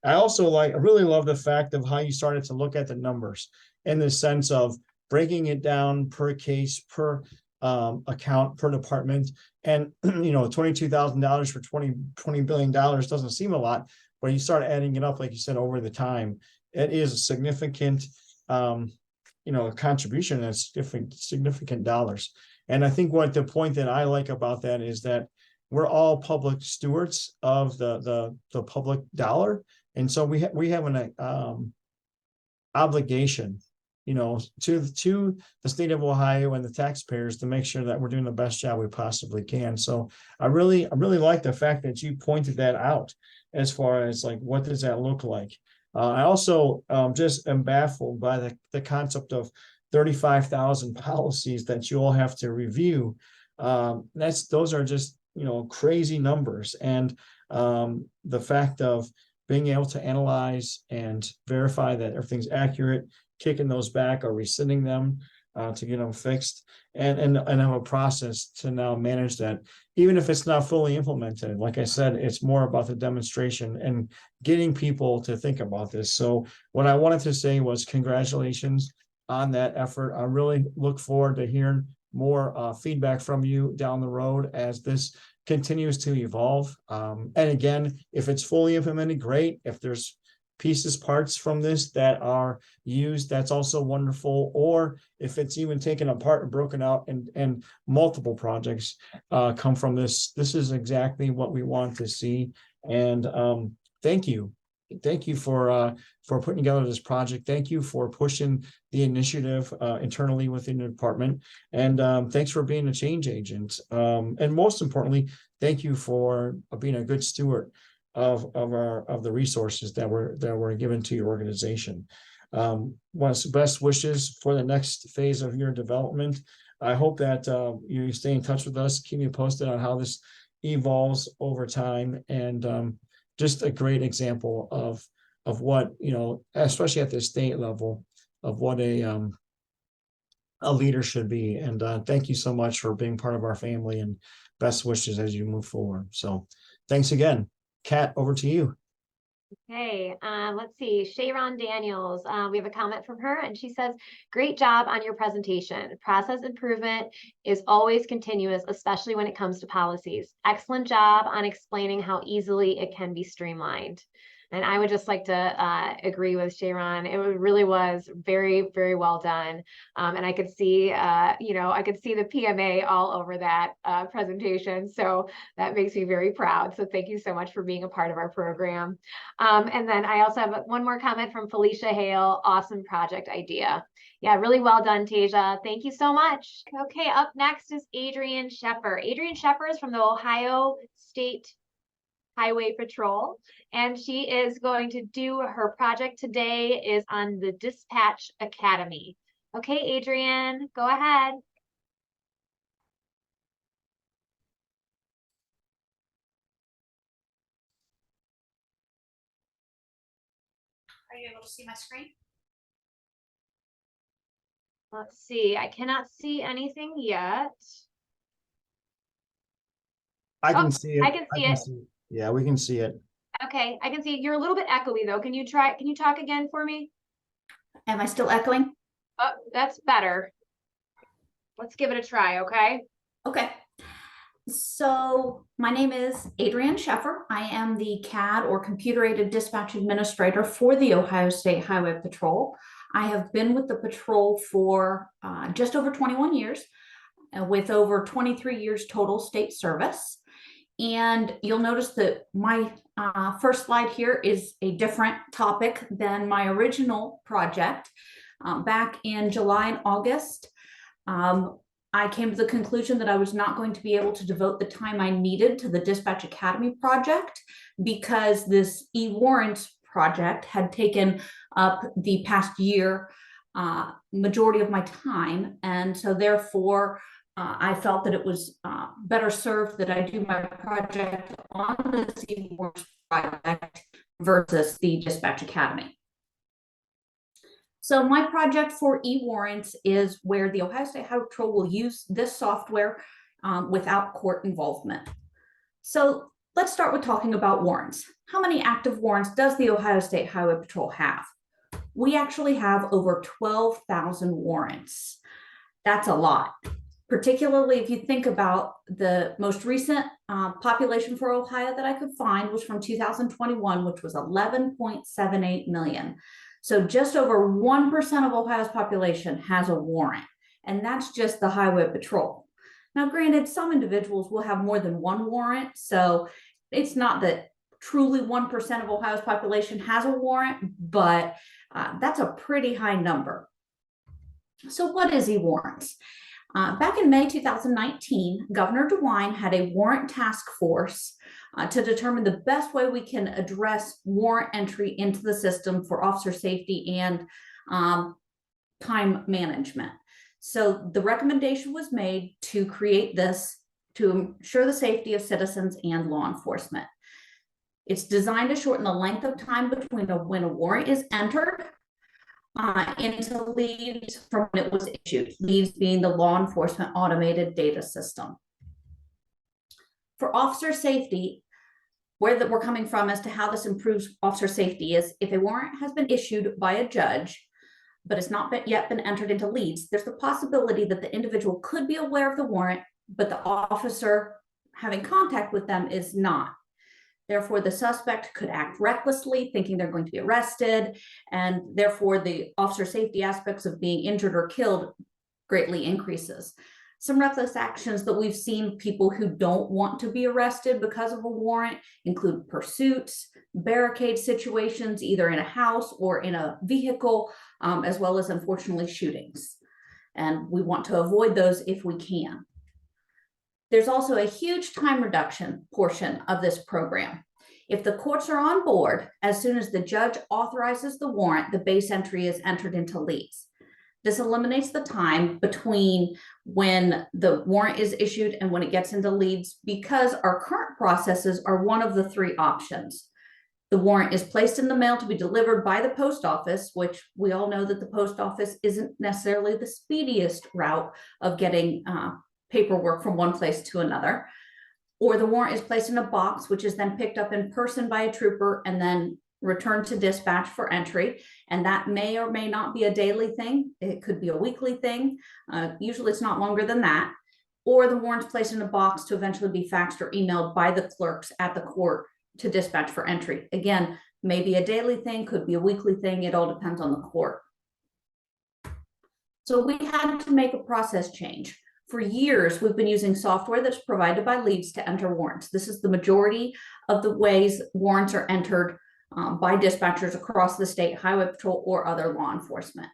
I really love the fact of how you started to look at the numbers in the sense of breaking it down per case, per account, per department. And, $22,000 for $20 billion doesn't seem a lot, but you start adding it up, like you said, over the time, it is a significant, contribution that's significant dollars. And I think what the point that I like about that is that we're all public stewards of the public dollar. And so we have an obligation, to the state of Ohio and the taxpayers to make sure that we're doing the best job we possibly can. So I really like the fact that you pointed that out as far as like, what does that look like? I also just am baffled by the concept of 35,000 policies that you all have to review. Those are just, crazy numbers. And the fact of being able to analyze and verify that everything's accurate, kicking those back or rescinding them to get them fixed, and have a process to now manage that, even if it's not fully implemented. Like I said, it's more about the demonstration and getting people to think about this. So what I wanted to say was congratulations on that effort. I really look forward to hearing more feedback from you down the road as this continues to evolve. And again, if it's fully implemented, great. If there's parts from this that are used, that's also wonderful. Or if it's even taken apart and broken out and multiple projects come from this is exactly what we want to see. And thank you for putting together this project. Thank you for pushing the initiative internally within the department, and thanks for being a change agent, and most importantly, thank you for being a good steward of the resources that were given to your organization. Best wishes for the next phase of your development. I hope that you stay in touch with us, keep me posted on how this evolves over time, and just a great example of what, especially at the state level, of what a leader should be. And thank you so much for being part of our family, and best wishes as you move forward. So thanks again. Kat, over to you. Okay, let's see. Shayron Daniels, we have a comment from her, and she says, "Great job on your presentation. Process improvement is always continuous, especially when it comes to policies. Excellent job on explaining how easily it can be streamlined." And I would just like to agree with Sharon. It really was very, very well done. And I could see, I could see the PMA all over that presentation. So that makes me very proud. So thank you so much for being a part of our program. And then I also have one more comment from Felicia Hale. Awesome project idea. Yeah, really well done, Tasia. Thank you so much. Okay, up next is Adrienne Sheffer. Adrienne Sheffer is from the Ohio State Highway Patrol, and she is going to do her project today is on the Dispatch Academy. Okay, Adrienne, go ahead. Are you able to see my screen? Let's see. I cannot see anything yet. I Oh, can see it. I can see it. Yeah, we can see it. Okay, I can see it. You're a little bit echoey though. Can you talk again for me? Am I still echoing? Oh, that's better. Let's give it a try, okay? Okay. So my name is Adrienne Sheffer. I am the CAD or Computer Aided Dispatch Administrator for the Ohio State Highway Patrol. I have been with the patrol for just over 21 years, with over 23 years total state service. And you'll notice that my first slide here is a different topic than my original project. Back in July and August, I came to the conclusion that I was not going to be able to devote the time I needed to the Dispatch Academy project because this e-warrants project had taken up the past year majority of my time. And so therefore, I felt that it was better served that I do my project on the e-warrants project versus the Dispatch Academy. So my project for e-warrants is where the Ohio State Highway Patrol will use this software without court involvement. So let's start with talking about warrants. How many active warrants does the Ohio State Highway Patrol have? We actually have over 12,000 warrants. That's a lot, particularly if you think about the most recent population for Ohio that I could find was from 2021, which was 11.78 million. So just over 1% of Ohio's population has a warrant, and that's just the Highway Patrol. Now, granted, some individuals will have more than one warrant, so it's not that truly 1% of Ohio's population has a warrant, but that's a pretty high number. So what is e-warrants? Back in May 2019, Governor DeWine had a warrant task force to determine the best way we can address warrant entry into the system for officer safety and time management. So the recommendation was made to create this to ensure the safety of citizens and law enforcement. It's designed to shorten the length of time between when a warrant is entered into leads from when it was issued, leads being the law enforcement automated data system. For officer safety, where that we're coming from as to how this improves officer safety is if a warrant has been issued by a judge, but it's not yet been entered into leads, there's the possibility that the individual could be aware of the warrant, but the officer having contact with them is not. Therefore, the suspect could act recklessly, thinking they're going to be arrested, and therefore the officer safety aspects of being injured or killed greatly increases. Some reckless actions that we've seen people who don't want to be arrested because of a warrant include pursuits, barricade situations, either in a house or in a vehicle, as well as unfortunately shootings. And we want to avoid those if we can. There's also a huge time reduction portion of this program. If the courts are on board, as soon as the judge authorizes the warrant, the base entry is entered into leads. This eliminates the time between when the warrant is issued and when it gets into leads because our current processes are one of the three options. The warrant is placed in the mail to be delivered by the post office, which we all know that the post office isn't necessarily the speediest route of getting paperwork from one place to another. Or the warrant is placed in a box, which is then picked up in person by a trooper and then returned to dispatch for entry. And that may or may not be a daily thing. It could be a weekly thing. Usually it's not longer than that. Or the warrant's placed in a box to eventually be faxed or emailed by the clerks at the court to dispatch for entry. Again, maybe a daily thing, could be a weekly thing. It all depends on the court. So we had to make a process change. For years, we've been using software that's provided by leads to enter warrants. This is the majority of the ways warrants are entered by dispatchers across the state, highway patrol, or other law enforcement.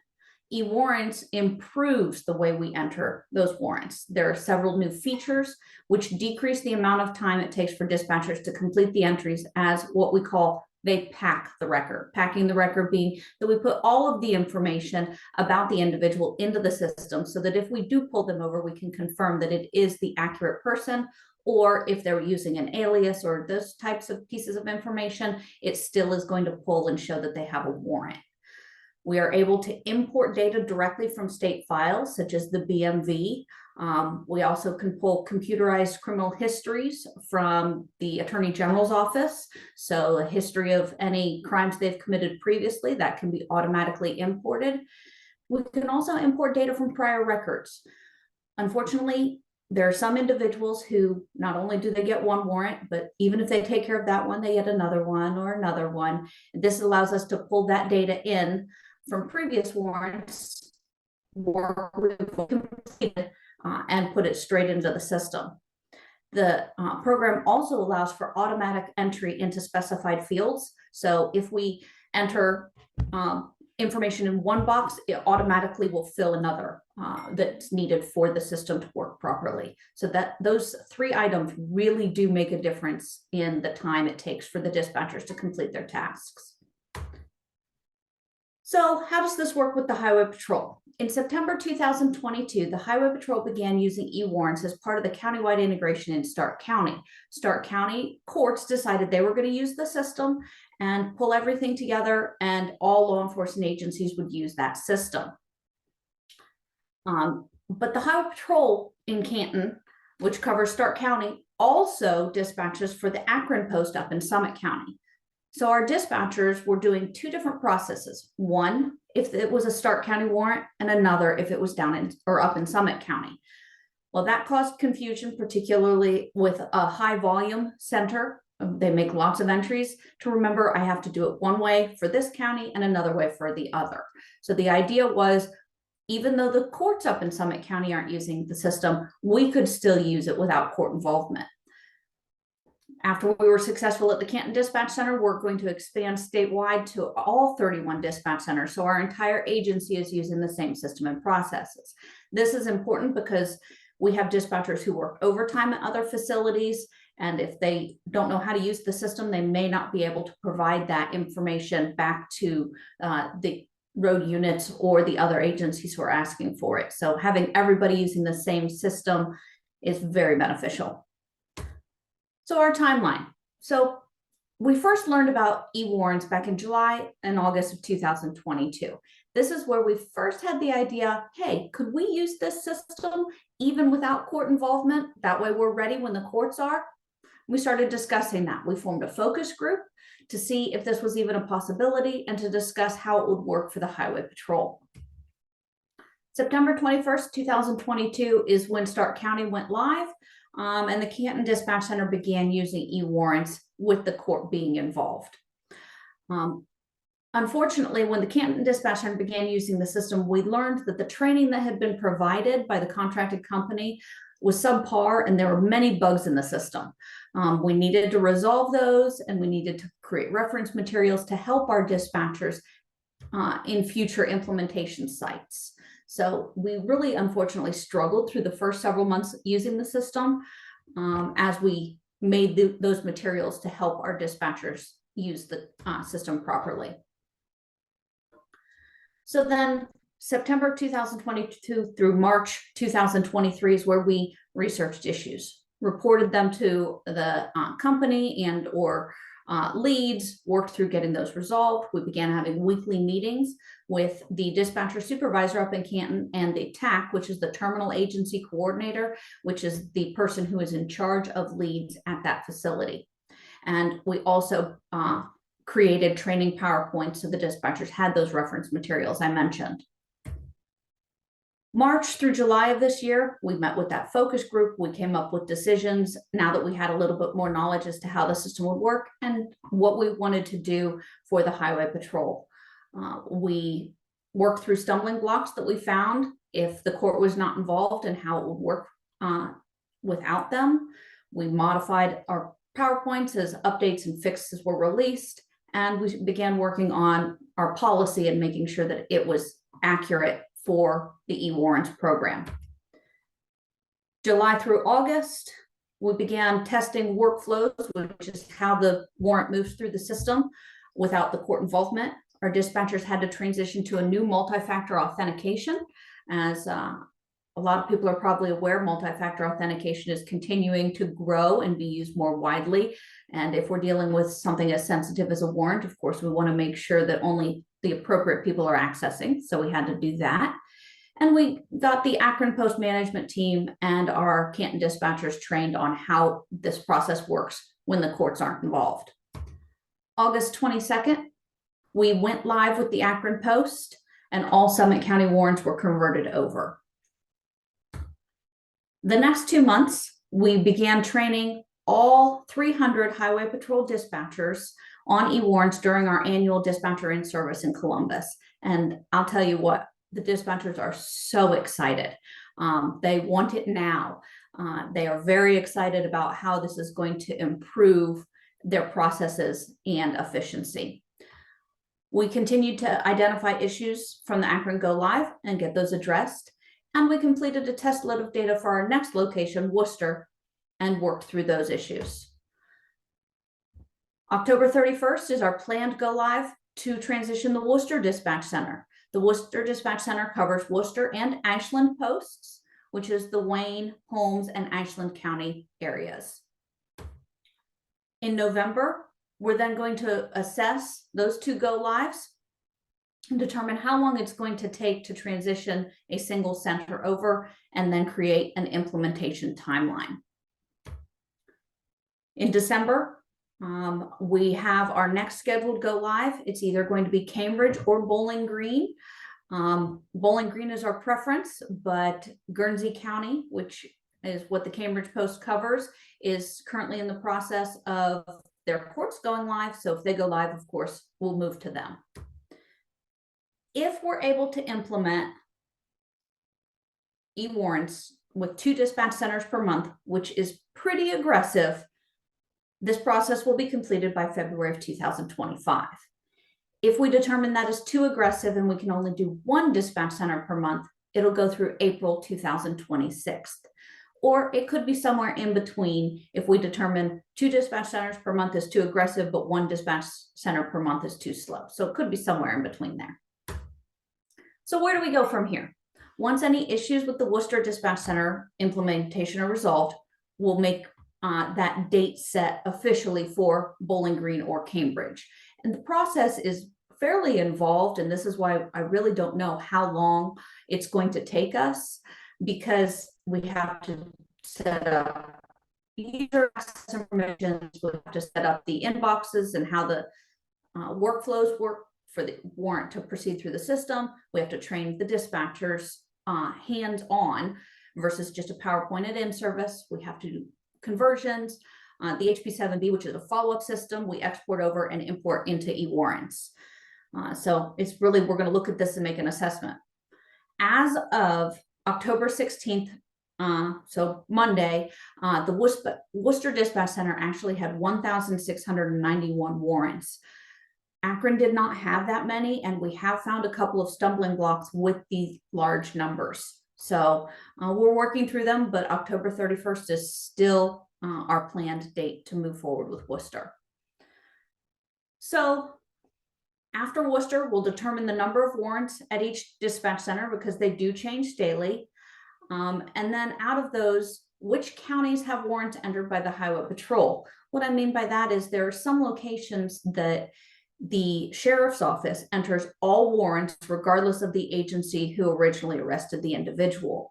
E-warrants improves the way we enter those warrants. There are several new features which decrease the amount of time it takes for dispatchers to complete the entries as what we call they pack the record. Packing the record being that we put all of the information about the individual into the system so that if we do pull them over, we can confirm that it is the accurate person, or if they're using an alias or those types of pieces of information, it still is going to pull and show that they have a warrant. We are able to import data directly from state files, such as the BMV. We also can pull computerized criminal histories from the Attorney General's office. So a history of any crimes they've committed previously, that can be automatically imported. We can also import data from prior records. Unfortunately, there are some individuals who not only do they get one warrant, but even if they take care of that one, they get another one or another one. This allows us to pull that data in from previous warrants, work we've completed, and put it straight into the system. The program also allows for automatic entry into specified fields. So if we enter information in one box, it automatically will fill another that's needed for the system to work properly. So that those three items really do make a difference in the time it takes for the dispatchers to complete their tasks. So how does this work with the Highway Patrol? In September 2022, the Highway Patrol began using e-warrants as part of the countywide integration in Stark County. Stark County courts decided they were going to use the system and pull everything together, and all law enforcement agencies would use that system. But the Highway Patrol in Canton, which covers Stark County, also dispatches for the Akron post up in Summit County. So our dispatchers were doing two different processes. One, if it was a Stark County warrant, and another if it was down in or up in Summit County. Well, that caused confusion, particularly with a high volume center. They make lots of entries. To remember, I have to do it one way for this county and another way for the other. So the idea was, even though the courts up in Summit County aren't using the system, we could still use it without court involvement. After we were successful at the Canton Dispatch Center, we're going to expand statewide to all 31 dispatch centers. So our entire agency is using the same system and processes. This is important because we have dispatchers who work overtime at other facilities. And if they don't know how to use the system, they may not be able to provide that information back to the road units or the other agencies who are asking for it. So having everybody using the same system is very beneficial. So our timeline. So we first learned about e-warrants back in July and August of 2022. This is where we first had the idea, hey, could we use this system even without court involvement? That way we're ready when the courts are. We started discussing that. We formed a focus group to see if this was even a possibility and to discuss how it would work for the Highway Patrol. September 21st, 2022 is when Stark County went live. And the Canton Dispatch Center began using e-warrants with the court being involved. Unfortunately, when the Canton Dispatch Center began using the system, we learned that the training that had been provided by the contracted company was subpar, and there were many bugs in the system. We needed to resolve those, and we needed to create reference materials to help our dispatchers in future implementation sites. So we really, unfortunately, struggled through the first several months using the system as we made those materials to help our dispatchers use the system properly. So then September 2022 through March 2023 is where we researched issues, reported them to the company and or leads, worked through getting those resolved. We began having weekly meetings with the dispatcher supervisor up in Canton and the TAC, which is the terminal agency coordinator, which is the person who is in charge of leads at that facility. And we also created training PowerPoints so the dispatchers had those reference materials I mentioned. March through July of this year, we met with that focus group. We came up with decisions now that we had a little bit more knowledge as to how the system would work and what we wanted to do for the highway patrol. We worked through stumbling blocks that we found if the court was not involved and how it would work without them. We modified our PowerPoints as updates and fixes were released, and we began working on our policy and making sure that it was accurate for the e-warrants program. July through August, we began testing workflows, which is how the warrant moves through the system without the court involvement. Our dispatchers had to transition to a new multi-factor authentication. As a lot of people are probably aware, multi-factor authentication is continuing to grow and be used more widely. And if we're dealing with something as sensitive as a warrant, of course, we want to make sure that only the appropriate people are accessing. So we had to do that. And we got the Akron Post Management team and our Canton dispatchers trained on how this process works when the courts aren't involved. August 22nd, we went live with the Akron Post and all Summit County warrants were converted over. The next 2 months, we began training all 300 Highway Patrol dispatchers on e-warrants during our annual dispatcher in service in Columbus. And I'll tell you what, the dispatchers are so excited. They want it now. They are very excited about how this is going to improve their processes and efficiency. We continued to identify issues from the Akron Go Live and get those addressed. And we completed a test load of data for our next location, Worcester, and worked through those issues. October 31st is our planned go live to transition the Worcester Dispatch Center. The Worcester Dispatch Center covers Worcester and Ashland posts, which is the Wayne, Holmes, and Ashland County areas. In November, we're then going to assess those 2 go lives and determine how long it's going to take to transition a single center over and then create an implementation timeline. In December, we have our next scheduled go live. It's either going to be Cambridge or Bowling Green. Bowling Green is our preference, but Guernsey County, which is what the Cambridge Post covers, is currently in the process of their courts going live. So if they go live, of course, we'll move to them. If we're able to implement e-warrants with 2 dispatch centers per month, which is pretty aggressive, this process will be completed by February of 2025. If we determine that is too aggressive and we can only do 1 dispatch center per month, it'll go through April 2026. Or it could be somewhere in between if we determine 2 dispatch centers per month is too aggressive, but 1 dispatch center per month is too slow. So it could be somewhere in between there. So where do we go from here? Once any issues with the Worcester Dispatch Center implementation are resolved, we'll make that date set officially for Bowling Green or Cambridge. And the process is fairly involved, and this is why I really don't know how long it's going to take us, because we have to set up user access information, we have to set up the inboxes and how the workflows work for the warrant to proceed through the system. We have to train the dispatchers hands-on versus just a PowerPoint at in-service. We have to do conversions. The HP7B, which is a follow-up system, we export over and import into e-warrants. So it's really, we're going to look at this and make an assessment. As of October 16th, so Monday, the Worcester Dispatch Center actually had 1,691 warrants. Akron did not have that many, and we have found a couple of stumbling blocks with these large numbers. So we're working through them, but October 31st is still our planned date to move forward with Worcester. So after Worcester, we'll determine the number of warrants at each dispatch center because they do change daily. And then out of those, which counties have warrants entered by the Highway Patrol? What I mean by that is there are some locations that the sheriff's office enters all warrants regardless of the agency who originally arrested the individual.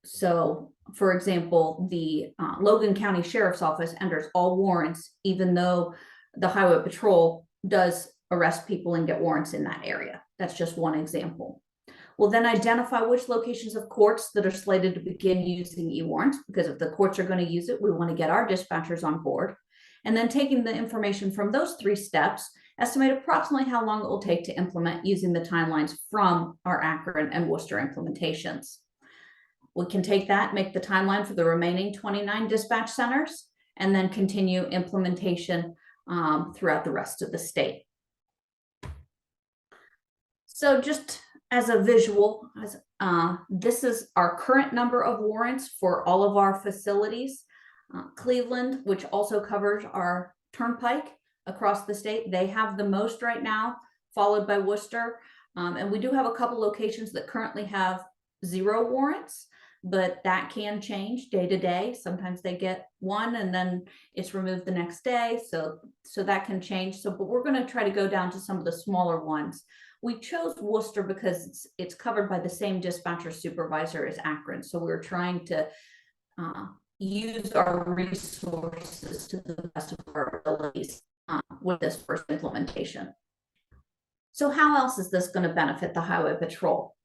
So for example, the Logan County Sheriff's Office enters all warrants, even though the Highway Patrol does arrest people and get warrants in that area. That's just one example. We'll then identify which locations of courts that are slated to begin using e-warrants, because if the courts are going to use it, we want to get our dispatchers on board. And then taking the information from those 3 steps, estimate approximately how long it will take to implement using the timelines from our Akron and Worcester implementations. We can take that, make the timeline for the remaining 29 dispatch centers, and then continue implementation throughout the rest of the state. So just as a visual, this is our current number of warrants for all of our facilities. Cleveland, which also covers our turnpike across the state, they have the most right now, followed by Worcester. And we do have a couple locations that currently have 0 warrants, but that can change day to day. Sometimes they get 1 and then it's removed the next day. So that can change. But we're going to try to go down to some of the smaller ones. We chose Worcester because it's covered by the same dispatcher supervisor as Akron. So we're trying to use our resources to the best of our abilities with this first implementation. So how else is this going to benefit the Highway Patrol?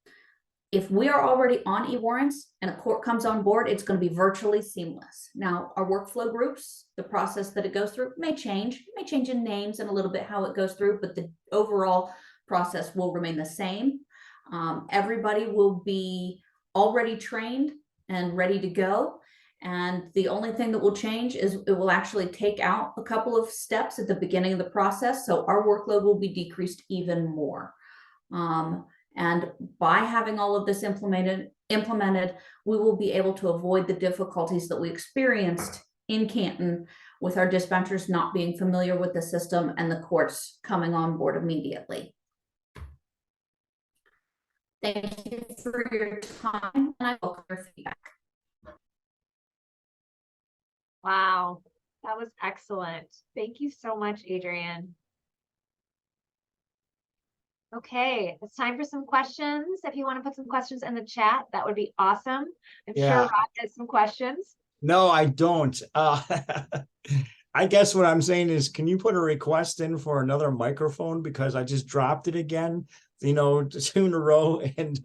If we are already on e-warrants and a court comes on board, it's going to be virtually seamless. Now, our workflow groups, the process that it goes through may change. It may change in names and a little bit how it goes through, but the overall process will remain the same. Everybody will be already trained and ready to go. And the only thing that will change is it will actually take out a couple of steps at the beginning of the process. So our workload will be decreased even more. And by having all of this implemented, we will be able to avoid the difficulties that we experienced in Canton with our dispatchers not being familiar with the system and the courts coming on board immediately. Thank you for your time, and I welcome your feedback. Wow, that was excellent. Thank you so much, Adrienne. Okay, it's time for some questions. If you want to put some questions in the chat, that would be awesome. I'm sure Yeah. Rob has some questions. No, I don't. I guess what I'm saying is, can you put a request in for another microphone? Because I just dropped it again, 2 in a row, and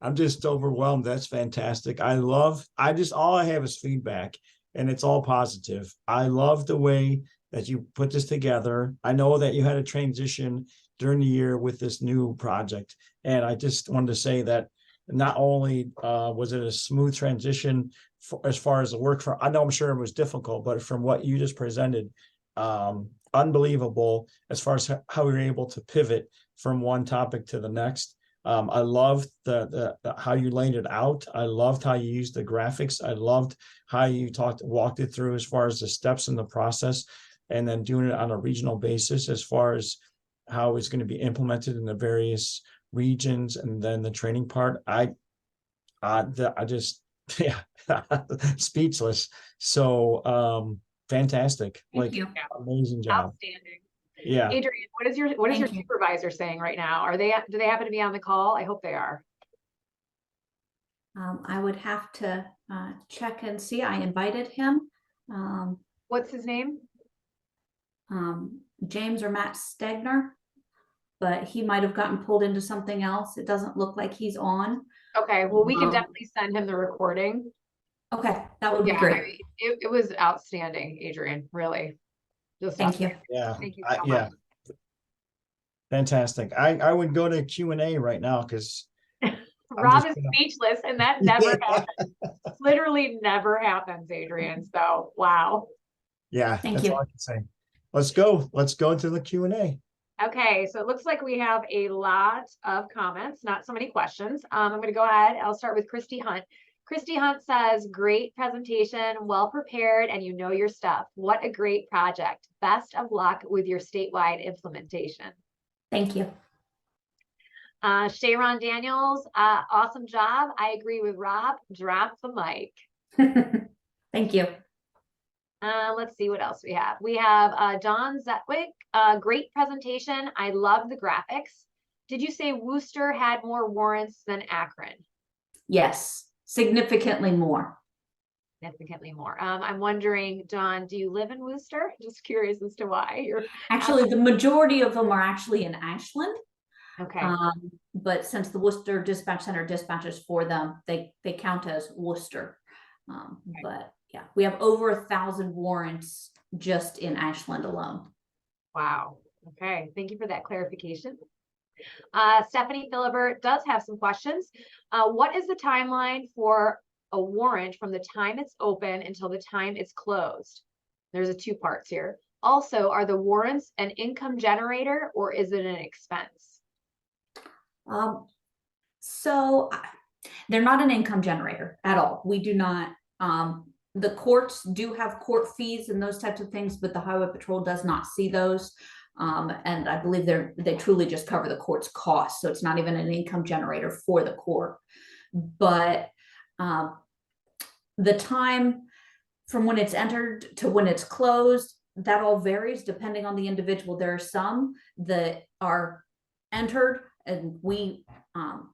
I'm just overwhelmed. That's fantastic. all I have is feedback, and it's all positive. I love the way that you put this together. I know that you had a transition during the year with this new project, and I just wanted to say that not only was it a smooth transition as far as the work for, I know I'm sure it was difficult, but from what you just presented, unbelievable as far as how we were able to pivot from one topic to the next. I loved the how you laid it out. I loved how you used the graphics. I loved how you walked it through as far as the steps in the process, and then doing it on a regional basis as far as how it's going to be implemented in the various regions, and then the training part. I just, yeah, speechless. So fantastic. Thank you. Amazing job. Outstanding. Yeah. Adrienne, what is your Thank you. supervisor saying right now? Do they happen to be on the call? I hope they are. I would have to check and see. I invited him. What's his name? James or Matt Stegner, but he might have gotten pulled into something else. It doesn't look like he's on. Okay, well, we can definitely send him the recording. Okay, that would be Yeah, great. I mean, it was outstanding, Adrienne, really. Just Thank you. outstanding. Yeah. Thank you so Yeah. much. Fantastic. I would go to Q&A right now, because Rob just is gonna- speechless, and that never happens. Literally never happens, Adrienne. So, wow. yeah, Thank that's you. all I can say. Let's go into the Q&A. Okay, so it looks like we have a lot of comments, not so many questions. I'm going to go ahead. I'll start with Christy Hunt. Christy Hunt says, great presentation, well prepared, and you know your stuff. What a great project. Best of luck with your statewide implementation. Thank you. Sharon Daniels, awesome job. I agree with Rob. Drop the mic. Thank you. Let's see what else we have. We have Don Zetwick. Great presentation. I love the graphics. Did you say Worcester had more warrants than Akron? Yes, significantly more. Significantly more. I'm wondering, Don, do you live in Worcester? Just curious as to why. Actually, the majority of them are actually in Ashland. Okay. But since the Worcester Dispatch Center dispatches for them, they count as Worcester. Okay. But yeah, we have over 1,000 warrants just in Ashland alone. Wow. Okay. Thank you for that clarification. Stephanie Philibert does have some questions. What is the timeline for a warrant from the time it's open until the time it's closed? There's a 2 parts here. Also, are the warrants an income generator or is it an expense? So they're not an income generator at all. We do not, the courts do have court fees and those types of things, but the Highway Patrol does not see those. And I believe they truly just cover the court's costs. So it's not even an income generator for the court. But the time from when it's entered to when it's closed, that all varies depending on the individual. There are some that are entered and we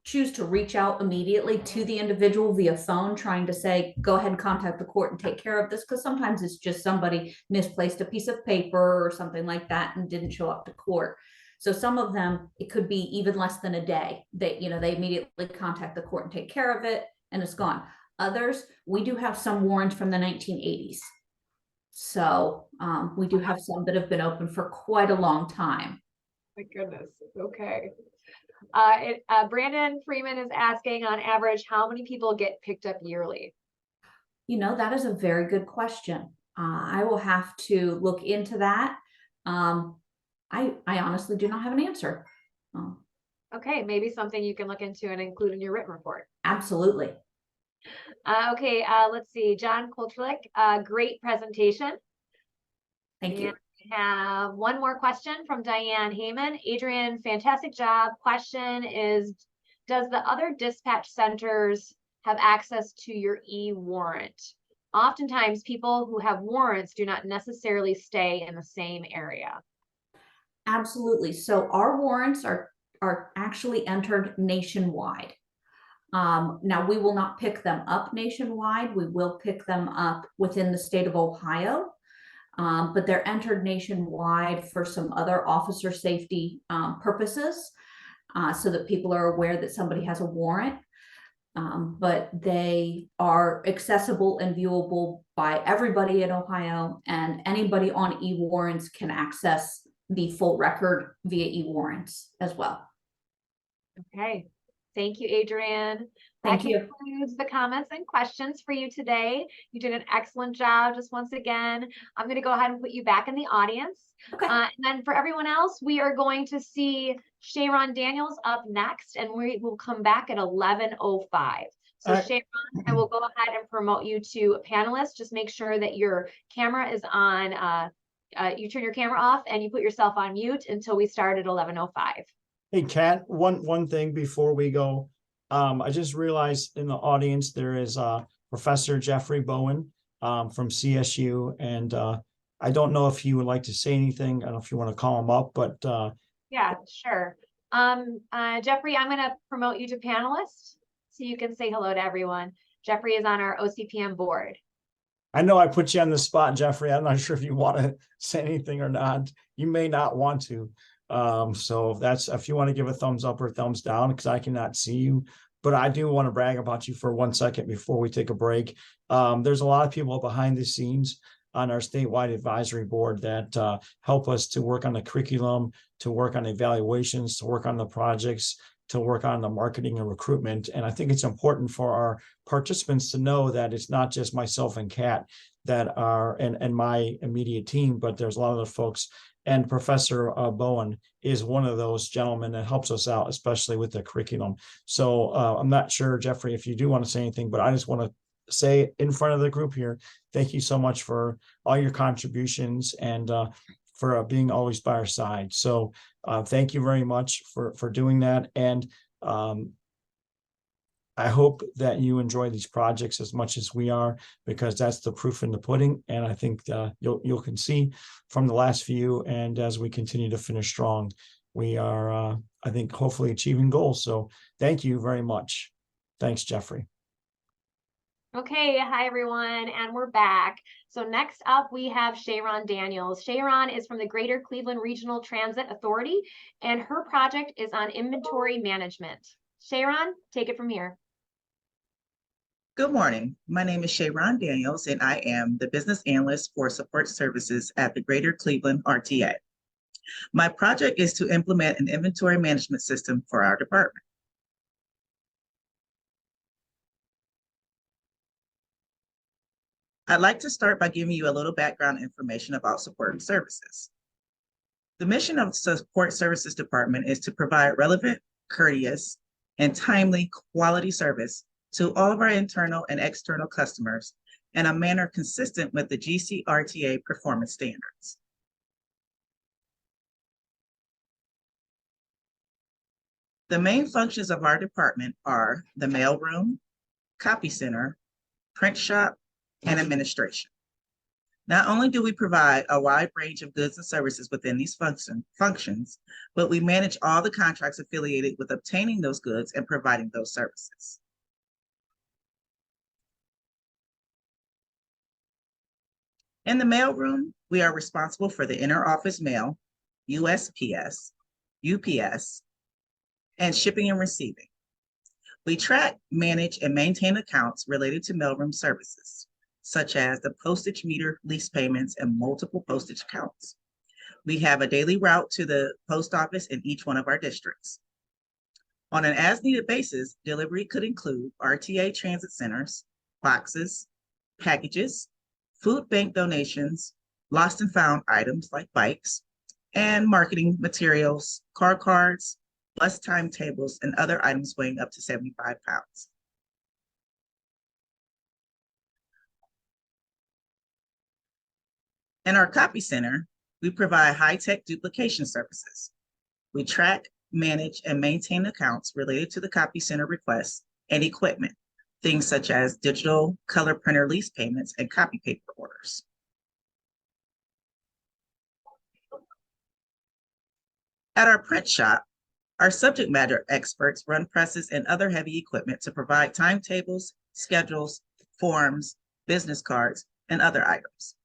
choose to reach out immediately to the individual via phone, trying to say, go ahead and contact the court and take care of this. Because sometimes it's just somebody misplaced a piece of paper or something like that and didn't show up to court. So some of them, it could be even less than a day that, they immediately contact the court and take care of it and it's gone. Others, we do have some warrants from the 1980s. So we do have some that have been open for quite a long time. My goodness. Okay. Brandon Freeman is asking, on average, how many people get picked up yearly? That is a very good question. I will have to look into that. I honestly do not have an answer. Okay, maybe something you can look into and include in your written report. Absolutely. Okay, let's see. John Kultrulik, great presentation. Thank you. We have one more question from Diane Heyman. Adrian, fantastic job. Question is, does the other dispatch centers have access to your e-warrant? Oftentimes, people who have warrants do not necessarily stay in the same area. Absolutely. So our warrants are actually entered nationwide. Now, we will not pick them up nationwide. We will pick them up within the state of Ohio. But they're entered nationwide for some other officer safety purposes, so that people are aware that somebody has a warrant. But they are accessible and viewable by everybody in Ohio, and anybody on e-warrants can access the full record via e-warrants as well. Okay. Thank you, Adrian. Thank that you. concludes the comments and questions for you today. You did an excellent job. Just once again, I'm going to go ahead and put you back in the audience. Okay. And then for everyone else, we are going to see Sharon Daniels up next, and we will come back at 11:05. So Sharon, I will go ahead and promote you to a panelist. Just make sure that your camera is on. You turn your camera off and you put yourself on mute until we start at 11:05. Hey, Kat, one thing before we go. I just realized in the audience there is Professor Jeffrey Bowen from CSU, and I don't know if he would like to say anything. I don't know if you want to call him up, but yeah, sure. Jeffrey, I'm going to promote you to panelist so you can say hello to everyone. Jeffrey is on our OCPM board. I know I put you on the spot, Jeffrey. I'm not sure if you want to say anything or not. You may not want to. So that's, if you want to give a thumbs up or thumbs down, because I cannot see you, but I do want to brag about you for 1 second before we take a break. There's a lot of people behind the scenes on our statewide advisory board that help us to work on the curriculum, to work on evaluations, to work on the projects, to work on the marketing and recruitment. And I think it's important for our participants to know that it's not just myself and Kat that are, and my immediate team, but there's a lot of the folks. And Professor Bowen is one of those gentlemen that helps us out, especially with the curriculum. So I'm not sure, Jeffrey, if you do want to say anything, but I just want to say in front of the group here, thank you so much for all your contributions and for being always by our side. So thank you very much for doing that. And I hope that you enjoy these projects as much as we are, because that's the proof in the pudding. And I think you can see from the last few, and as we continue to finish strong, we are, I think, hopefully achieving goals. So thank you very much. Thanks, Jeffrey. Okay, hi everyone, and we're back. So next up we have Sharon Daniels. Sharon is from the Greater Cleveland Regional Transit Authority, and her project is on inventory management. Sharon, take it from here. Good morning. My name is Sharon Daniels, and I am the business analyst for support services at the Greater Cleveland RTA. My project is to implement an inventory management system for our department. I'd like to start by giving you a little background information about support services. The mission of the Support Services Department is to provide relevant, courteous, and timely quality service to all of our internal and external customers in a manner consistent with the GCRTA performance standards. The main functions of our department are the mailroom, copy center, print shop, and administration. Not only do we provide a wide range of goods and services within these functions, but we manage all the contracts affiliated with obtaining those goods and providing those services. In the mailroom, we are responsible for the inter-office mail, USPS, UPS, and shipping and receiving. We track, manage, and maintain accounts related to mailroom services, such as the postage meter lease payments and multiple postage accounts. We have a daily route to the post office in each one of our districts. On an as-needed basis, delivery could include RTA transit centers, boxes, packages, food bank donations, lost and found items like bikes, and marketing materials, car cards, bus timetables, and other items weighing up to 75 pounds. In our copy center, we provide high-tech duplication services. We track, manage, and maintain accounts related to the copy center requests and equipment, things such as digital color printer lease payments and copy paper orders. At our print shop, our subject matter experts run presses and other heavy equipment to provide timetables, schedules, forms, business cards, and other items.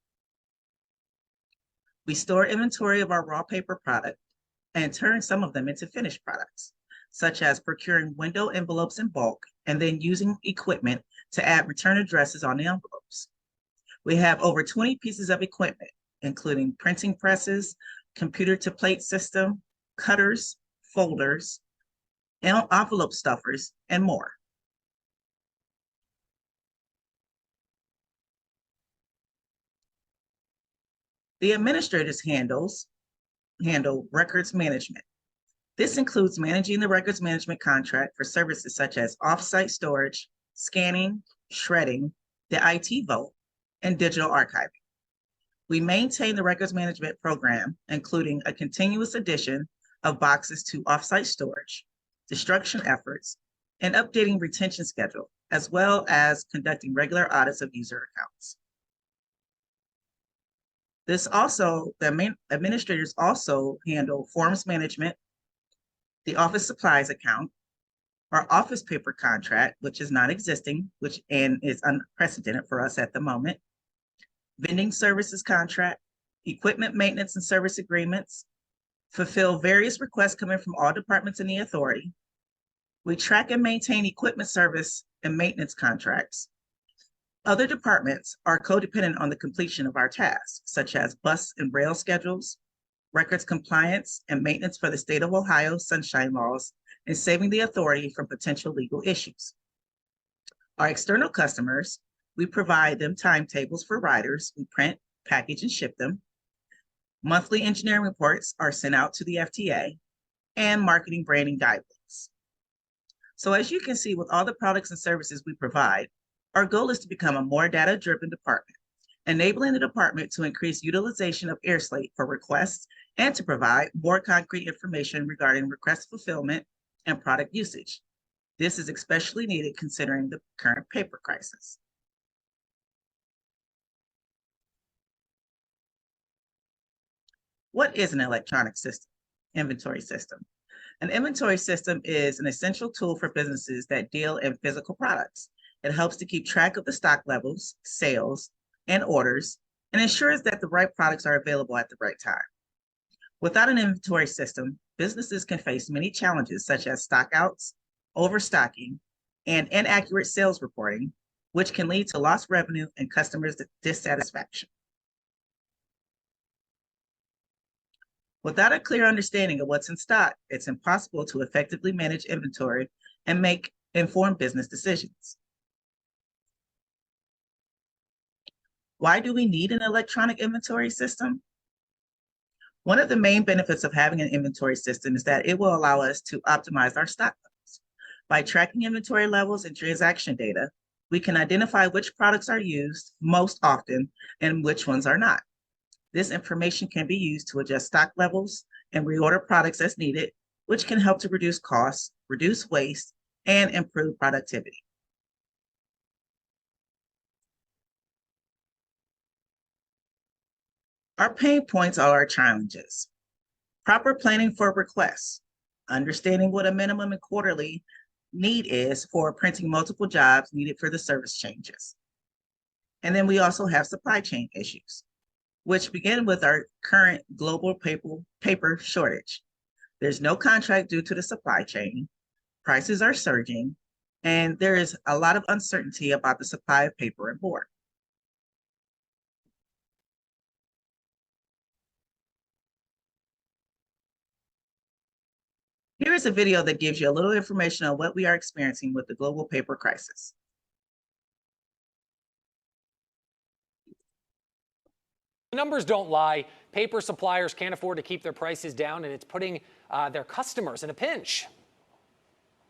We store inventory of our raw paper product and turn some of them into finished products, such as procuring window envelopes in bulk and then using equipment to add return addresses on the envelopes. We have over 20 pieces of equipment, including printing presses, computer to plate system, cutters, folders, envelope stuffers, and more. The administrators handle records management. This includes managing the records management contract for services such as off-site storage, scanning, shredding, the IT vault, and digital archiving. We maintain the records management program, including a continuous addition of boxes to off-site storage, destruction efforts, and updating retention schedule, as well as conducting regular audits of user accounts. The administrators also handle forms management, the office supplies account, our office paper contract, which is not existing, and is unprecedented for us at the moment, vending services contract, equipment maintenance and service agreements, fulfill various requests coming from all departments in the authority. We track and maintain equipment service and maintenance contracts. Other departments are codependent on the completion of our tasks, such as bus and rail schedules, records compliance and maintenance for the state of Ohio sunshine laws, and saving the authority from potential legal issues. Our external customers, we provide them timetables for riders. We print, package, and ship them. Monthly engineering reports are sent out to the FTA, and marketing branding guidelines. So as you can see, with all the products and services we provide, our goal is to become a more data-driven department, enabling the department to increase utilization of AirSlate for requests and to provide more concrete information regarding request fulfillment and product usage. This is especially needed considering the current paper crisis. What is an electronic system? Inventory system. An inventory system is an essential tool for businesses that deal in physical products. It helps to keep track of the stock levels, sales, and orders, and ensures that the right products are available at the right time. Without an inventory system, businesses can face many challenges such as stockouts, overstocking, and inaccurate sales reporting, which can lead to lost revenue and customers' dissatisfaction. Without a clear understanding of what's in stock, it's impossible to effectively manage inventory and make informed business decisions. Why do we need an electronic inventory system? One of the main benefits of having an inventory system is that it will allow us to optimize our stock levels. By tracking inventory levels and transaction data, we can identify which products are used most often and which ones are not. This information can be used to adjust stock levels and reorder products as needed, which can help to reduce costs, reduce waste, and improve productivity. Our pain points are our challenges. Proper planning for requests, understanding what a minimum and quarterly need is for printing multiple jobs needed for the service changes. And then we also have supply chain issues, which begin with our current global paper shortage. There's no contract due to the supply chain, prices are surging, and there is a lot of uncertainty about the supply of paper and board. Here is a video that gives you a little information on what we are experiencing with the global paper crisis. The numbers don't lie. Paper suppliers can't afford to keep their prices down, and it's putting their customers in a pinch.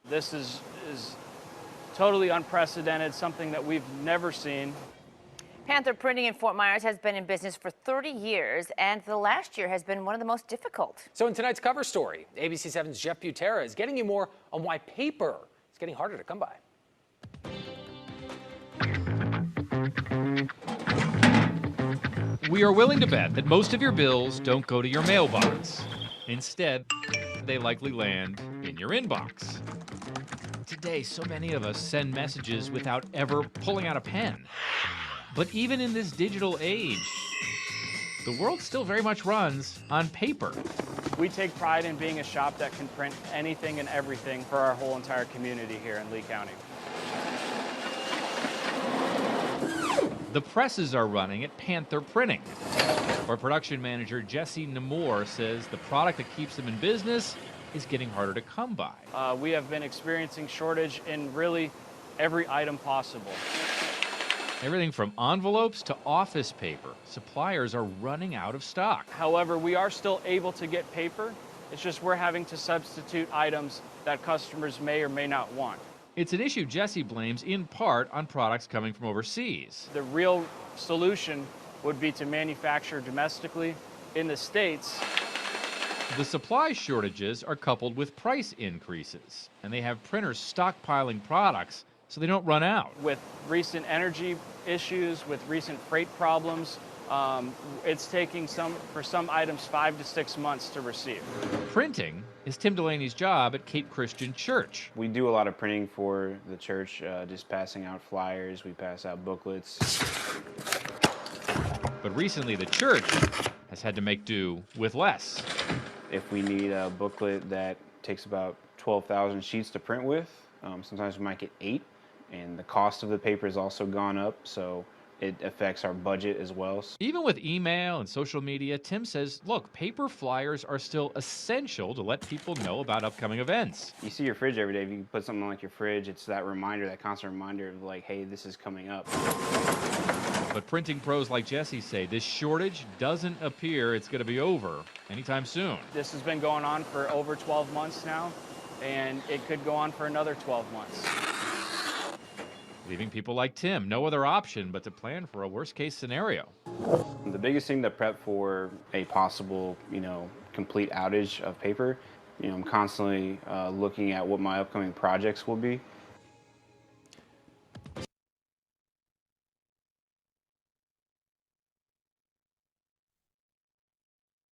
This is totally unprecedented, something that we've never seen. Panther Printing in Fort Myers has been in business for 30 years, and the last year has been one of the most difficult. So in tonight's cover story, ABC 7's Jeff Butera is getting you more on why paper is getting harder to come by. We are willing to bet that most of your bills don't go to your mailbox. Instead, they likely land in your inbox. Today, so many of us send messages without ever pulling out a pen. But even in this digital age, the world still very much runs on paper. We take pride in being a shop that can print anything and everything for our whole entire community here in Lee County. The presses are running at Panther Printing. Our production manager, Jesse Namor, says the product that keeps them in business is getting harder to come by. We have been experiencing shortage in really every item possible. Everything from envelopes to office paper. Suppliers are running out of stock. However, we are still able to get paper. It's just we're having to substitute items that customers may or may not want. It's an issue Jesse blames in part on products coming from overseas. The real solution would be to manufacture domestically in the States. The supply shortages are coupled with price increases, and they have printers stockpiling products so they don't run out. With recent energy issues, with recent freight problems, it's taking for some items 5 to 6 months to receive. Printing is Tim Delaney's job at Cape Christian Church. We do a lot of printing for the church, just passing out flyers, we pass out booklets. But recently the church has had to make do with less. If we need a booklet that takes about 12,000 sheets to print with, sometimes we might get 8, and the cost of the paper has also gone up, so it affects our budget as well. Even with email and social media, Tim says, look, paper flyers are still essential to let people know about upcoming events. You see your fridge every day. If you put something like your fridge, it's that reminder, that constant reminder of like, hey, this is coming up. But printing pros like Jesse say this shortage doesn't appear it's going to be over anytime soon. This has been going on for over 12 months now, and it could go on for another 12 months. Leaving people like Tim no other option but to plan for a worst-case scenario. The biggest thing to prep for a possible, complete outage of paper, I'm constantly looking at what my upcoming projects will be.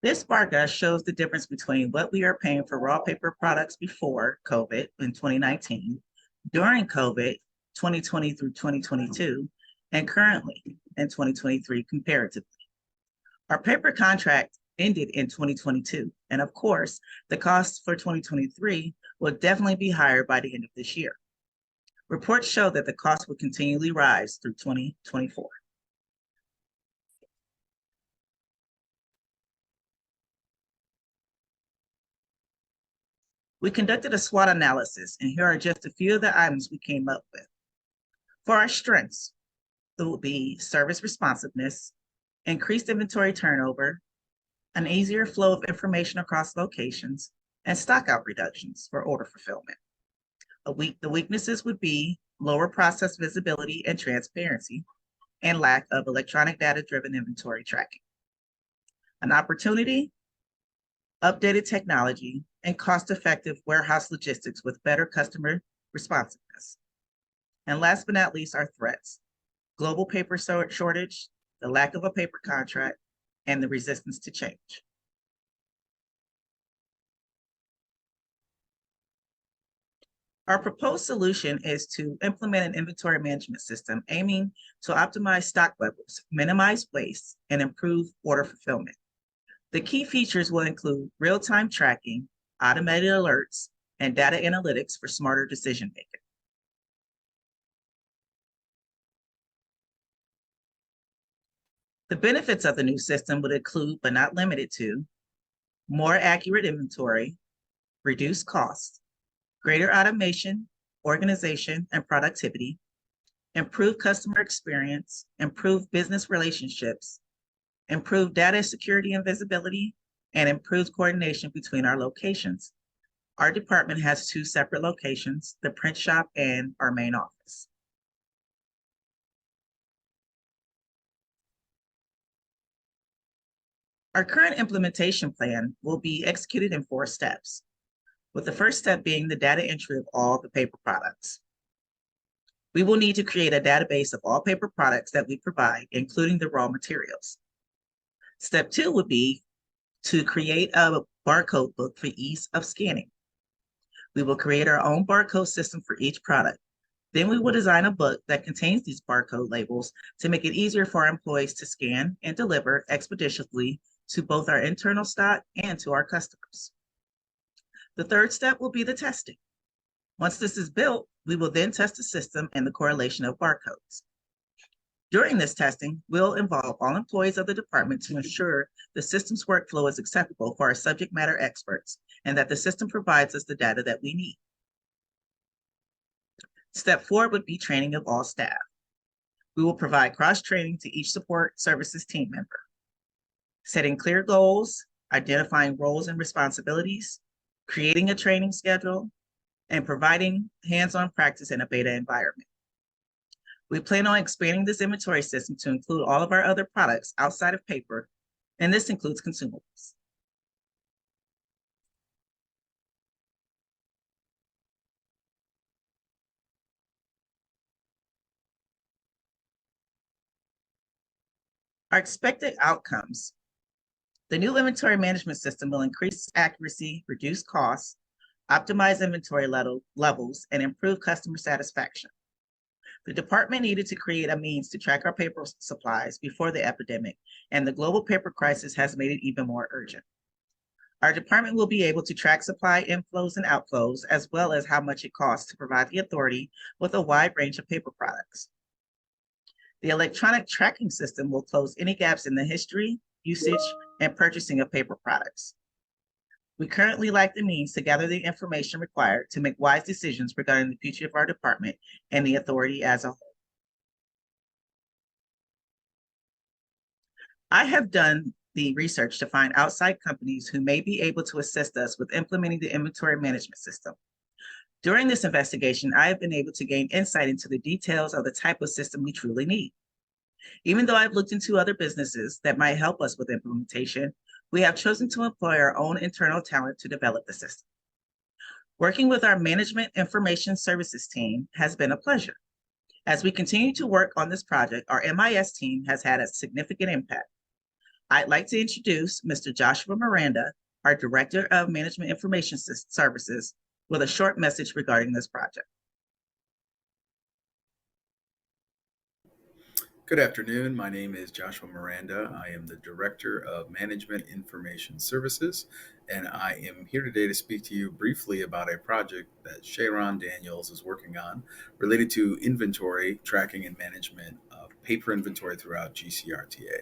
This bar graph shows the difference between what we are paying for raw paper products before COVID in 2019, during COVID, 2020 through 2022, and currently in 2023 comparatively. Our paper contract ended in 2022, and of course, the costs for 2023 will definitely be higher by the end of this year. Reports show that the cost will continually rise through 2024. We conducted a SWOT analysis, and here are just a few of the items we came up with. For our strengths, it will be service responsiveness, increased inventory turnover, an easier flow of information across locations, and stockout reductions for order fulfillment. The weaknesses would be lower process visibility and transparency, and lack of electronic data-driven inventory tracking. An opportunity, updated technology, and cost-effective warehouse logistics with better customer responsiveness. And last but not least, our threats: global paper shortage, the lack of a paper contract, and the resistance to change. Our proposed solution is to implement an inventory management system aiming to optimize stock levels, minimize waste, and improve order fulfillment. The key features will include real-time tracking, automated alerts, and data analytics for smarter decision-making. The benefits of the new system would include, but not limited to, more accurate inventory, reduced costs, greater automation, organization, and productivity, improved customer experience, improved business relationships, improved data security and visibility, and improved coordination between our locations. Our department has 2 separate locations, the print shop and our main office. Our current implementation plan will be executed in 4 steps, with the first step being the data entry of all the paper products. We will need to create a database of all paper products that we provide, including the raw materials. Step 2 would be to create a barcode book for ease of scanning. We will create our own barcode system for each product. Then we will design a book that contains these barcode labels to make it easier for our employees to scan and deliver expeditiously to both our internal stock and to our customers. The third step will be the testing. Once this is built, we will then test the system and the correlation of barcodes. During this testing, we'll involve all employees of the department to ensure the system's workflow is acceptable for our subject matter experts and that the system provides us the data that we need. Step 4 would be training of all staff. We will provide cross-training to each support services team member, setting clear goals, identifying roles and responsibilities, creating a training schedule, and providing hands-on practice in a beta environment. We plan on expanding this inventory system to include all of our other products outside of paper, and this includes consumables. Our expected outcomes. The new inventory management system will increase accuracy, reduce costs, optimize inventory levels, and improve customer satisfaction. The department needed to create a means to track our paper supplies before the epidemic, and the global paper crisis has made it even more urgent. Our department will be able to track supply inflows and outflows, as well as how much it costs to provide the authority with a wide range of paper products. The electronic tracking system will close any gaps in the history, usage, and purchasing of paper products. We currently lack the means to gather the information required to make wise decisions regarding the future of our department and the authority as a whole. I have done the research to find outside companies who may be able to assist us with implementing the inventory management system. During this investigation, I have been able to gain insight into the details of the type of system we truly need. Even though I've looked into other businesses that might help us with implementation, we have chosen to employ our own internal talent to develop the system. Working with our Management Information Services team has been a pleasure. As we continue to work on this project, our MIS team has had a significant impact. I'd like to introduce Mr. Joshua Miranda, our Director of Management Information Services, with a short message regarding this project. Good afternoon. My name is Joshua Miranda. I am the Director of Management Information Services, and I am here today to speak to you briefly about a project that Sharon Daniels is working on related to inventory tracking and management of paper inventory throughout GCRTA.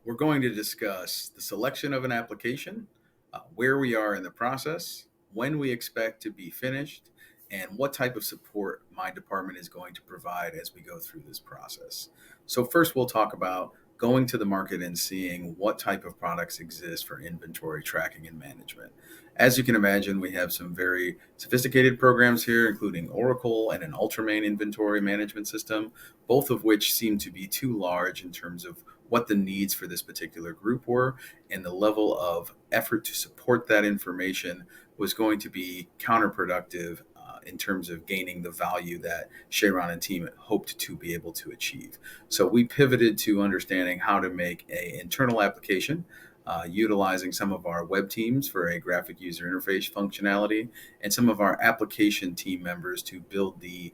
We're going to discuss the selection of an application, where we are in the process, when we expect to be finished, and what type of support my department is going to provide as we go through this process. So first, we'll talk about going to the market and seeing what type of products exist for inventory tracking and management. As you can imagine, we have some very sophisticated programs here, including Oracle and an Ultramarine inventory management system, both of which seem to be too large in terms of what the needs for this particular group were, and the level of effort to support that information was going to be counterproductive in terms of gaining the value that Sharon and team hoped to be able to achieve. So we pivoted to understanding how to make an internal application, utilizing some of our web teams for a graphic user interface functionality, and some of our application team members to build the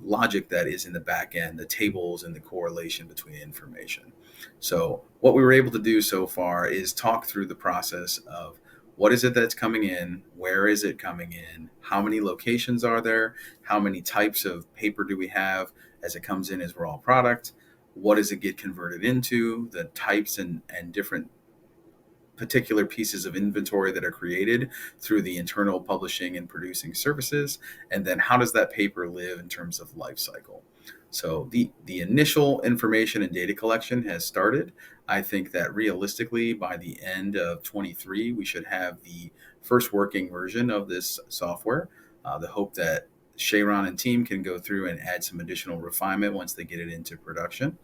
logic that is in the back end, the tables and the correlation between information. So what we were able to do so far is talk through the process of what is it that's coming in, where is it coming in, how many locations are there, how many types of paper do we have as it comes in as raw product, what does it get converted into, the types and different particular pieces of inventory that are created through the internal publishing and producing services, and then how does that paper live in terms of life cycle. So the initial information and data collection has started. I think that realistically by the end of 23, we should have the first working version of this software. The hope that Sharon and team can go through and add some additional refinement once they get it into production.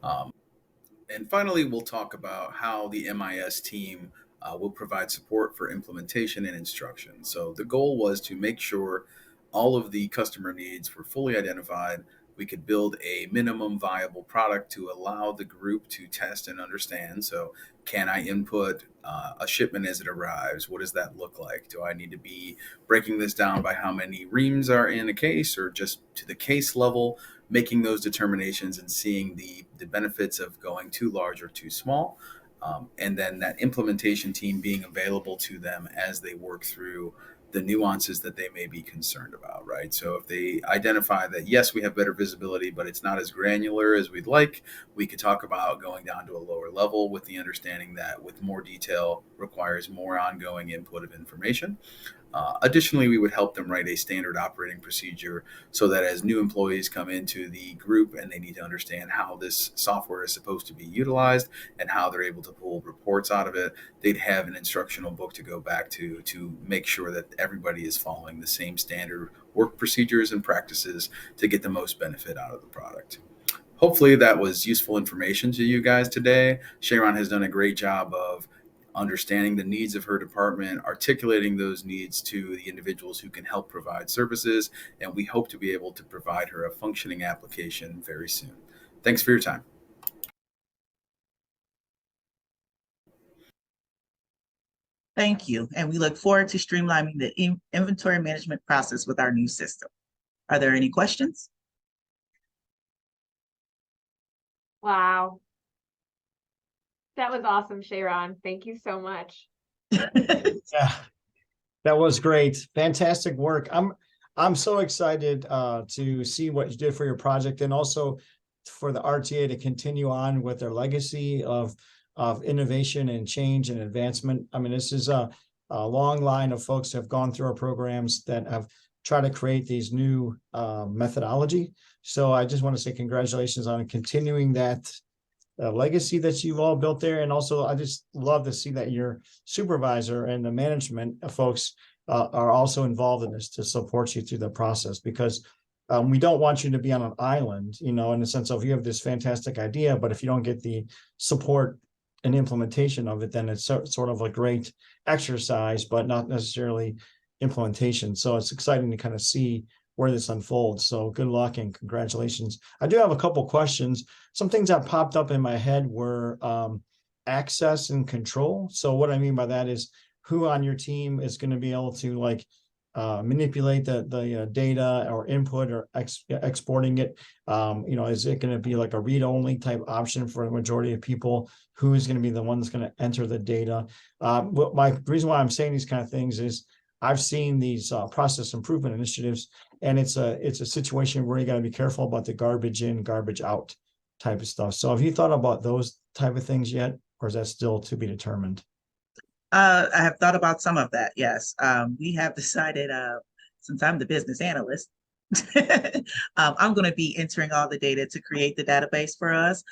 And finally, we'll talk about how the MIS team will provide support for implementation and instruction. So the goal was to make sure all of the customer needs were fully identified. We could build a minimum viable product to allow the group to test and understand. So can I input a shipment as it arrives? What does that look like? Do I need to be breaking this down by how many reams are in a case, or just to the case level, making those determinations and seeing the benefits of going too large or too small? And then that implementation team being available to them as they work through the nuances that they may be concerned about, right? So if they identify that, yes, we have better visibility, but it's not as granular as we'd like, we could talk about going down to a lower level with the understanding that with more detail requires more ongoing input of information. Additionally, we would help them write a standard operating procedure so that as new employees come into the group and they need to understand how this software is supposed to be utilized and how they're able to pull reports out of it, they'd have an instructional book to go back to make sure that everybody is following the same standard work procedures and practices to get the most benefit out of the product. Hopefully that was useful information to you guys today. Sharon has done a great job of understanding the needs of her department, articulating those needs to the individuals who can help provide services, and we hope to be able to provide her a functioning application very soon. Thanks for your time. Thank you. And we look forward to streamlining the inventory management process with our new system. Are there any questions? Wow. That was awesome, Sharon. Thank you so much. Yeah, that was great. Fantastic work. I'm so excited to see what you did for your project, and also for the RTA to continue on with their legacy of innovation and change and advancement. I mean, this is a long line of folks who have gone through our programs that have tried to create these new methodology. So I just want to say congratulations on continuing that legacy that you've all built there. And also, I just love to see that your supervisor and the management folks are also involved in this to support you through the process, because we don't want you to be on an island, you know, in the sense of you have this fantastic idea, but if you don't get the support and implementation of it, then it's sort of a great exercise, but not necessarily implementation. So it's exciting to kind of see where this unfolds. So good luck and congratulations. I do have a couple questions. Some things that popped up in my head were access and control. So what I mean by that is who on your team is going to be able to like manipulate the data or input or exporting it? Is it going to be like a read-only type option for the majority of people? Who's going to be the one that's going to enter the data? The reason why I'm saying these kind of things is I've seen these process improvement initiatives, and it's a situation where you got to be careful about the garbage in, garbage out type of stuff. So have you thought about those type of things yet, or is that still to be determined? I have thought about some of that, yes. We have decided, since I'm the business analyst, I'm going to be entering all the data to create the database for us.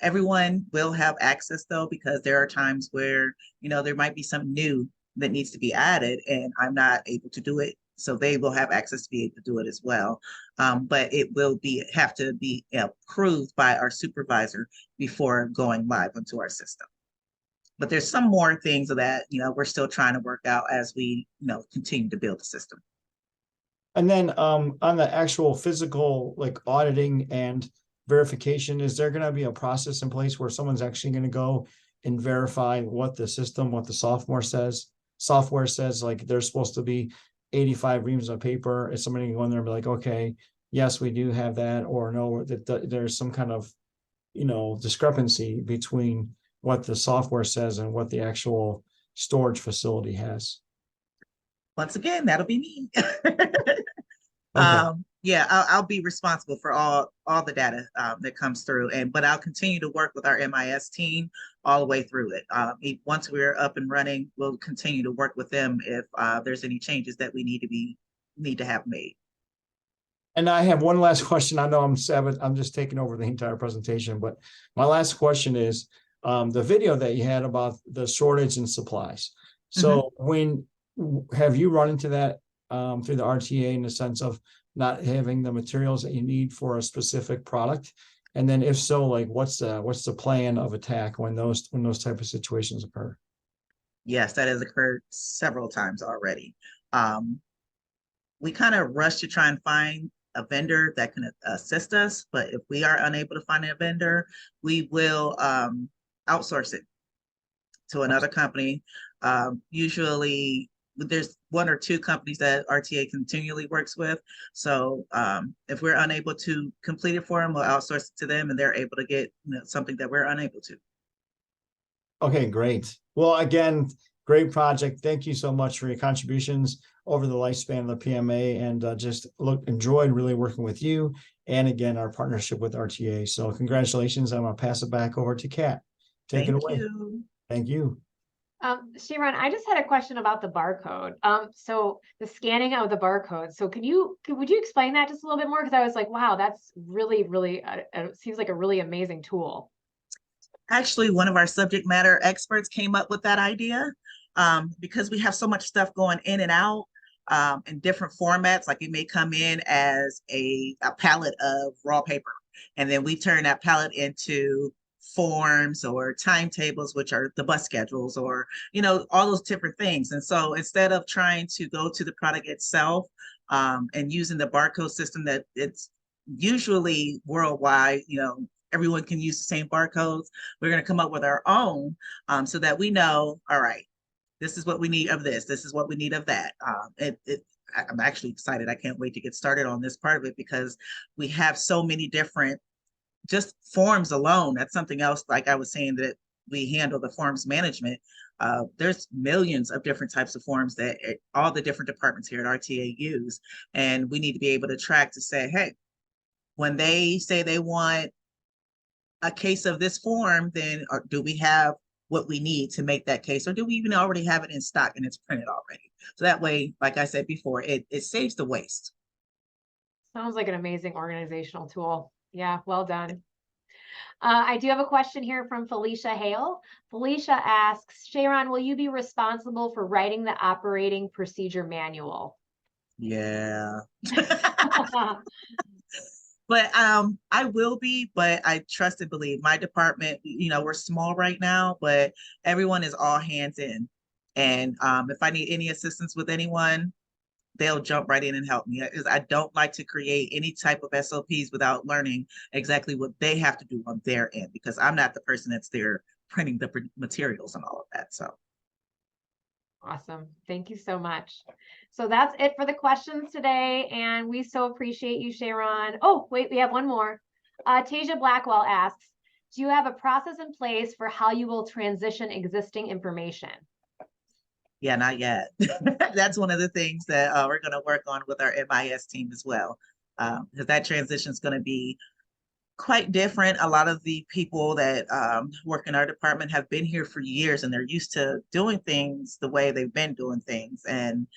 Everyone will have access though, because there are times where, there might be something new that needs to be added and I'm not able to do it. So they will have access to be able to do it as well. But it will have to be approved by our supervisor before going live into our system. But there's some more things that, we're still trying to work out as we, continue to build the system. And then on the actual physical, like auditing and verification, is there going to be a process in place where someone's actually going to go and verify what the software says, like there's supposed to be 85 reams of paper? Is somebody going to go in there and be like, okay, yes, we do have that, or no, that there's some kind of, discrepancy between what the software says and what the actual storage facility has? Once again, that'll be me. Okay. Yeah, I'll be responsible for all the data that comes through, but I'll continue to work with our MIS team all the way through it. Once we're up and running, we'll continue to work with them if there's any changes that we need to have made. And I have one last question. I know I'm just taking over the entire presentation, but my last question is the video that you had about the shortage in supplies. So have you run into that through the RTA in the sense of not having the materials that you need for a specific product? And then if so, like what's the plan of attack when those type of situations occur? Yes, that has occurred several times already. We kind of rush to try and find a vendor that can assist us, but if we are unable to find a vendor, we will outsource it to another company. Usually there's one or two companies that RTA continually works with. So if we're unable to complete it for them, we'll outsource it to them and they're able to get something that we're unable to. Okay, great. Well, again, great project. Thank you so much for your contributions over the lifespan of the PMA, and enjoyed really working with you. And again, our partnership with RTA. So congratulations. I'm going to pass it back over to Kat. Take it away. Thank you. Sharon, I just had a question about the barcode. So the scanning of the barcode. So would you explain that just a little bit more? Because I was like, wow, that's really, really, it seems like a really amazing tool. Actually, one of our subject matter experts came up with that idea because we have so much stuff going in and out in different formats. Like it may come in as a pallet of raw paper, and then we turn that pallet into forms or timetables, which are the bus schedules, or all those different things. And so instead of trying to go to the product itself and using the barcode system that it's usually worldwide, everyone can use the same barcodes, we're going to come up with our own so that we know, all right, this is what we need of this is what we need of that. I'm actually excited. I can't wait to get started on this part of it because we have so many different just forms alone. That's something else, like I was saying, that we handle the forms management. There's millions of different types of forms that all the different departments here at RTA use. And we need to be able to track to say, hey, when they say they want a case of this form, then do we have what we need to make that case? Or do we even already have it in stock and it's printed already? So that way, like I said before, it saves the waste. Sounds like an amazing organizational tool. Yeah, well done. I do have a question here from Felicia Hale. Felicia asks, Sharon, will you be responsible for writing the operating procedure manual? Yeah. But I will be, but I trust and believe my department, we're small right now, but everyone is all hands in. And if I need any assistance with anyone, they'll jump right in and help me. I don't like to create any type of SOPs without learning exactly what they have to do on their end, because I'm not the person that's there printing the materials and all of that. So. Awesome. Thank you so much. So that's it for the questions today. And we so appreciate you, Sharon. Oh, wait, we have one more. Tasia Blackwell asks, do you have a process in place for how you will transition existing information? Yeah, not yet. That's one of the things that we're going to work on with our MIS team as well, because that transition is going to be quite different. A lot of the people that work in our department have been here for years, and they're used to doing things the way they've been doing things. And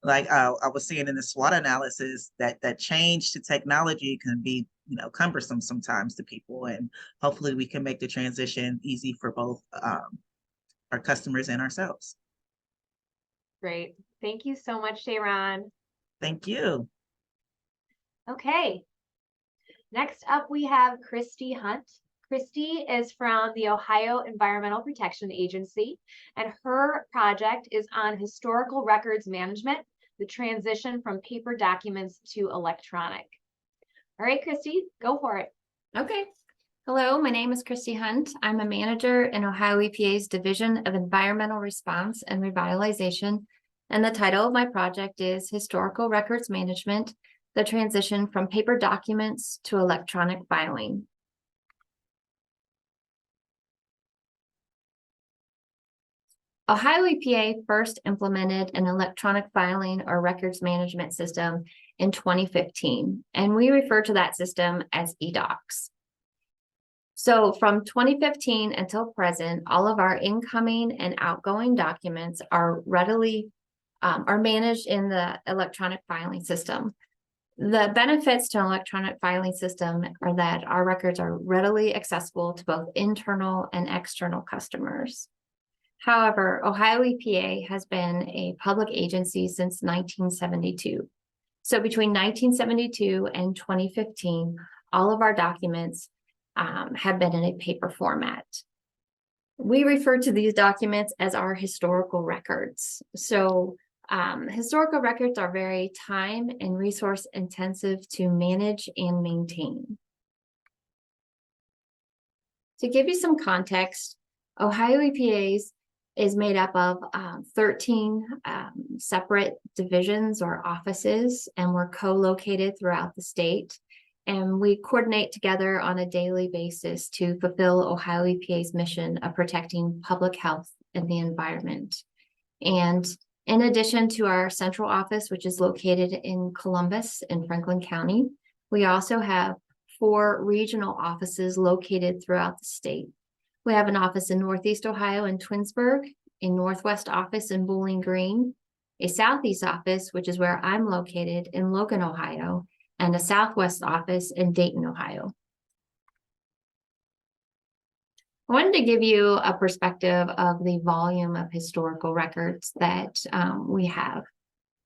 like I was saying in the SWOT analysis, that change to technology can be, cumbersome sometimes to people. And hopefully we can make the transition easy for both our customers and ourselves. Great. Thank you so much, Sharon. Thank you. Okay. Next up, we have Christy Hunt. Christy is from the Ohio Environmental Protection Agency, and her project is on historical records management, the transition from paper documents to electronic. All right, Christy, go for it. Okay. Hello, my name is Christy Hunt. I'm a manager in Ohio EPA's Division of Environmental Response and Revitalization, and the title of my project is Historical Records Management, the transition from paper documents to electronic filing. Ohio EPA first implemented an electronic filing or records management system in 2015, and we refer to that system as eDocs. So from 2015 until present, all of our incoming and outgoing documents are managed in the electronic filing system. The benefits to an electronic filing system are that our records are readily accessible to both internal and external customers. However, Ohio EPA has been a public agency since 1972. So between 1972 and 2015, all of our documents have been in a paper format. We refer to these documents as our historical records. So historical records are very time and resource intensive to manage and maintain. To give you some context, Ohio EPA's is made up of 13 separate divisions or offices, and we're co-located throughout the state. And we coordinate together on a daily basis to fulfill Ohio EPA's mission of protecting public health and the environment. And in addition to our central office, which is located in Columbus in Franklin County, we also have 4 regional offices located throughout the state. We have an office in Northeast Ohio in Twinsburg, a Northwest office in Bowling Green, a Southeast office, which is where I'm located in Logan, Ohio, and a Southwest office in Dayton, Ohio. I wanted to give you a perspective of the volume of historical records that we have.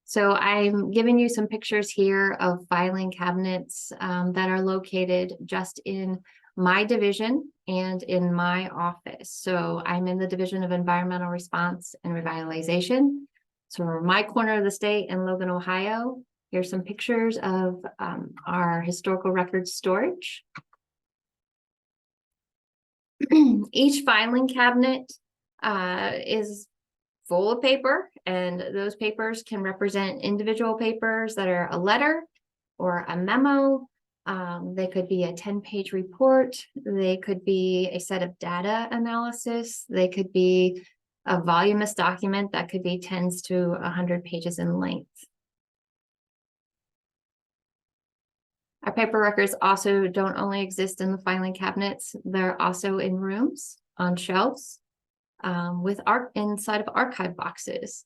So I'm giving you some pictures here of filing cabinets that are located just in my division and in my office. So I'm in the Division of Environmental Response and Revitalization. So for my corner of the state in Logan, Ohio, here's some pictures of our historical records storage. Each filing cabinet is full of paper, and those papers can represent individual papers that are a letter or a memo. They could be a 10-page report. They could be a set of data analysis. They could be a voluminous document that could be 10 to 100 pages in length. Our paper records also don't only exist in the filing cabinets, they're also in rooms, on shelves, inside of archive boxes.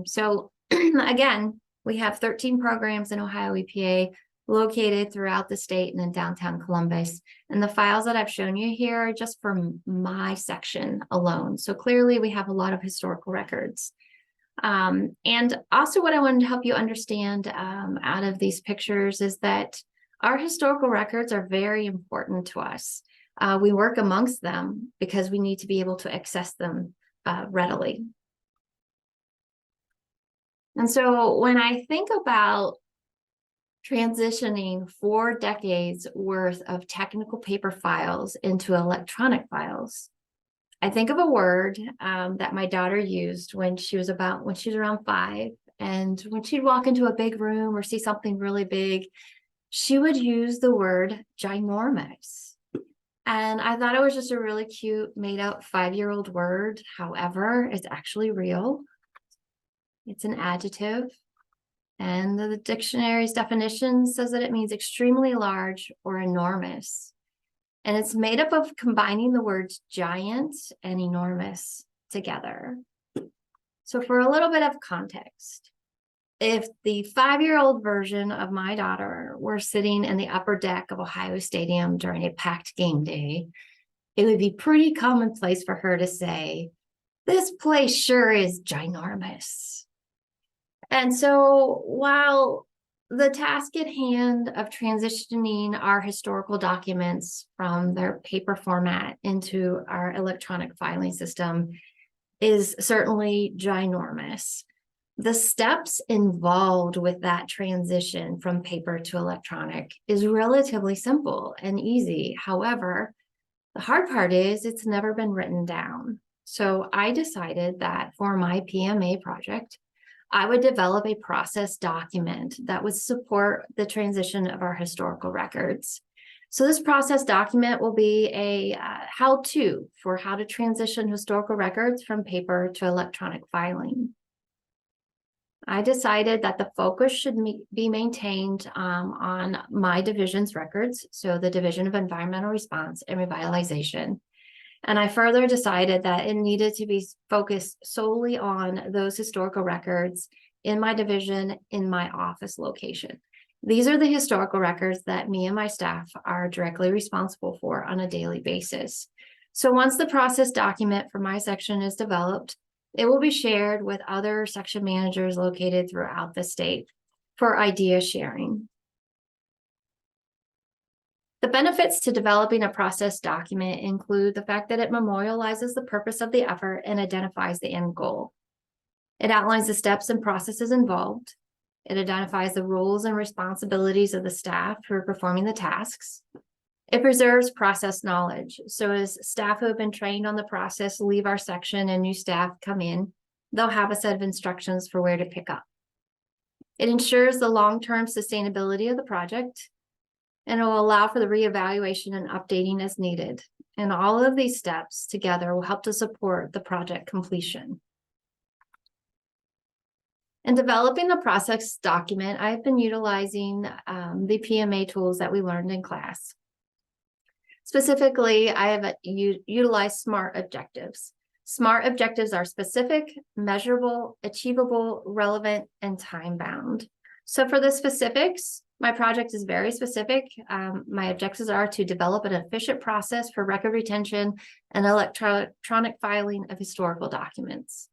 So again, we have 13 programs in Ohio EPA located throughout the state and in downtown Columbus. And the files that I've shown you here are just from my section alone. So clearly we have a lot of historical records. And also what I wanted to help you understand out of these pictures is that our historical records are very important to us. We work amongst them because we need to be able to access them readily. And so when I think about transitioning 4 decades worth of technical paper files into electronic files, I think of a word that my daughter used when she was around 5. And when she'd walk into a big room or see something really big, she would use the word ginormous. And I thought it was just a really cute, made up 5-year-old word. However, it's actually real. It's an adjective. And the dictionary's definition says that it means extremely large or enormous. And it's made up of combining the words giant and enormous together. So for a little bit of context, if the 5-year-old version of my daughter were sitting in the upper deck of Ohio Stadium during a packed game day, it would be pretty commonplace for her to say, "This place sure is ginormous." And so while the task at hand of transitioning our historical documents from their paper format into our electronic filing system is certainly ginormous, the steps involved with that transition from paper to electronic is relatively simple and easy. However, the hard part is it's never been written down. So I decided that for my PMA project, I would develop a process document that would support the transition of our historical records. So this process document will be a how-to for how to transition historical records from paper to electronic filing. I decided that the focus should be maintained on my division's records, so the Division of Environmental Response and Revitalization. And I further decided that it needed to be focused solely on those historical records in my division, in my office location. These are the historical records that me and my staff are directly responsible for on a daily basis. So once the process document for my section is developed, it will be shared with other section managers located throughout the state for idea sharing. The benefits to developing a process document include the fact that it memorializes the purpose of the effort and identifies the end goal. It outlines the steps and processes involved. It identifies the roles and responsibilities of the staff who are performing the tasks. It preserves process knowledge. So as staff who have been trained on the process leave our section and new staff come in, they'll have a set of instructions for where to pick up. It ensures the long-term sustainability of the project, and it will allow for the reevaluation and updating as needed. And all of these steps together will help to support the project completion. In developing the process document, I've been utilizing the PMA tools that we learned in class. Specifically, I have utilized SMART objectives. SMART objectives are specific, measurable, achievable, relevant, and time-bound. So for the specifics, my project is very specific. My objectives are to develop an efficient process for record retention and electronic filing of historical documents.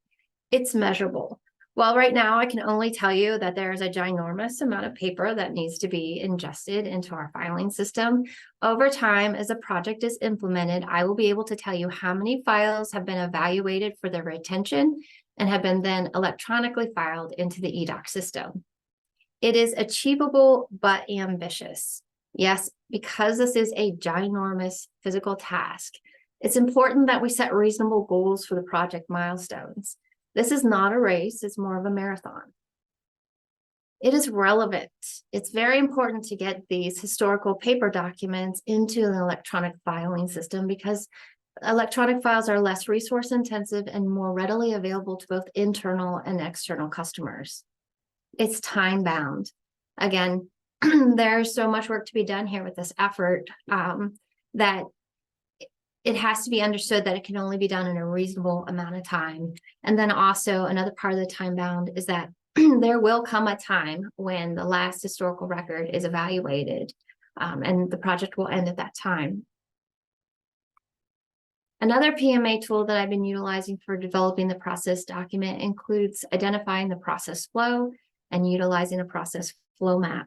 It's measurable. Well, right now I can only tell you that there is a ginormous amount of paper that needs to be ingested into our filing system. Over time, as a project is implemented, I will be able to tell you how many files have been evaluated for their retention and have been then electronically filed into the eDoc system. It is achievable but ambitious. Yes, because this is a ginormous physical task, it's important that we set reasonable goals for the project milestones. This is not a race, it's more of a marathon. It is relevant. It's very important to get these historical paper documents into an electronic filing system because electronic files are less resource intensive and more readily available to both internal and external customers. It's time bound. Again, there's so much work to be done here with this effort that it has to be understood that it can only be done in a reasonable amount of time. And then also another part of the time bound is that there will come a time when the last historical record is evaluated and the project will end at that time. Another PMA tool that I've been utilizing for developing the process document includes identifying the process flow and utilizing a process flow map.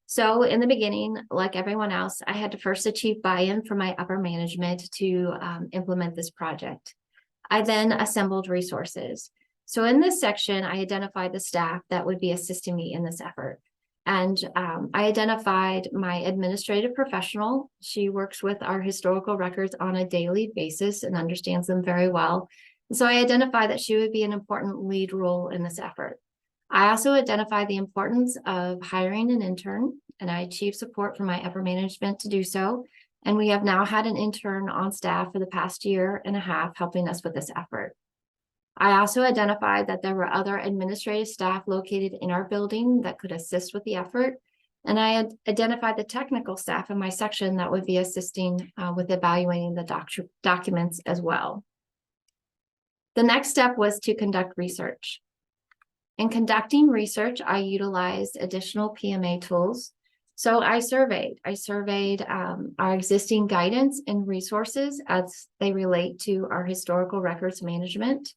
So in the beginning, like everyone else, I had to first achieve buy-in from my upper management to implement this project. I then assembled resources. So in this section, I identified the staff that would be assisting me in this effort. And I identified my administrative professional. She works with our historical records on a daily basis and understands them very well. So I identified that she would be an important lead role in this effort. I also identified the importance of hiring an intern, and I achieved support from my upper management to do so. And we have now had an intern on staff for the past 1.5 years helping us with this effort. I also identified that there were other administrative staff located in our building that could assist with the effort. And I had identified the technical staff in my section that would be assisting with evaluating the documents as well. The next step was to conduct research. In conducting research, I utilized additional PMA tools. So I surveyed our existing guidance and resources as they relate to our historical records management.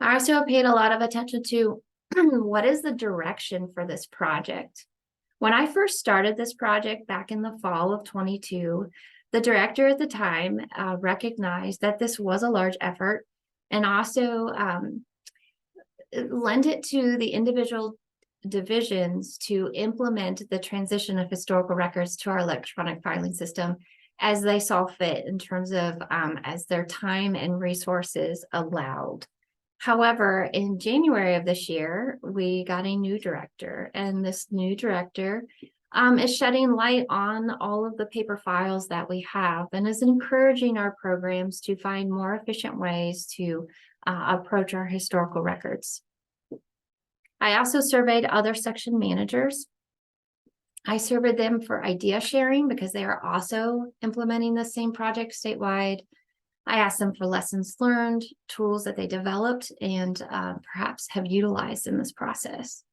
I also paid a lot of attention to what is the direction for this project. When I first started this project back in the fall of 22, the director at the time recognized that this was a large effort and also lent it to the individual divisions to implement the transition of historical records to our electronic filing system as they saw fit in terms of as their time and resources allowed. However, in January of this year, we got a new director, and this new director is shedding light on all of the paper files that we have and is encouraging our programs to find more efficient ways to approach our historical records. I also surveyed other section managers. I surveyed them for idea sharing because they are also implementing the same project statewide. I asked them for lessons learned, tools that they developed and perhaps have utilized in this process.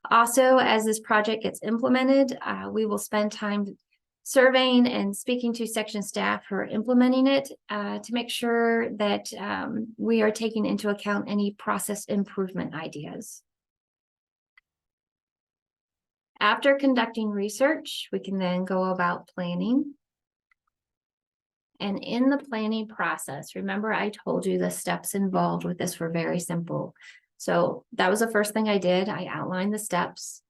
Also, as this project gets implemented, we will spend time surveying and speaking to section staff who are implementing it to make sure that we are taking into account any process improvement ideas. After conducting research, we can then go about planning. And in the planning process, remember I told you the steps involved with this were very simple. So that was the first thing I did. I outlined the steps.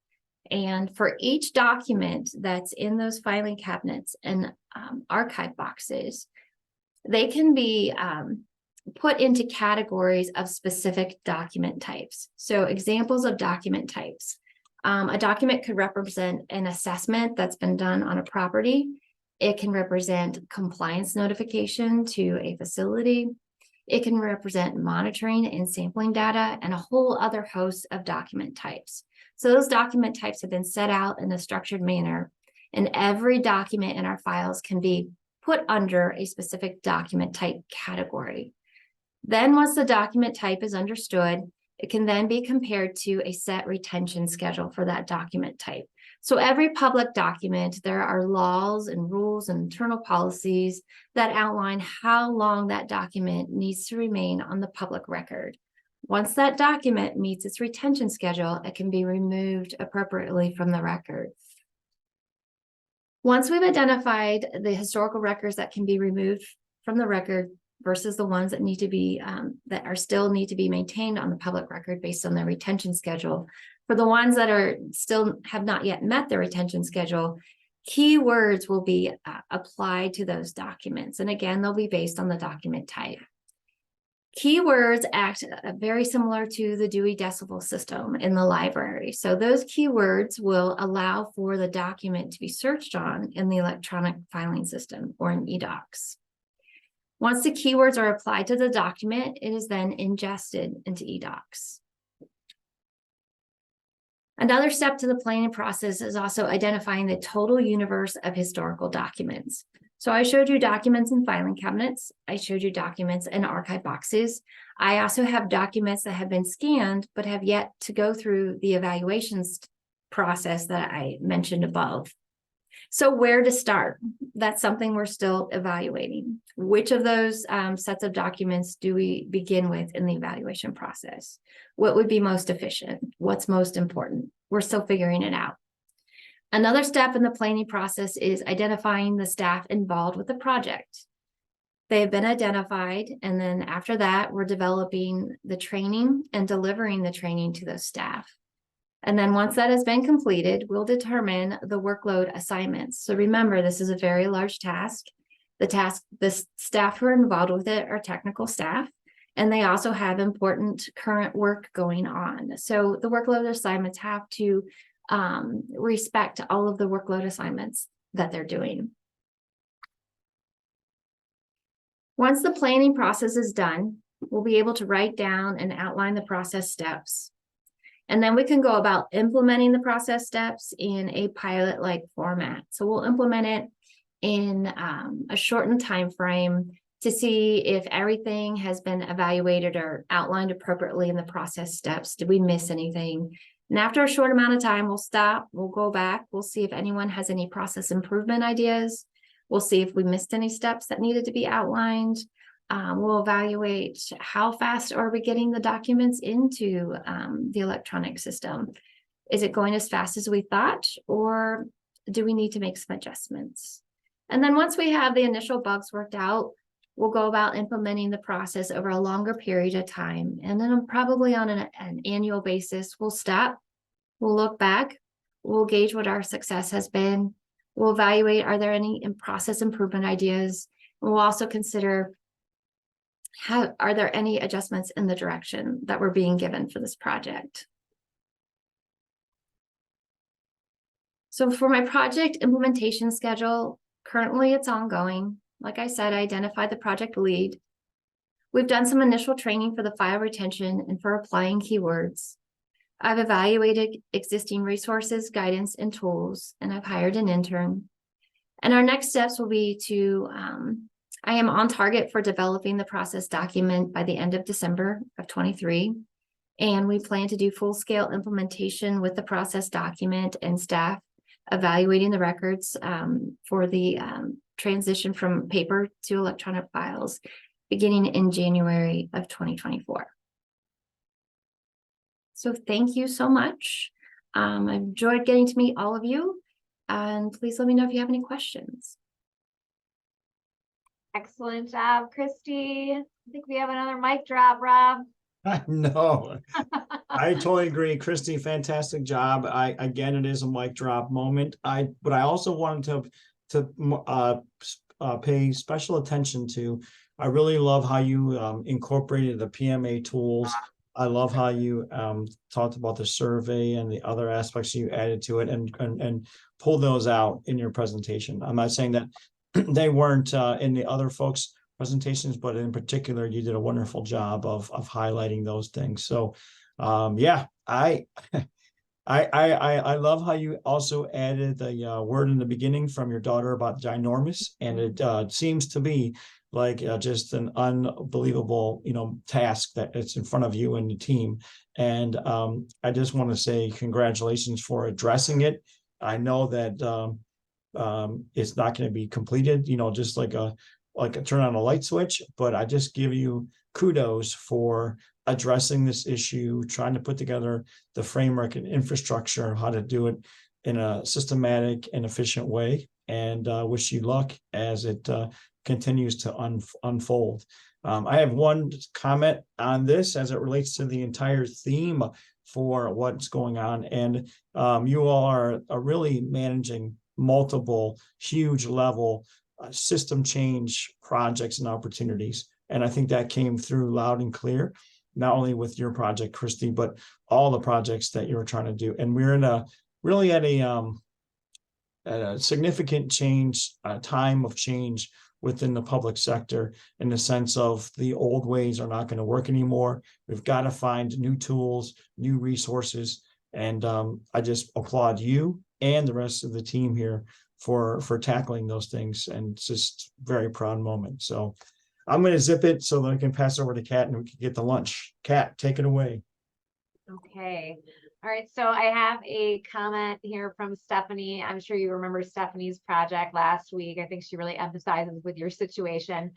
And for each document that's in those filing cabinets and archive boxes, they can be put into categories of specific document types. So examples of document types. A document could represent an assessment that's been done on a property. It can represent compliance notification to a facility. It can represent monitoring and sampling data and a whole other host of document types. So those document types have been set out in a structured manner, and every document in our files can be put under a specific document type category. Then once the document type is understood, it can then be compared to a set retention schedule for that document type. So every public document, there are laws and rules and internal policies that outline how long that document needs to remain on the public record. Once that document meets its retention schedule, it can be removed appropriately from the record. Once we've identified the historical records that can be removed from the record versus the ones that need to be still need to be maintained on the public record based on their retention schedule. For the ones that are still have not yet met their retention schedule, keywords will be applied to those documents. And again, they'll be based on the document type. Keywords act very similar to the Dewey Decimal System in the library. So those keywords will allow for the document to be searched on in the electronic filing system or in eDocs. Once the keywords are applied to the document, it is then ingested into eDocs. Another step to the planning process is also identifying the total universe of historical documents. So I showed you documents in filing cabinets. I showed you documents in archive boxes. I also have documents that have been scanned, but have yet to go through the evaluations process that I mentioned above. So where to start? That's something we're still evaluating. Which of those sets of documents do we begin with in the evaluation process? What would be most efficient? What's most important? We're still figuring it out. Another step in the planning process is identifying the staff involved with the project. They have been identified, and then after that, we're developing the training and delivering the training to those staff. And then once that has been completed, we'll determine the workload assignments. So remember, this is a very large task. The staff who are involved with it are technical staff, and they also have important current work going on. So the workload assignments have to respect all of the workload assignments that they're doing. Once the planning process is done, we'll be able to write down and outline the process steps. And then we can go about implementing the process steps in a pilot-like format. So we'll implement it in a shortened time frame to see if everything has been evaluated or outlined appropriately in the process steps. Did we miss anything? And after a short amount of time, we'll stop, we'll go back, we'll see if anyone has any process improvement ideas. We'll see if we missed any steps that needed to be outlined. We'll evaluate how fast are we getting the documents into the electronic system. Is it going as fast as we thought, or do we need to make some adjustments? And then once we have the initial bugs worked out, we'll go about implementing the process over a longer period of time. And then probably on an annual basis, we'll stop, we'll look back, we'll gauge what our success has been. We'll evaluate, are there any process improvement ideas? And we'll also consider, are there any adjustments in the direction that we're being given for this project? So for my project implementation schedule, currently it's ongoing. Like I said, I identified the project lead. We've done some initial training for the file retention and for applying keywords. I've evaluated existing resources, guidance, and tools, and I've hired an intern. And our next steps will be to, I am on target for developing the process document by the end of December of 23. And we plan to do full-scale implementation with the process document and staff evaluating the records for the transition from paper to electronic files beginning in January of 2024. So thank you so much. I've enjoyed getting to meet all of you, and please let me know if you have any questions. Excellent job, Christy. I think we have another mic drop, Rob. I know. I totally agree. Christy, fantastic job. Again, it is a mic drop moment. But I also wanted to pay special attention to, I really love how you incorporated the PMA tools. I love how you talked about the survey and the other aspects you added to it and pull those out in your presentation. I'm not saying that they weren't in the other folks' presentations, but in particular, you did a wonderful job of highlighting those things. So yeah, I love how you also added the word in the beginning from your daughter about ginormous, and it seems to be like just an unbelievable, task that it's in front of you and the team. And I just want to say congratulations for addressing it. I know that it's not going to be completed, just like a turn on a light switch, but I just give you kudos for addressing this issue, trying to put together the framework and infrastructure, how to do it in a systematic and efficient way, and wish you luck as it continues to unfold. I have one comment on this as it relates to the entire theme for what's going on. And you all are really managing multiple huge level system change projects and opportunities. And I think that came through loud and clear, not only with your project, Christy, but all the projects that you're trying to do. And we're in a really at a significant change, time of change within the public sector, in the sense of the old ways are not going to work anymore. We've got to find new tools, new resources. And I just applaud you and the rest of the team here for tackling those things. And it's just a very proud moment. So I'm going to zip it so that I can pass over to Kat and we can get the lunch. Kat, take it away. Okay. All right. So I have a comment here from Stephanie. I'm sure you remember Stephanie's project last week. I think she really emphasizes with your situation.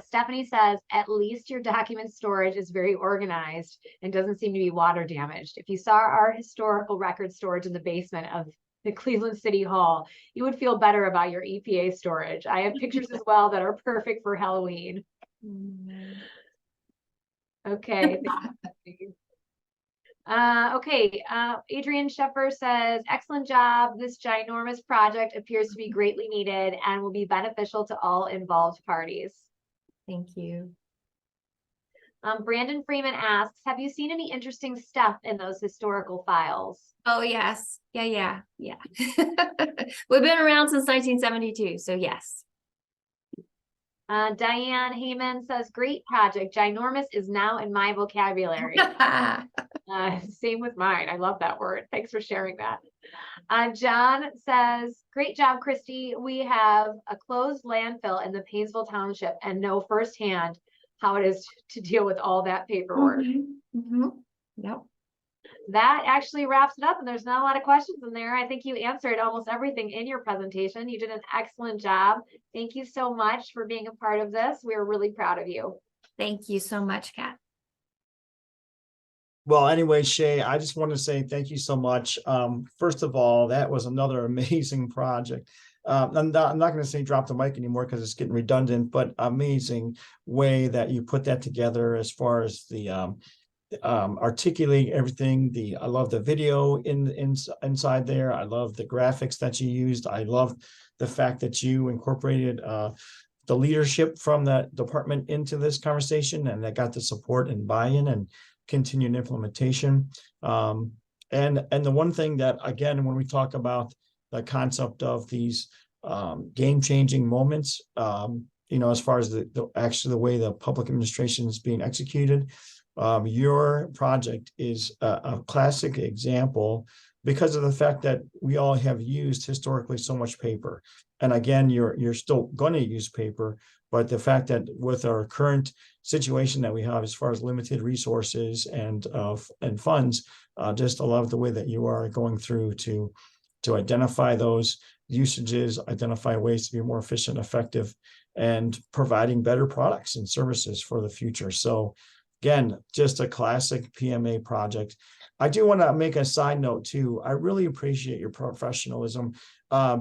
Stephanie says, at least your document storage is very organized and doesn't seem to be water damaged. If you saw our historical record storage in the basement of the Cleveland City Hall, you would feel better about your EPA storage. I have pictures as well that are perfect for Halloween. Okay. Okay, Adrian Sheffer says, excellent job. This ginormous project appears to be greatly needed and will be beneficial to all involved parties. Thank you. Brandon Freeman asks, have you seen any interesting stuff in those historical files? Oh, yes. Yeah. We've been around since 1972, so yes. Diane Heyman says, great project. Ginormous is now in my vocabulary. Same with mine. I love that word. Thanks for sharing that. John says, great job, Christy. We have a closed landfill in the Painesville Township and know firsthand how it is to deal with all that paperwork. Yep. That actually wraps it up, and there's not a lot of questions in there. I think you answered almost everything in your presentation. You did an excellent job. Thank you so much for being a part of this. We're really proud of you. Thank you so much, Kat. Well, anyway, Shay, I just want to say thank you so much. First of all, that was another amazing project. I'm not going to say drop the mic anymore because it's getting redundant, but amazing way that you put that together as far as the articulating everything. I love the video inside there. I love the graphics that you used. I love the fact that you incorporated the leadership from the department into this conversation, and that got the support and buy-in and continued implementation. And the one thing that, again, when we talk about the concept of these game-changing moments, as far as actually the way the public administration is being executed, your project is a classic example because of the fact that we all have used historically so much paper. And again, you're still going to use paper, but the fact that with our current situation that we have as far as limited resources and funds, just I love the way that you are going through to identify those usages, identify ways to be more efficient, effective, and providing better products and services for the future. So again, just a classic PMA project. I do want to make a side note too. I really appreciate your professionalism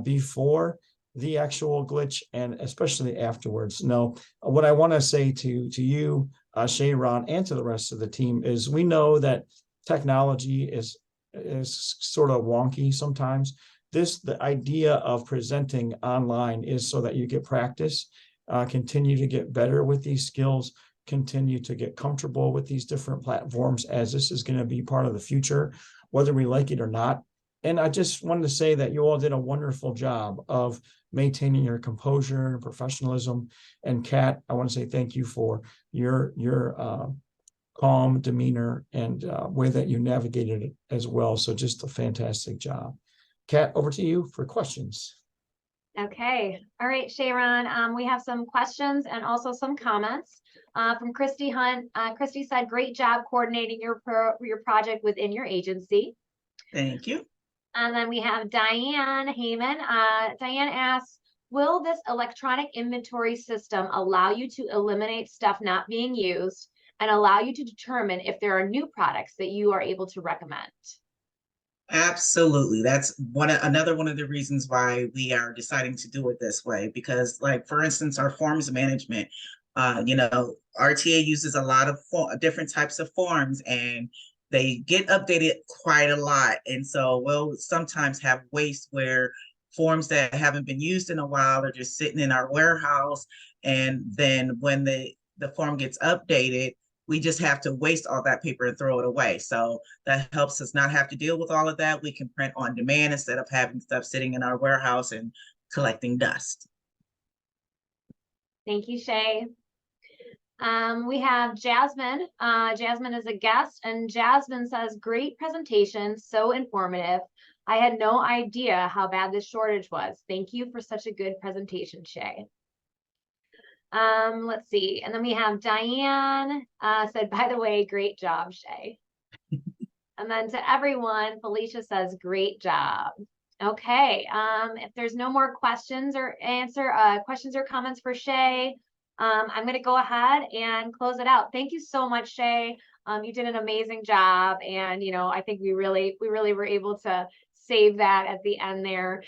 before the actual glitch and especially afterwards. No, what I want to say to you, Shay, Ron, and to the rest of the team is we know that technology is sort of wonky sometimes. The idea of presenting online is so that you get practice, continue to get better with these skills, continue to get comfortable with these different platforms, as this is going to be part of the future, whether we like it or not. And I just wanted to say that you all did a wonderful job of maintaining your composure and professionalism. And Kat, I want to say thank you for your calm demeanor and way that you navigated it as well. So just a fantastic job. Kat, over to you for questions. Okay. All right, Sharon, we have some questions and also some comments from Christy Hunt. Christy said, great job coordinating your project within your agency. Thank you. And then we have Diane Heyman. Diane asks, will this electronic inventory system allow you to eliminate stuff not being used and allow you to determine if there are new products that you are able to recommend? Absolutely. That's another one of the reasons why we are deciding to do it this way, because like, for instance, our forms management, RTA uses a lot of different types of forms, and they get updated quite a lot. And so we'll sometimes have waste where forms that haven't been used in a while are just sitting in our warehouse. And then when the form gets updated, we just have to waste all that paper and throw it away. So that helps us not have to deal with all of that. We can print on demand instead of having stuff sitting in our warehouse and collecting dust. Thank you, Shay. We have Jasmine. Jasmine is a guest, and Jasmine says, great presentation, so informative. I had no idea how bad this shortage was. Thank you for such a good presentation, Shay. Let's see. And then we have Diane said, by the way, great job, Shay. And then to everyone, Felicia says, great job. Okay. If there's no more questions or questions or comments for Shay, I'm going to go ahead and close it out. Thank you so much, Shay. You did an amazing job. And, I think we really were able to save that at the end there.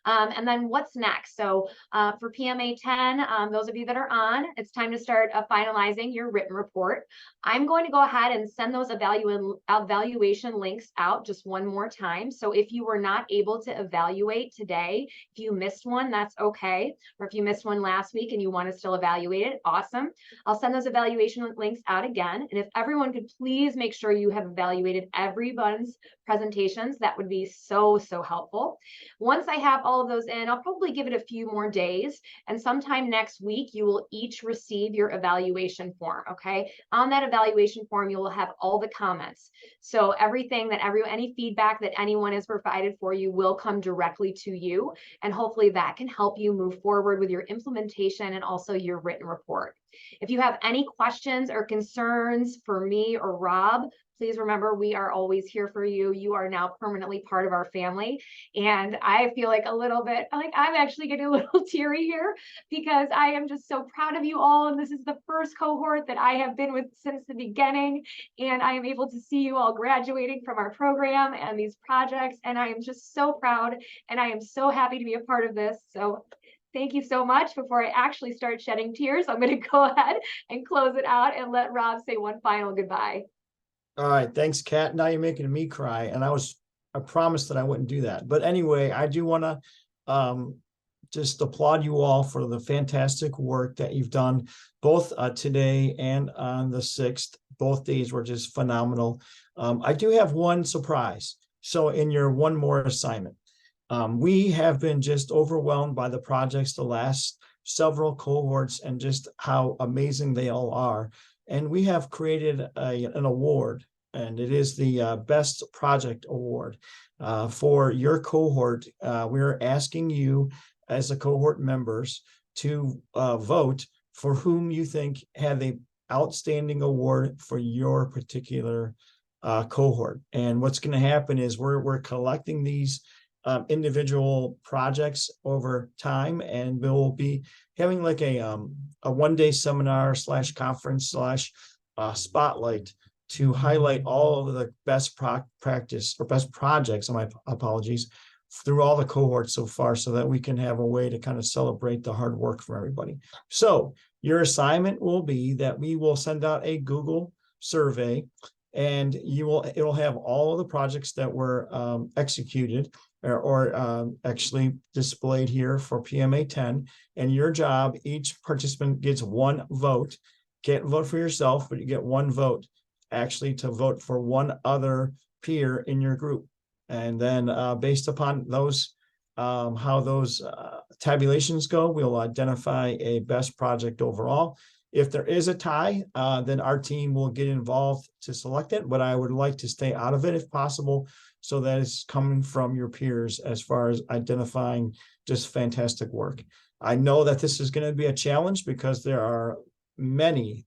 And then what's next? So for PMA 10, those of you that are on, it's time to start finalizing your written report. I'm going to go ahead and send those evaluation links out just one more time. So if you were not able to evaluate today, if you missed one, that's okay. Or if you missed one last week and you want to still evaluate it, awesome. I'll send those evaluation links out again. And if everyone could please make sure you have evaluated everyone's presentations, that would be so, so helpful. Once I have all of those in, I'll probably give it a few more days. And sometime next week, you will each receive your evaluation form, okay? On that evaluation form, you will have all the comments. So everything that any feedback that anyone has provided for you will come directly to you. And hopefully that can help you move forward with your implementation and also your written report. If you have any questions or concerns for me or Rob, please remember, we are always here for you. You are now permanently part of our family. And I feel like a little bit, like I'm actually getting a little teary here because I am just so proud of you all. And this is the first cohort that I have been with since the beginning. And I am able to see you all graduating from our program and these projects. And I am just so proud and I am so happy to be a part of this. So thank you so much. Before I actually start shedding tears, I'm going to go ahead and close it out and let Rob say one final goodbye. All right, thanks, Kat. Now you're making me cry, and I promised that I wouldn't do that. But anyway, I do want to just applaud you all for the fantastic work that you've done, both today and on the 6th. Both days were just phenomenal. I do have one surprise. So in your one more assignment, we have been just overwhelmed by the projects the last several cohorts and just how amazing they all are. And we have created an award, and it is the Best Project Award for your cohort. We're asking you as a cohort members to vote for whom you think had the outstanding award for your particular cohort. And what's going to happen is we're collecting these individual projects over time, and we'll be having like a one-day seminar / conference / spotlight to highlight all of the best practice or best projects, my apologies, through all the cohorts so far, so that we can have a way to kind of celebrate the hard work for everybody. So your assignment will be that we will send out a Google survey, and it'll have all of the projects that were executed or actually displayed here for PMA 10. And your job, each participant gets one vote. Can't vote for yourself, but you get one vote actually to vote for one other peer in your group. And then based upon those, how those tabulations go, we'll identify a best project overall. If there is a tie, then our team will get involved to select it, but I would like to stay out of it if possible, so that it's coming from your peers as far as identifying just fantastic work. I know that this is going to be a challenge because there are many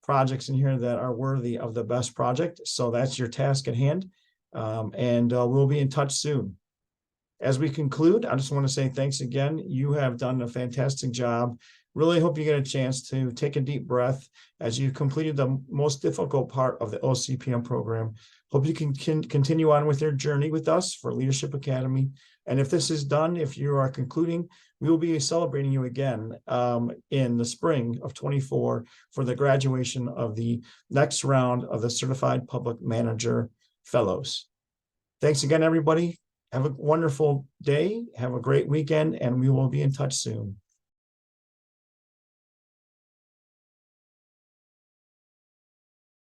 projects in here that are worthy of the best project. So that's your task at hand. And we'll be in touch soon. As we conclude, I just want to say thanks again. You have done a fantastic job. Really hope you get a chance to take a deep breath as you completed the most difficult part of the OCPM program. Hope you can continue on with your journey with us for Leadership Academy. And if this is done, if you are concluding, we will be celebrating you again in the spring of 24 for the graduation of the next round of the Certified Public Manager Fellows. Thanks again, everybody. Have a wonderful day. Have a great weekend, and we will be in touch soon.